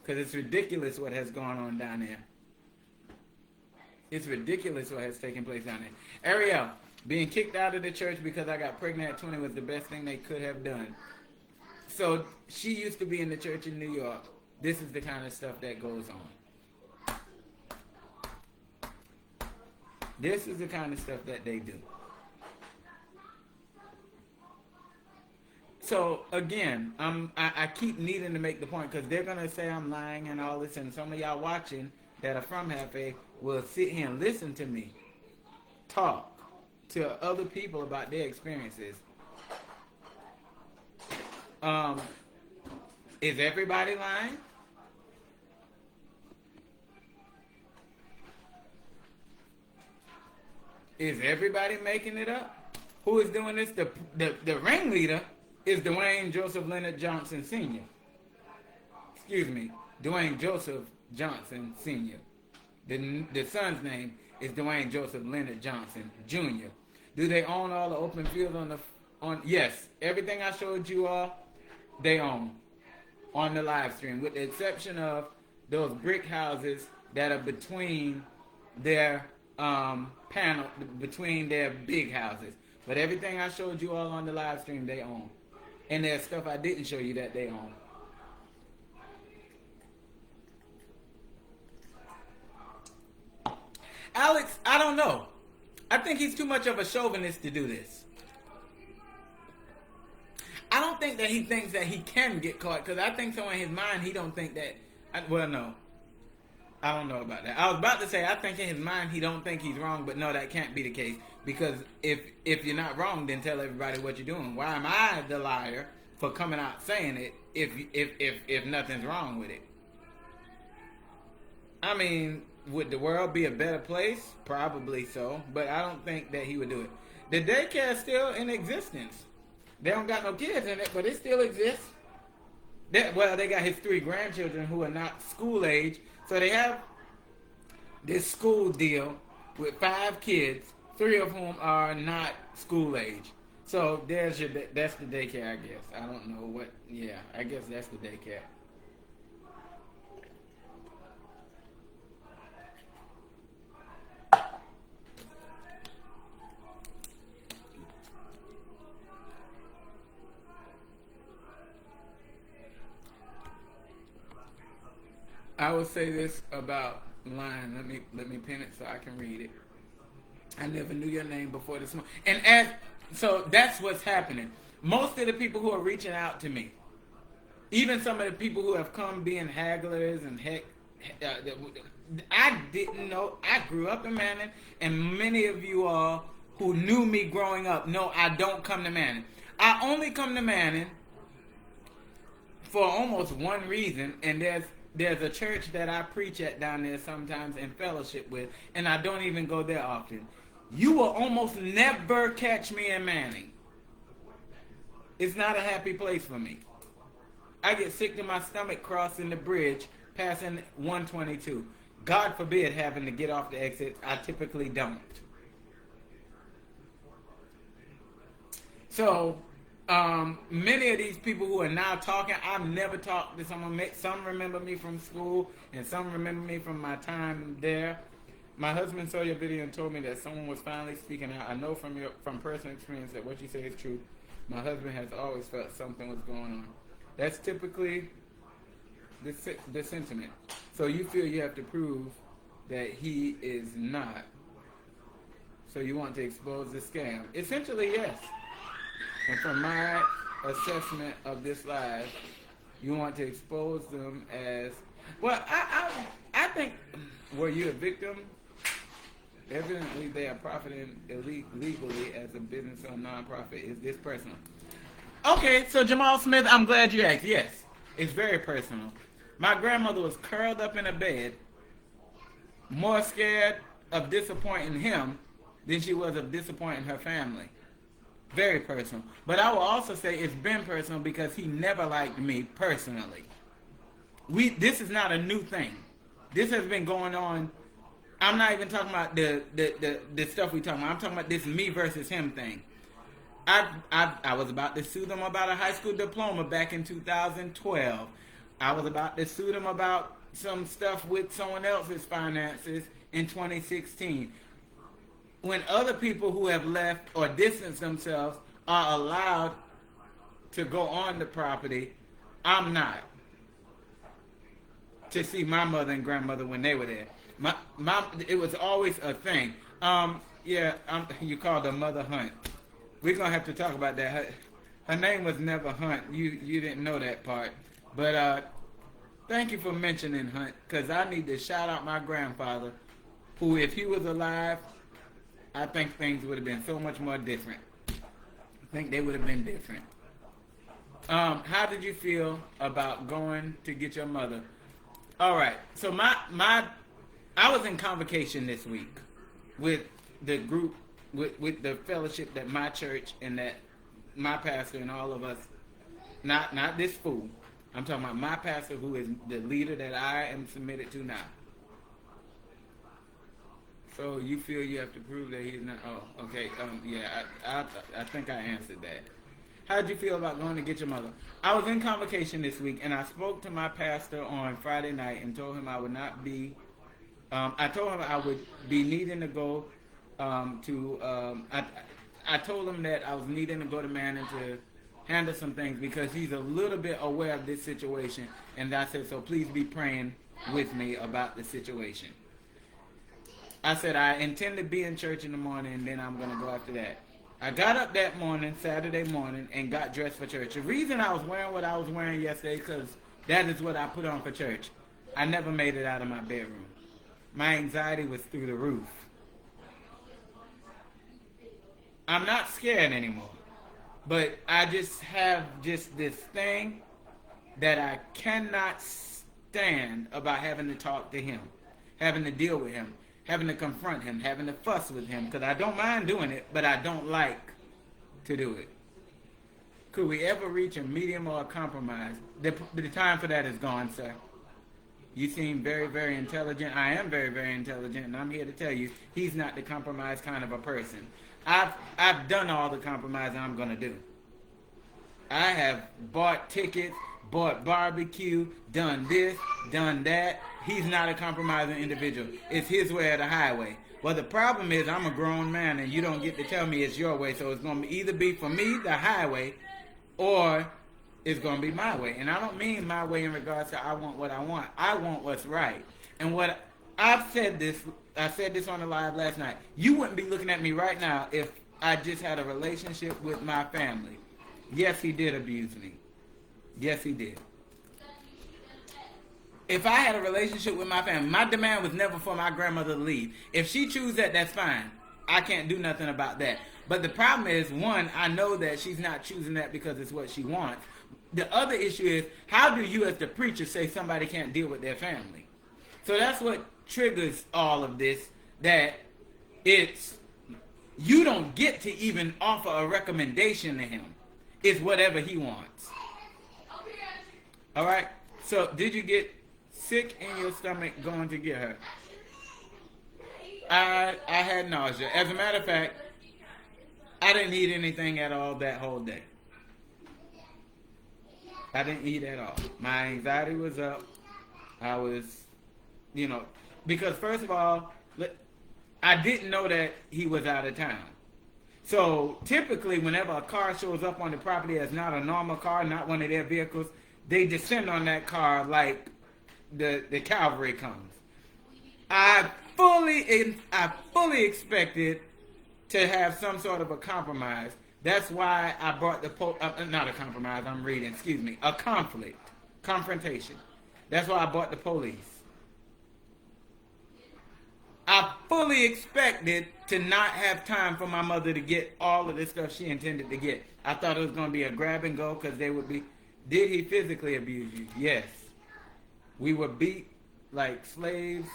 Because it's ridiculous what has gone on down there. It's ridiculous what has taken place down there. Ariel, being kicked out of the church because I got pregnant at 20 was the best thing they could have done. So she used to be in the church in New York. This is the kind of stuff that goes on. This is the kind of stuff that they do. So again, I keep needing to make the point because they're gonna say I'm lying and all this, and some of y'all watching that are from Half-A will sit here and listen to me talk to other people about their experiences. Is everybody lying? Is everybody making it up? Who is doing this? The ringleader is Dwayne Joseph Leonard Johnson Sr. Excuse me, Dwayne Joseph Johnson Sr. The son's name is Dwayne Joseph Leonard Johnson Jr. Do they own all the open fields on? Yes, everything I showed you all, they own on the live stream, with the exception of those brick houses that are between their between their big houses. But everything I showed you all on the live stream, they own. And there's stuff I didn't show you that they own. Alex, I don't know. I think he's too much of a chauvinist to do this. I don't think that he thinks that he can get caught, because I think so in his mind he don't think that. Well, no. I don't know about that. I was about to say I think in his mind he don't think he's wrong, but no, that can't be the case. Because if you're not wrong, then tell everybody what you're doing. Why am I the liar for coming out saying it if nothing's wrong with it? I mean, would the world be a better place? Probably so, but I don't think that he would do it. The daycare is still in existence. They don't got no kids in it, but it still exists. They got his 3 grandchildren who are not school age. So they have this school deal with 5 kids, 3 of whom are not school age. So that's the daycare, I guess. I don't know what. Yeah, I guess that's the daycare. I will say this about lying. Let me pin it so I can read it. I never knew your name before this morning. And so that's what's happening. Most of the people who are reaching out to me, even some of the people who have come being hagglers and I didn't know. I grew up in Manning, and many of you all who knew me growing up know I don't come to Manning. I only come to Manning for almost one reason, and there's a church that I preach at down there sometimes and fellowship with, and I don't even go there often. You will almost never catch me in Manning. It's not a happy place for me. I get sick to my stomach crossing the bridge, passing 122. God forbid having to get off the exit. I typically don't. So, many of these people who are now talking, I've never talked to someone. Some remember me from school, and some remember me from my time there. My husband saw your video and told me that someone was finally speaking out. I know from personal experience that what you say is true. My husband has always felt something was going on. That's typically the sentiment. So you feel you have to prove that he is not. So you want to expose the scam. Essentially, yes. And from my assessment of this live, you want to expose them as, well, I think, were you a victim? Evidently, they are profiting illegally as a business or nonprofit. Is this personal? Okay, so Jamal Smith, I'm glad you asked. Yes, it's very personal. My grandmother was curled up in a bed, more scared of disappointing him than she was of disappointing her family. Very personal. But I will also say it's been personal because he never liked me personally. This is not a new thing. This has been going on. I'm not even talking about the stuff we talking about. I'm talking about this me versus him thing. I was about to sue them about a high school diploma back in 2012. I was about to sue them about some stuff with someone else's finances in 2016. When other people who have left or distanced themselves are allowed to go on the property, I'm not. To see my mother and grandmother when they were there. It was always a thing. You called her Mother Hunt. We're going to have to talk about that. Her name was never Hunt. You didn't know that part. But thank you for mentioning Hunt, because I need to shout out my grandfather, who, if he was alive, I think things would have been so much more different. I think they would have been different. How did you feel about going to get your mother? All right. So I was in convocation this week with the group, with the fellowship that my church and that my pastor and all of us, not this fool. I'm talking about my pastor, who is the leader that I am submitted to now. So you feel you have to prove that he's not? Oh, okay. I think I answered that. How did you feel about going to get your mother? I was in convocation this week, and I spoke to my pastor on Friday night and told him I would not be. I told him I would be needing to go I told him that I was needing to go to Manning to handle some things because he's a little bit aware of this situation, and I said, so please be praying with me about the situation. I said, I intend to be in church in the morning, and then I'm going to go after that. I got up that morning, Saturday morning, and got dressed for church. The reason I was wearing what I was wearing yesterday is because that is what I put on for church. I never made it out of my bedroom. My anxiety was through the roof. I'm not scared anymore. But I just have this thing that I cannot stand about having to talk to him, having to deal with him, having to confront him, having to fuss with him, because I don't mind doing it, but I don't like to do it. Could we ever reach a medium or a compromise? The time for that is gone, sir. You seem very, very intelligent. I am very, very intelligent, and I'm here to tell you, he's not the compromise kind of a person. I've done all the compromise I'm going to do. I have bought tickets, bought barbecue, done this, done that. He's not a compromising individual. It's his way or the highway. Well, the problem is I'm a grown man, and you don't get to tell me it's your way, so it's going to either be for me, the highway, or it's going to be my way. And I don't mean my way in regards to I want what I want. I want what's right. And what I said this on the live last night. You wouldn't be looking at me right now if I just had a relationship with my family. Yes, he did abuse me. Yes, he did. If I had a relationship with my family, my demand was never for my grandmother to leave. If she chooses that, that's fine. I can't do nothing about that. But the problem is, one, I know that she's not choosing that because it's what she wants. The other issue is, how do you as the preacher say somebody can't deal with their family? So that's what triggers all of this, that it's, you don't get to even offer a recommendation to him. It's whatever he wants. All right? So did you get sick in your stomach going to get her? I had nausea. As a matter of fact, I didn't eat anything at all that whole day. I didn't eat at all. My anxiety was up. I was, because first of all, I didn't know that he was out of town. So typically, whenever a car shows up on the property that's not a normal car, not one of their vehicles, they descend on that car like the cavalry comes. I fully expected to have some sort of a compromise. That's why I brought not a compromise. I'm reading. Excuse me. A confrontation. That's why I brought the police. I fully expected to not have time for my mother to get all of the stuff she intended to get. I thought it was going to be a grab and go because they would be. Did he physically abuse you? Yes. We were beat like slaves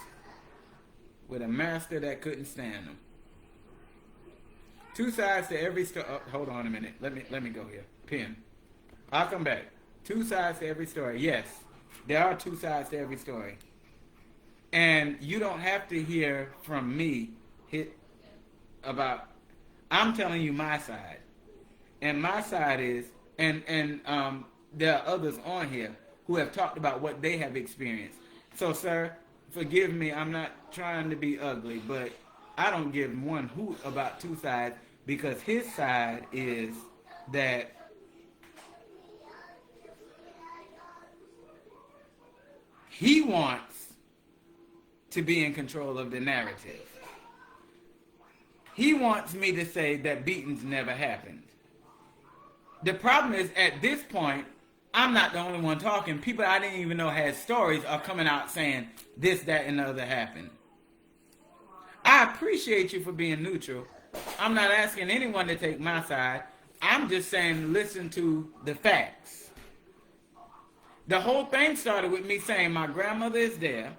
with a master that couldn't stand them. Two sides to every story. Oh, hold on a minute. Let me go here. Pen. I'll come back. Two sides to every story. Yes, there are two sides to every story. And you don't have to hear from me about. I'm telling you my side, and my side is, and there are others on here who have talked about what they have experienced. So, sir, forgive me. I'm not trying to be ugly, but I don't give one hoot about two sides because his side is that he wants to be in control of the narrative. He wants me to say that beatings never happened. The problem is, at this point, I'm not the only one talking. People I didn't even know had stories are coming out saying this, that, and the other happened. I appreciate you for being neutral. I'm not asking anyone to take my side. I'm just saying listen to the facts. The whole thing started with me saying my grandmother is there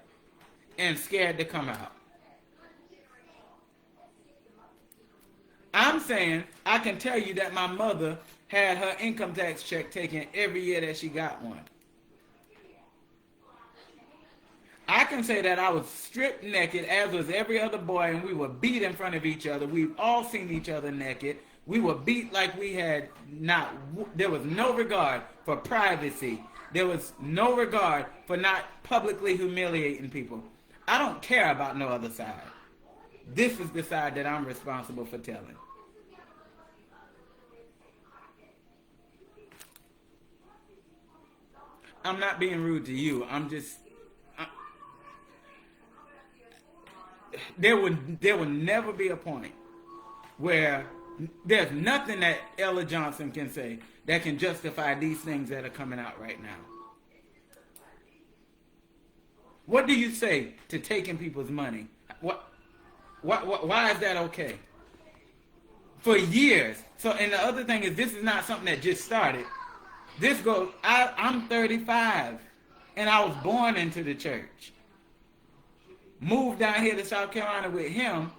and scared to come out. I'm saying I can tell you that my mother had her income tax check taken every year that she got one. I can say that I was stripped naked, as was every other boy, and we were beat in front of each other. We've all seen each other naked. We were beat like we had not, there was no regard for privacy. There was no regard for not publicly humiliating people. I don't care about no other side. This is the side that I'm responsible for telling. I'm not being rude to you. I'm just... There would never be a point where there's nothing that Ella Johnson can say that can justify these things that are coming out right now. What do you say to taking people's money? Why is that okay? For years. So, and the other thing is, this is not something that just started. This goes, I'm 35, and I was born into the church. Moved down here to South Carolina with him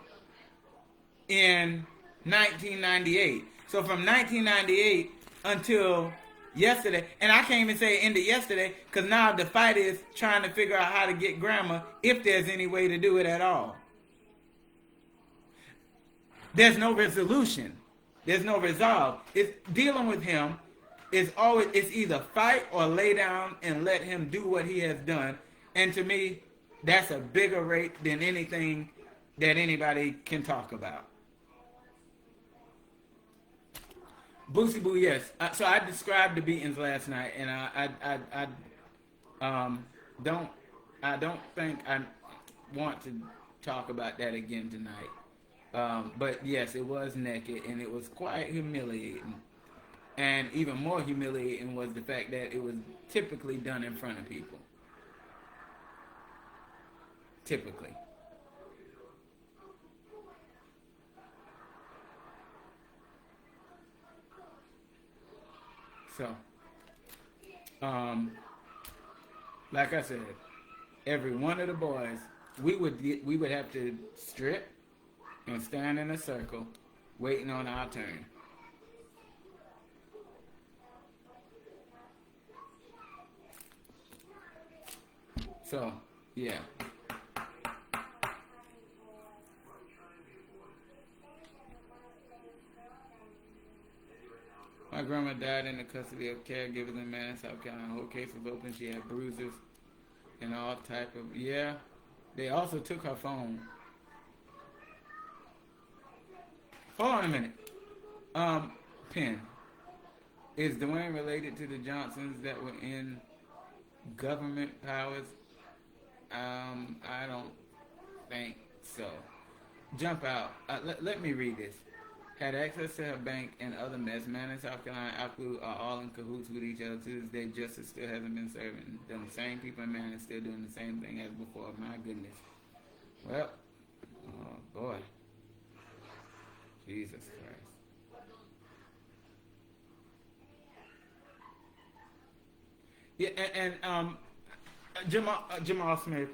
in 1998. So from 1998 until yesterday, and I can't even say it ended yesterday, because now the fight is trying to figure out how to get grandma, if there's any way to do it at all. There's no resolution. There's no resolve. It's dealing with him is always, it's either fight or lay down and let him do what he has done. And to me, that's a bigger rate than anything that anybody can talk about. Boosie Boo, yes. So I described the beatings last night, and I don't think I want to talk about that again tonight. But yes, it was naked, and it was quite humiliating. And even more humiliating was the fact that it was typically done in front of people. Typically. So, like I said, every one of the boys, we would have to strip and stand in a circle, waiting on our turn. So, yeah. My grandma died in the custody of caregivers in Manning, South Carolina. The whole case was open. She had bruises and all type of... Yeah. They also took her phone. Hold on a minute. Penn, is Dwayne related to the Johnsons that were in government powers? I don't think so. Jump out. Let me read this. Had access to her bank and other mess. Man in South Carolina, Aklu are all in cahoots with each other to this day. Justice still hasn't been served. And the same people in Manning still doing the same thing as before. My goodness. Well, oh boy. Jesus Christ. Yeah, and Jamal Smith,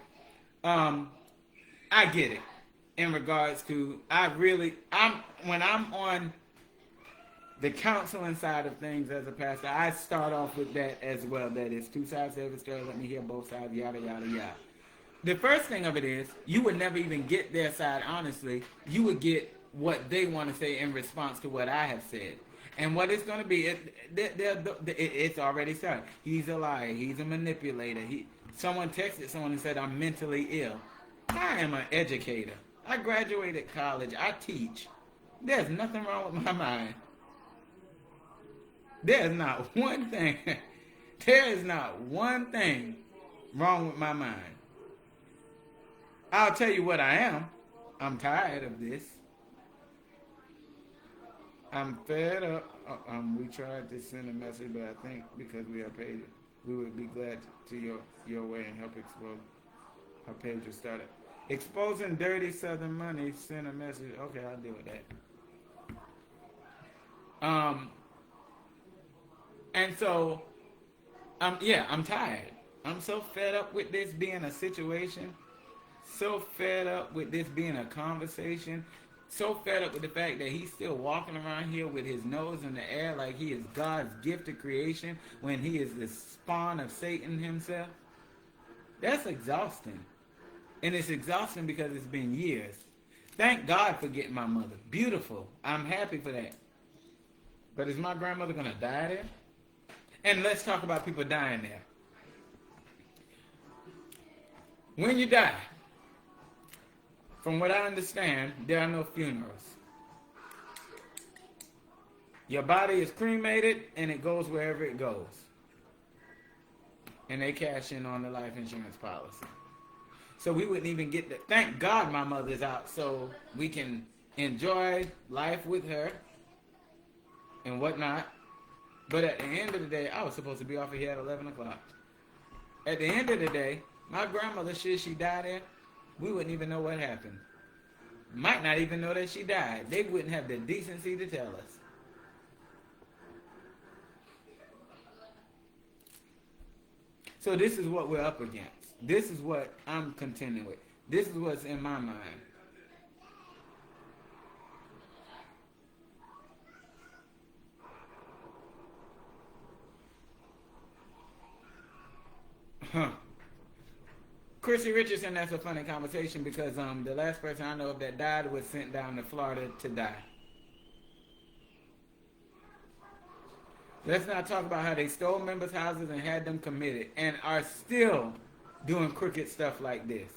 I get it. In regards to, when I'm on the counseling side of things as a pastor, I start off with that as well. That is two sides to every story. Let me hear both sides. Yada yada yada. The first thing of it is, you would never even get their side. Honestly, you would get what they want to say in response to what I have said. And what it's going to be, it's already started. He's a liar. He's a manipulator. Someone texted someone and said, I'm mentally ill. I am an educator. I graduated college. I teach. There's nothing wrong with my mind. There's not one thing. There is not one thing wrong with my mind. I'll tell you what I am. I'm tired of this. I'm fed up. We tried to send a message, but I think because we are paid, we would be glad to your way and help expose. Our page was started. Exposing dirty Southern money. Send a message. Okay, I'll deal with that. And so, I'm tired. I'm so fed up with this being a situation. So fed up with this being a conversation. So fed up with the fact that he's still walking around here with his nose in the air like he is God's gift of creation when he is the spawn of Satan himself. That's exhausting. And it's exhausting because it's been years. Thank God for getting my mother. Beautiful. I'm happy for that. But is my grandmother going to die there? And let's talk about people dying there. When you die, from what I understand, there are no funerals. Your body is cremated and it goes wherever it goes. And they cash in on the life insurance policy. So we wouldn't even get to, thank God my mother's out so we can enjoy life with her and whatnot. But at the end of the day, I was supposed to be off of here at 11 o'clock. At the end of the day, my grandmother, should she die there, we wouldn't even know what happened. Might not even know that she died. They wouldn't have the decency to tell us. So this is what we're up against. This is what I'm contending with. This is what's in my mind. Chrissy Richardson, that's a funny conversation because the last person I know of that died was sent down to Florida to die. Let's not talk about how they stole members' houses and had them committed and are still doing crooked stuff like this.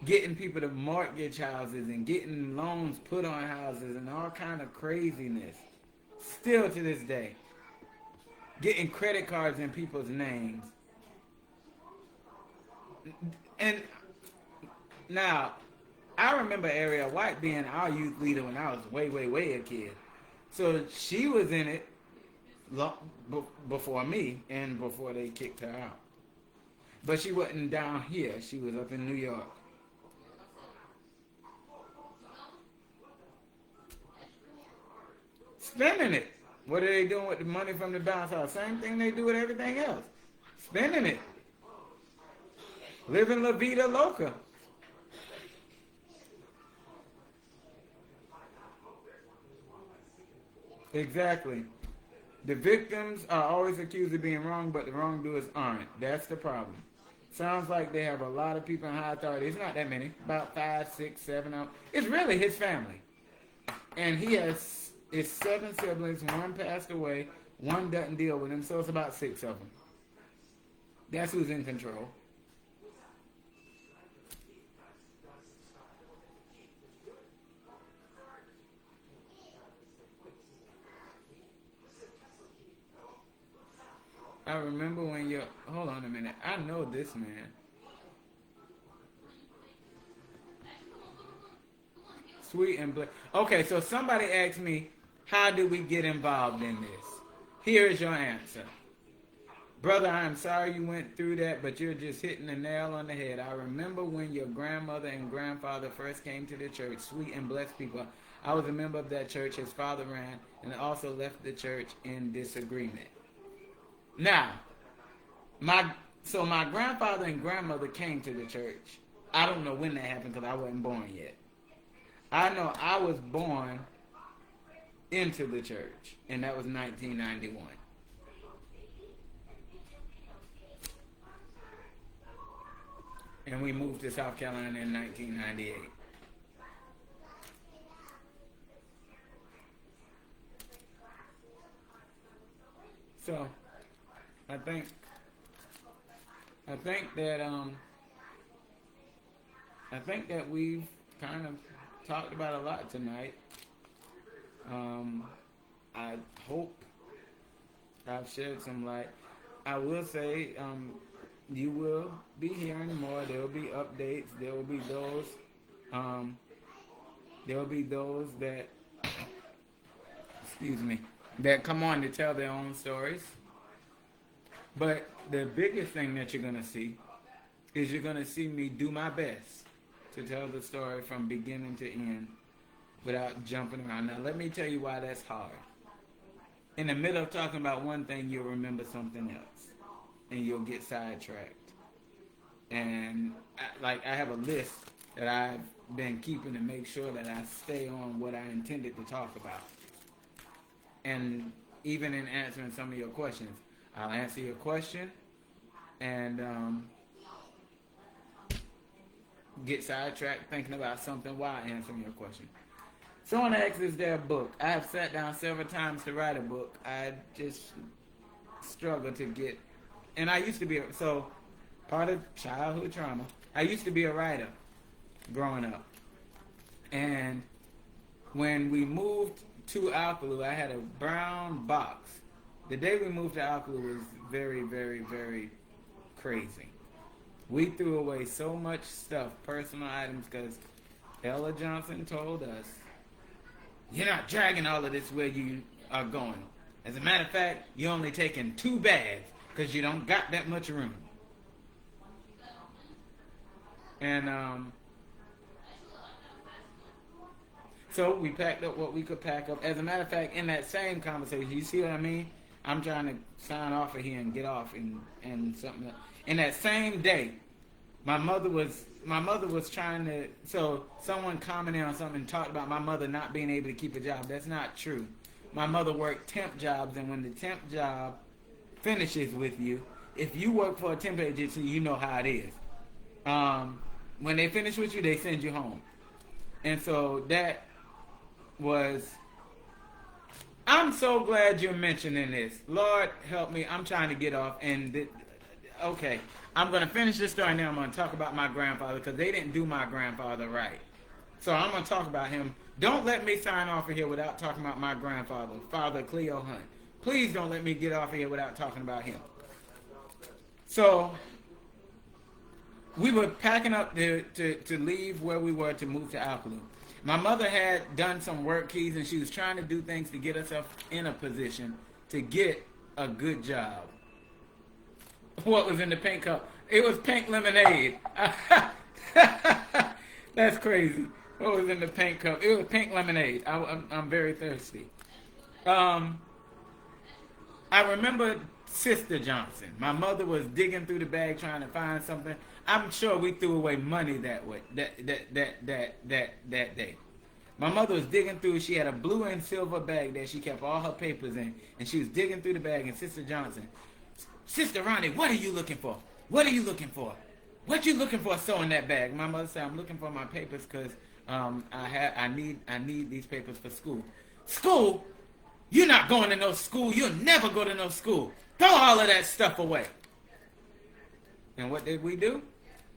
Getting people to mortgage houses and getting loans put on houses and all kind of craziness. Still to this day. Getting credit cards in people's names. And now, I remember Ariel White being our youth leader when I was way a kid. So she was in it before me and before they kicked her out. But she wasn't down here. She was up in New York. Spending it. What are they doing with the money from the bounce house? Same thing they do with everything else. Spending it. Living La Vida Loca. Exactly. The victims are always accused of being wrong, but the wrongdoers aren't. That's the problem. Sounds like they have a lot of people in high authority. It's not that many. About 5, 6, 7. It's really his family. And he has his 7 siblings. 1 passed away. 1 doesn't deal with him. So it's about 6 of them. That's who's in control. I remember when you. Hold on a minute. I know this man. Sweet and black. Okay, so somebody asked me, how do we get involved in this? Here is your answer. Brother, I'm sorry you went through that, but you're just hitting the nail on the head. I remember when your grandmother and grandfather first came to the church, sweet and blessed people. I was a member of that church. His father ran and also left the church in disagreement. Now, my grandfather and grandmother came to the church. I don't know when that happened because I wasn't born yet. I know I was born into the church, and that was 1991. And we moved to South Carolina in 1998. So, I think that we've kind of talked about a lot tonight. I hope I've shed some light. I will say, you will be hearing more. There will be updates. There will be those that, excuse me, that come on to tell their own stories. But the biggest thing that you're going to see is you're going to see me do my best to tell the story from beginning to end without jumping around. Now, let me tell you why that's hard. In the middle of talking about one thing, you'll remember something else, and you'll get sidetracked. And I have a list that I've been keeping to make sure that I stay on what I intended to talk about. And even in answering some of your questions, I'll answer your question and get sidetracked thinking about something while answering your question. Someone asked, is there a book? I have sat down several times to write a book. I just struggle to get, and I used to be, so part of childhood trauma, I used to be a writer growing up. And when we moved to Alkaloo, I had a brown box. The day we moved to Alkaloo was very, very, very crazy. We threw away so much stuff, personal items, because Ella Johnson told us, you're not dragging all of this where you are going. As a matter of fact, you're only taking 2 bags because you don't got that much room. And so we packed up what we could pack up. As a matter of fact, in that same conversation, you see what I mean? I'm trying to sign off of here and get off and something else. In that same day, my mother was trying to, so someone commented on something and talked about my mother not being able to keep a job. That's not true. My mother worked temp jobs, and when the temp job finishes with you, if you work for a temp agency, you know how it is. When they finish with you, they send you home. And so that was, I'm so glad you're mentioning this. Lord help me, I'm trying to get off. And okay, I'm going to finish this story now. I'm going to talk about my grandfather because they didn't do my grandfather right. So I'm going to talk about him. Don't let me sign off of here without talking about my grandfather, Father Cleo Hunt. Please don't let me get off of here without talking about him. So we were packing up to leave where we were to move to Alkaloo. My mother had done some work keys, and she was trying to do things to get herself in a position to get a good job. What was in the pink cup? It was pink lemonade. That's crazy. What was in the pink cup? It was pink lemonade. I'm very thirsty. I remember Sister Johnson. My mother was digging through the bag trying to find something. I'm sure we threw away money that way. That day. My mother was digging through. She had a blue and silver bag that she kept all her papers in, and she was digging through the bag. And Sister Johnson, Sister Ronnie, what are you looking for? What are you looking for? What you looking for so in that bag? My mother said, I'm looking for my papers because I need these papers for school. School? You're not going to no school. You'll never go to no school. Throw all of that stuff away. And what did we do?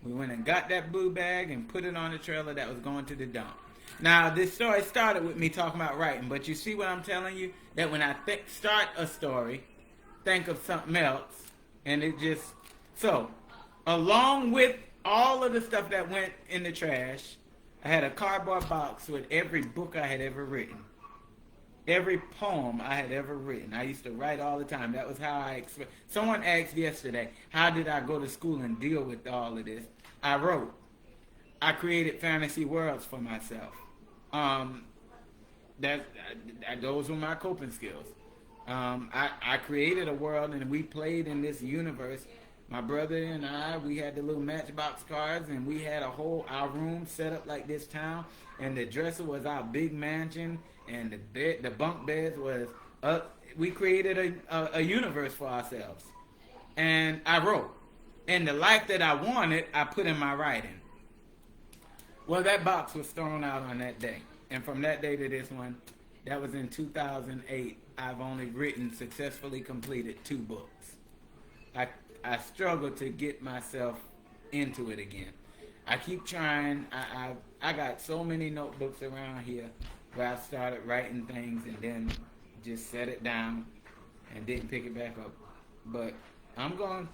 We went and got that blue bag and put it on the trailer that was going to the dump. Now, this story started with me talking about writing, but you see what I'm telling you? That when I start a story, think of something else, And it just, so, along with all of the stuff that went in the trash, I had a cardboard box with every book I had ever written. Every poem I had ever written. I used to write all the time. That was how I someone asked yesterday, how did I go to school and deal with all of this? I wrote. I created fantasy worlds for myself. Those were my coping skills. I created a world, and we played in this universe. My brother and I, we had the little Matchbox cards, and we had our room set up like this town, and the dresser was our big mansion, and the bunk beds was we created a universe for ourselves. And I wrote. And the life that I wanted, I put in my writing. Well, that box was thrown out on that day. And from that day to this one, that was in 2008, I've only successfully completed 2 books. I struggle to get myself into it again. I keep trying. I got so many notebooks around here where I started writing things and then just set it down and didn't pick it back up. But I'm going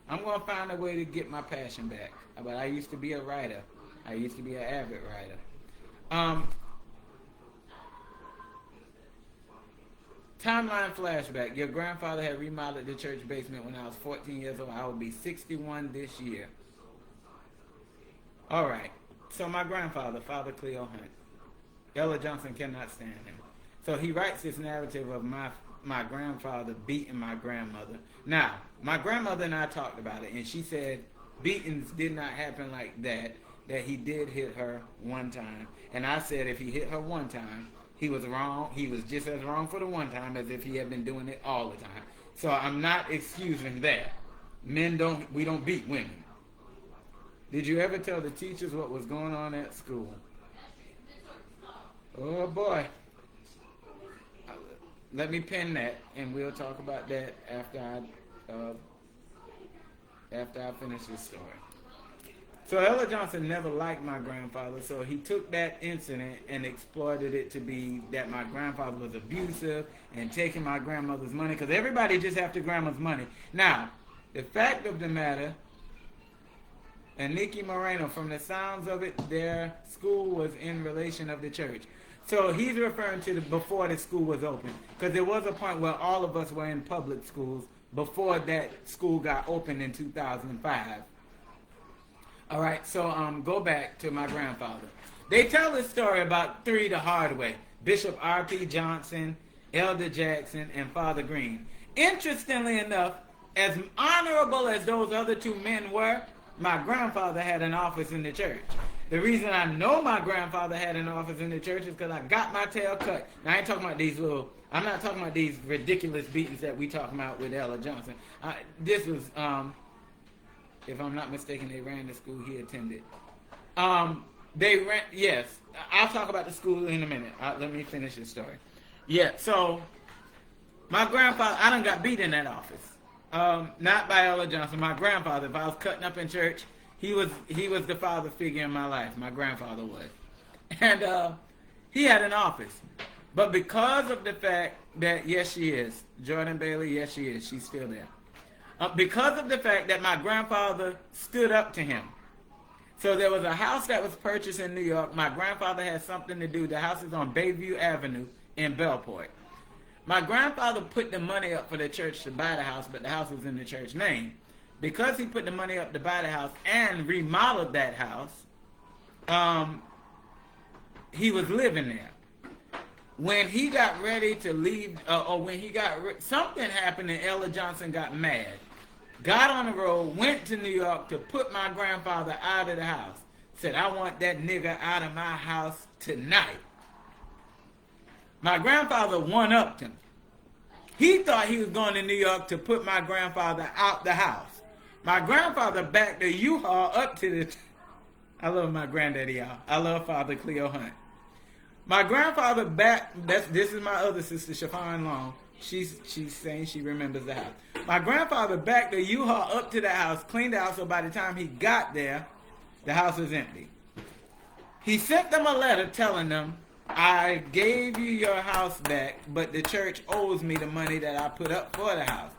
to find a way to get my passion back. But I used to be a writer. I used to be an avid writer. Timeline flashback. Your grandfather had remodeled the church basement when I was 14 years old. I will be 61 this year. All right. So my grandfather, Father Cleo Hunt, Ella Johnson cannot stand him. So he writes this narrative of my grandfather beating my grandmother. Now, my grandmother and I talked about it, and she said beatings did not happen like that he did hit her one time. And I said if he hit her one time, he was wrong. He was just as wrong for the one time as if he had been doing it all the time. So I'm not excusing that. We don't beat women. Did you ever tell the teachers what was going on at school? Oh boy. Let me pin that, and we'll talk about that after I finish this story. So Ella Johnson never liked my grandfather, so he took that incident and exploited it to be that my grandfather was abusive and taking my grandmother's money, because everybody just after grandma's money. Now, the fact of the matter, and Nikki Moreno, from the sounds of it, their school was in relation of the church. So he's referring to before the school was open, because there was a point where all of us were in public schools before that school got opened in 2005. All right, so go back to my grandfather. They tell this story about 3 the hard way: Bishop R.P. Johnson, Elder Jackson, and Father Green. Interestingly enough, as honorable as those other 2 men were, my grandfather had an office in the church. The reason I know my grandfather had an office in the church is because I got my tail cut. Now, I ain't talking about I'm not talking about these ridiculous beatings that we talking about with Ella Johnson. This was, if I'm not mistaken, they ran the school he attended. Yes, I'll talk about the school in a minute. Let me finish this story. Yeah, so my grandfather, I done got beat in that office. Not by Ella Johnson. My grandfather, if I was cutting up in church, he was the father figure in my life. My grandfather was. And he had an office. But because of the fact that, yes, she is. Jordan Bailey, yes, she is. She's still there. Because of the fact that my grandfather stood up to him. So there was a house that was purchased in New York. My grandfather had something to do. The house is on Bayview Avenue in Bellport. My grandfather put the money up for the church to buy the house, but the house was in the church name. Because he put the money up to buy the house and remodeled that house, he was living there. When he got ready to leave, something happened and Ella Johnson got mad. Got on the road, went to New York to put my grandfather out of the house. Said, I want that nigga out of my house tonight. My grandfather one-upped him. He thought he was going to New York to put my grandfather out the house. My grandfather backed the U-Haul up to the... I love my granddaddy, y'all. I love Father Cleo Hunt. My grandfather this is my other sister, Chiffon Long. She's saying she remembers the house. My grandfather backed the U-Haul up to the house, cleaned the house, so by the time he got there, the house was empty. He sent them a letter telling them, I gave you your house back, but the church owes me the money that I put up for the house.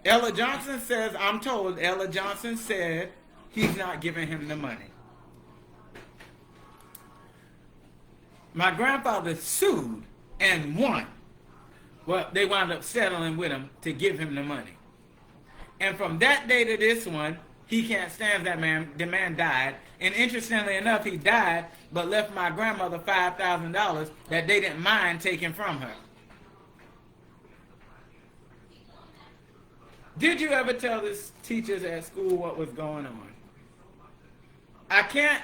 Ella Johnson says, I'm told Ella Johnson said he's not giving him the money. My grandfather sued and won. Well, they wound up settling with him to give him the money. And from that day to this one, he can't stand that man. The man died. And interestingly enough, he died, but left my grandmother $5,000 that they didn't mind taking from her. Did you ever tell the teachers at school what was going on? I can't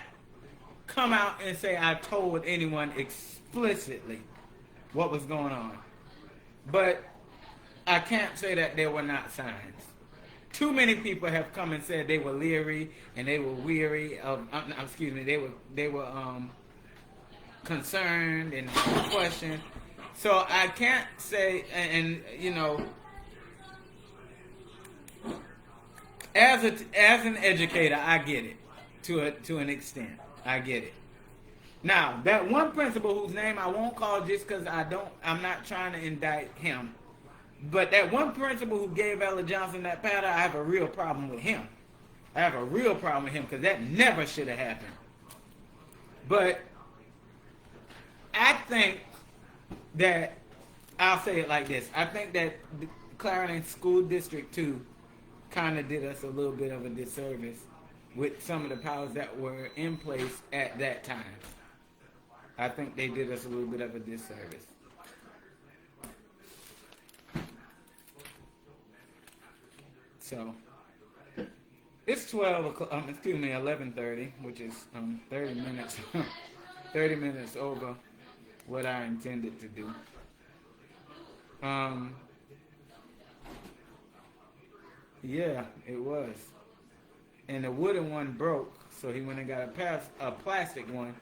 come out and say I told anyone explicitly what was going on. But I can't say that there were not signs. Too many people have come and said they were leery and they were weary of, they were concerned and questioned. So I can't say, and you know, as an educator, I get it to an extent. I get it. Now, that one principal whose name I won't call just because I'm not trying to indict him, but that one principal who gave Ella Johnson that powder, I have a real problem with him. I have a real problem with him because that never should have happened. But I think that, I'll say it like this, I think that Clarendon School District 2 kind of did us a little bit of a disservice with some of the powers that were in place at that time. I think they did us a little bit of a disservice. So, it's 11:30, which is 30 minutes, 30 minutes over what I intended to do. Yeah, it was. And the wooden one broke, so he went and got a plastic one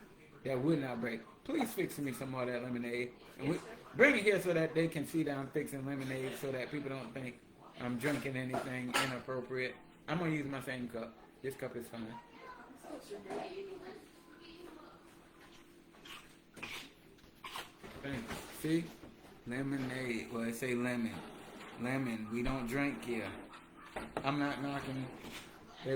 that would not break. Please fix me some more of that lemonade. And bring it here so that they can see that I'm fixing lemonade so that people don't think I'm drinking anything inappropriate. I'm going to use my same cup. This cup is fine. Thank you. See? Lemonade. Well, it say lemon. Lemon. We don't drink here. I'm not knocking. They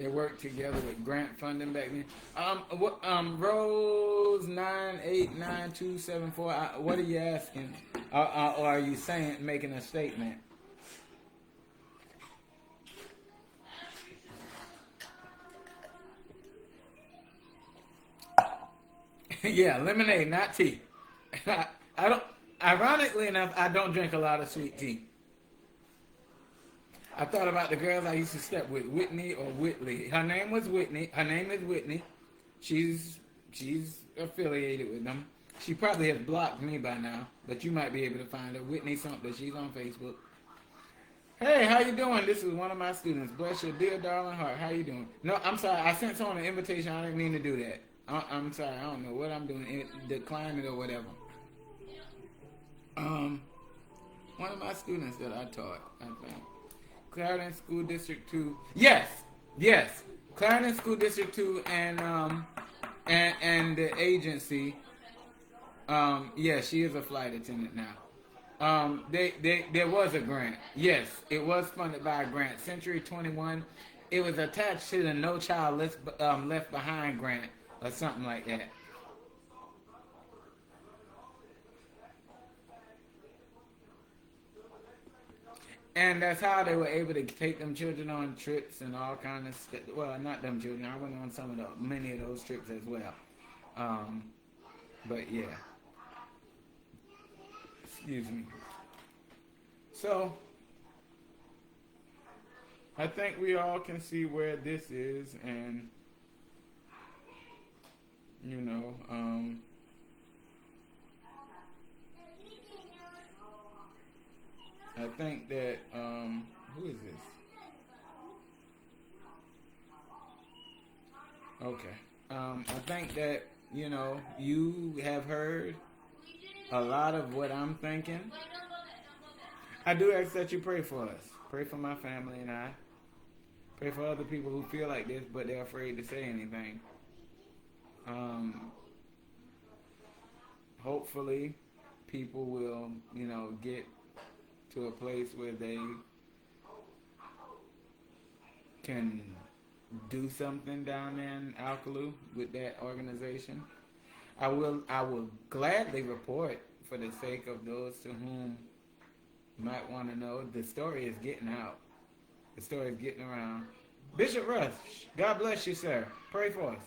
worked together with grant funding back then. Rose 9899274. What are you asking? Or are you making a statement? Yeah, lemonade, not tea. I don't. Ironically enough, I don't drink a lot of sweet tea. I thought about the girls I used to step with, Whitney or Whitley. Her name was Whitney. Her name is Whitney. She's affiliated with them. She probably has blocked me by now, but you might be able to find her. Whitney something. She's on Facebook. Hey, how you doing? This is one of my students. Bless your dear darling heart. How you doing? No, I'm sorry. I sent someone an invitation. I didn't mean to do that. I'm sorry. I don't know what I'm doing. Decline it or whatever. One of my students that I taught, I think. Clarendon School District 2. Yes. Clarendon School District 2 and the agency. Yeah, she is a flight attendant now. There was a grant. Yes, it was funded by a grant. Century 21. It was attached to the No Child Left Behind grant or something like that. And that's how they were able to take them children on trips and all kinds of stuff. Well, not them children. I went on many of those trips as well. But yeah. Excuse me. So, I think we all can see where this is, and you know, I think that, who is this? Okay. I think that, you know, you have heard a lot of what I'm thinking. I do ask that you pray for us. Pray for my family and I. Pray for other people who feel like this, but they're afraid to say anything. Hopefully, people will, get to a place where they can do something down there in Alcaloo with that organization. I will gladly report for the sake of those to whom might want to know. The story is getting out. The story is getting around. Bishop Rush, God bless you, sir. Pray for us.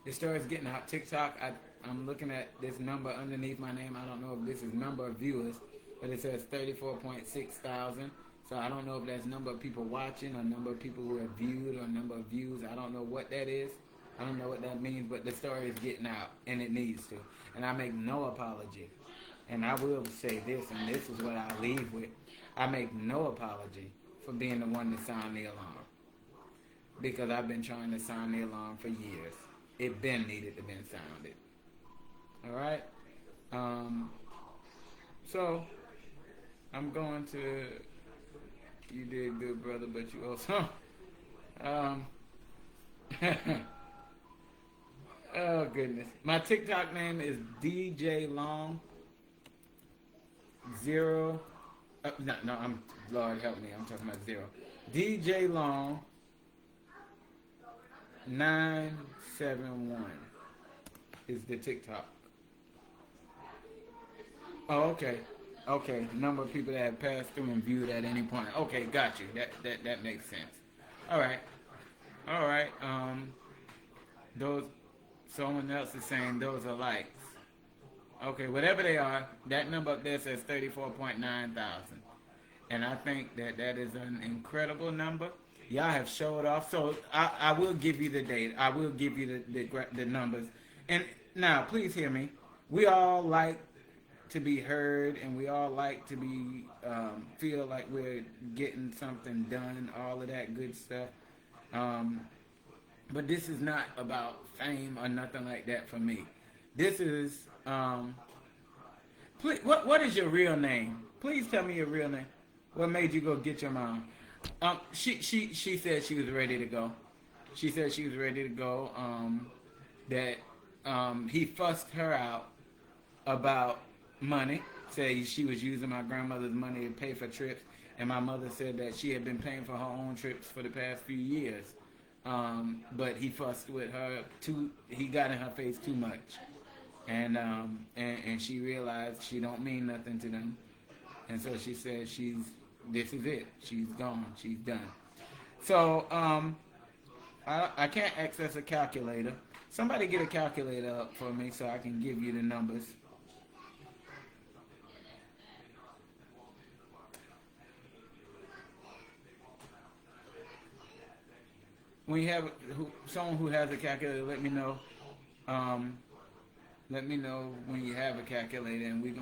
The story is getting out. TikTok, I'm looking at this number underneath my name. I don't know if this is number of viewers, but it says 34.6 thousand. So I don't know if that's number of people watching or number of people who have viewed or number of views. I don't know what that is. I don't know what that means, but the story is getting out, and it needs to. And I make no apology. And I will say this, and this is what I'll leave with. I make no apology for being the one to sound the alarm. Because I've been trying to sound the alarm for years. It been needed to been sounded. Alright? So, I'm going to... You did good, brother, but you also... Oh, goodness. My TikTok name is DJ Long 0... Lord help me, I'm talking about 0. DJ Long 971 is the TikTok. Oh, okay. Okay, number of people that have passed through and viewed at any point. Okay, got you. That makes sense. All right. Those, someone else is saying those are likes. Okay, whatever they are, that number up there says 34.9 thousand. And I think that is an incredible number. Y'all have showed off. So I will give you the date. I will give you the numbers. And now, please hear me. We all like to be heard, and we all like to be feel like we're getting something done, all of that good stuff. But this is not about fame or nothing like that for me. This is please, what is your real name? Please tell me your real name. What made you go get your mom? She said she was ready to go. She said she was ready to go. That he fussed her out about money. Said she was using my grandmother's money to pay for trips, and my mother said that she had been paying for her own trips for the past few years. But he fussed with her he got in her face too much, and she realized she don't mean nothing to them, and so she said this is it. She's gone. She's done. So I can't access a calculator. Somebody get a calculator up for me so I can give you the numbers. When you have someone who has a calculator, let me know. Let me know when you have a calculator, and we're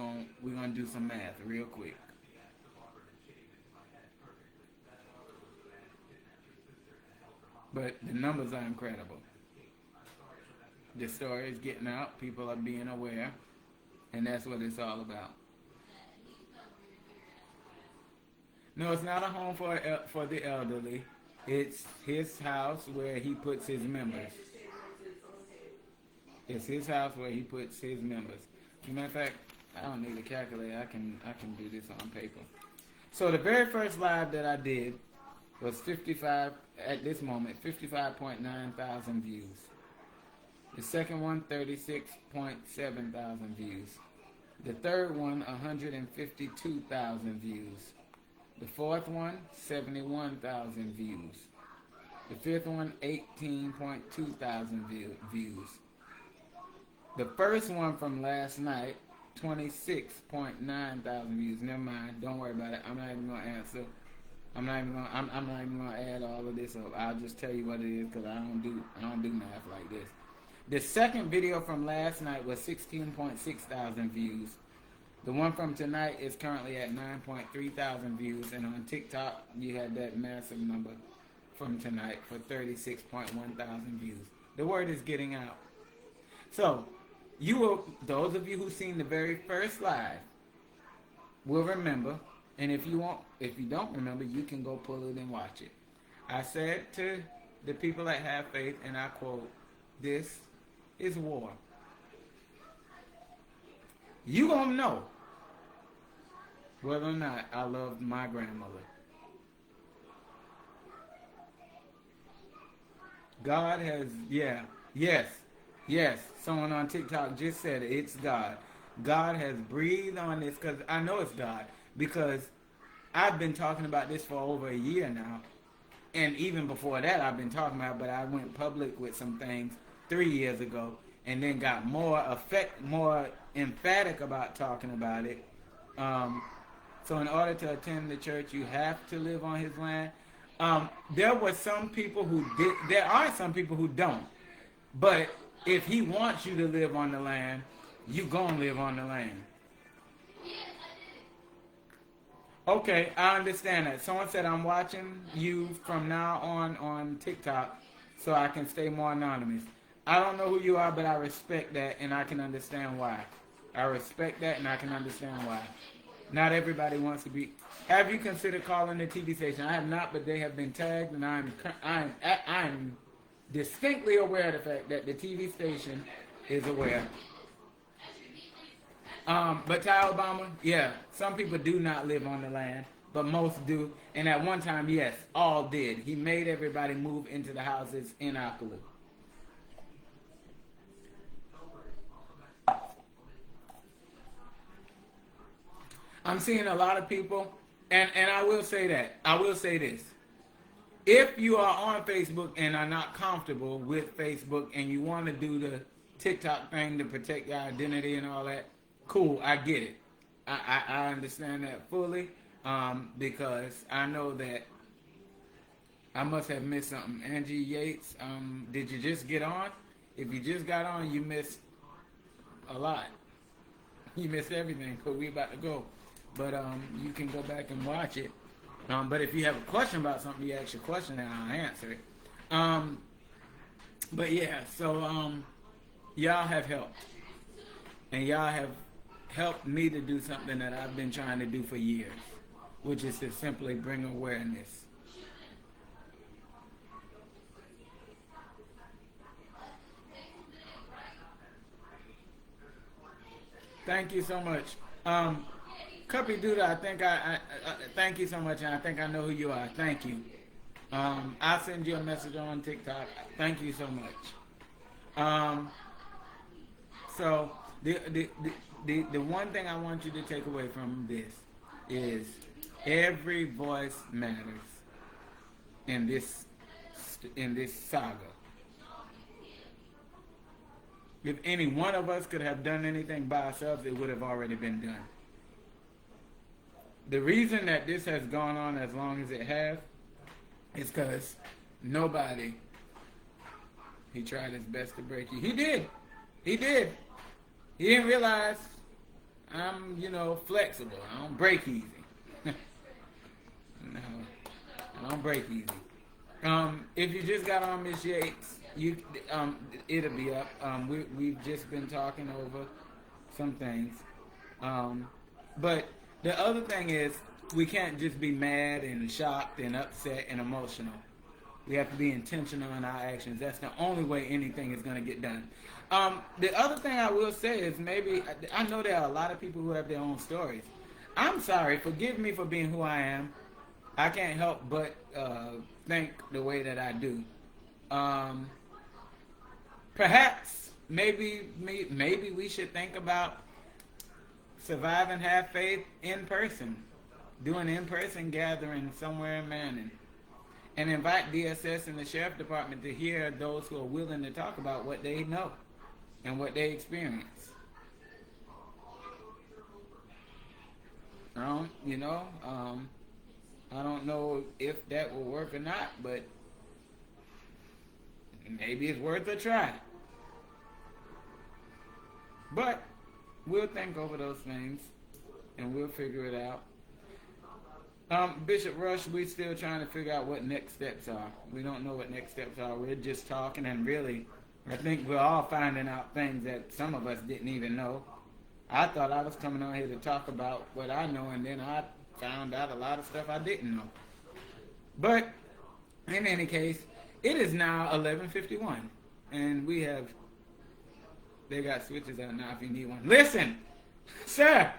gonna do some math real quick. But the numbers are incredible. The story is getting out. People are being aware, and that's what it's all about. No, it's not a home for the elderly. It's his house where he puts his members. It's his house where he puts his members. As a matter of fact, I don't need a calculator. I can do this on paper. So the very first live that I did was 55.9 thousand views. The second one, 36.7 thousand views. The third one, 152,000 views. The fourth one, 71,000 views. The fifth one, 18.2 thousand views. The first one from last night, 26.9 thousand views. Never mind, don't worry about it. I'm not even gonna answer. I'm not even gonna add all of this up. I'll just tell you what it is because I don't do math like this. The second video from last night was 16.6 thousand views. The one from tonight is currently at 9.3 thousand views, and on TikTok you had that massive number from tonight for 36.1 thousand views. The word is getting out. So, those of you who've seen the very first live will remember, and if you don't remember, you can go pull it and watch it. I said to the people that have faith, and I quote, "This is war." you gonna know whether or not I loved my grandmother. God has, yeah, yes. Someone on TikTok just said it. It's God. God has breathed on this because I know it's God because I've been talking about this for over a year now. And even before that, I've been talking about it, but I went public with some things 3 years ago and then got more emphatic about talking about it. So in order to attend the church, you have to live on his land. There were some people who did. There are some people who don't. But if he wants you to live on the land, you gonna live on the land. Okay, I understand that. Someone said I'm watching you from now on TikTok so I can stay more anonymous. I don't know who you are, but I respect that and I can understand why. I respect that and I can understand why. Not everybody wants to be. Have you considered calling the TV station? I have not, but they have been tagged, and I'm distinctly aware of the fact that the TV station is aware. But Ty Obama, yeah, some people do not live on the land, but most do. And at one time, yes, all did. He made everybody move into the houses in Akalu. I'm seeing a lot of people, and I will say that. I will say this. If you are on Facebook and are not comfortable with Facebook and you want to do the TikTok thing to protect your identity and all that, cool, I get it. I understand that fully because I know that I must have missed something. Angie Yates, did you just get on? If you just got on, you missed a lot. You missed everything because we about to go. But you can go back and watch it. But if you have a question about something, you ask your question and I'll answer it. But yeah, so y'all have helped. And y'all have helped me to do something that I've been trying to do for years, which is to simply bring awareness. Thank you so much. Cuppy Duda, I think I thank you so much, and I think I know who you are. Thank you. I'll send you a message on TikTok. Thank you so much. So the one thing I want you to take away from this is every voice matters in this saga. If any one of us could have done anything by ourselves, it would have already been done. The reason that this has gone on as long as it has is because nobody, he tried his best to break you. He did. He didn't realize I'm, flexible. I don't break easy. No, I don't break easy. If you just got on Miss Yates, it'll be up. We've just been talking over some things. But the other thing is, we can't just be mad and shocked and upset and emotional. We have to be intentional in our actions. That's the only way anything is going to get done. The other thing I will say is maybe, I know there are a lot of people who have their own stories. I'm sorry. Forgive me for being who I am. I can't help but think the way that I do. Perhaps, maybe we should think about survive and have faith in person. Do an in-person gathering somewhere in Manning. And invite DSS and the Sheriff Department to hear those who are willing to talk about what they know and what they experience. I don't know if that will work or not, but maybe it's worth a try. But we'll think over those things, and we'll figure it out. Bishop Rush, we're still trying to figure out what next steps are. We don't know what next steps are. We're just talking, and really, I think we're all finding out things that some of us didn't even know. I thought I was coming on here to talk about what I know, and then I found out a lot of stuff I didn't know. But, in any case, it is now 11:51, and they got switches out now if you need one. Listen, Sir,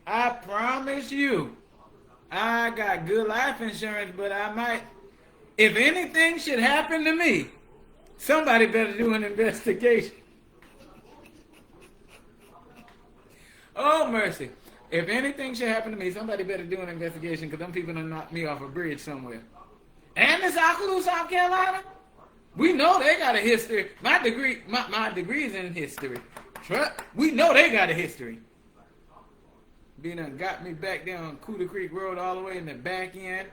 I promise you, I got good life insurance, but I might, if anything should happen to me, somebody better do an investigation. Oh, mercy. If anything should happen to me, somebody better do an investigation because them people done knocked me off a bridge somewhere. And it's Okaloo, South Carolina. We know they got a history. My degree is in history. We know they got a history. Be done got me back there on Cooter Creek Road all the way in the back end.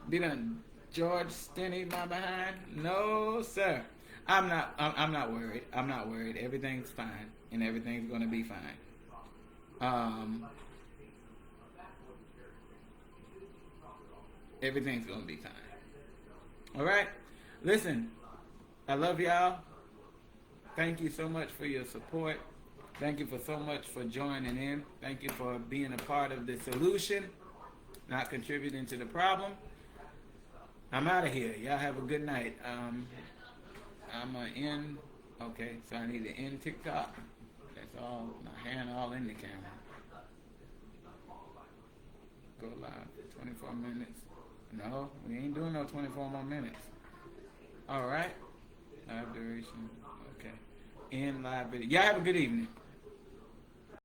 Be done George Stinney my behind. No, sir. I'm not worried. I'm not worried. Everything's fine. And everything's gonna be fine. Everything's gonna be fine. Alright? Listen, I love y'all. Thank you so much for your support. Thank you for so much for joining in. Thank you for being a part of the solution, not contributing to the problem. I'm out of here. Y'all have a good night. I'm gonna end. Okay, so I need to end TikTok. That's all. My hand all in the camera. Go live for 24 minutes. No, we ain't doing no 24 more minutes. All right. Live duration. Okay. End live video. Y'all have a good evening.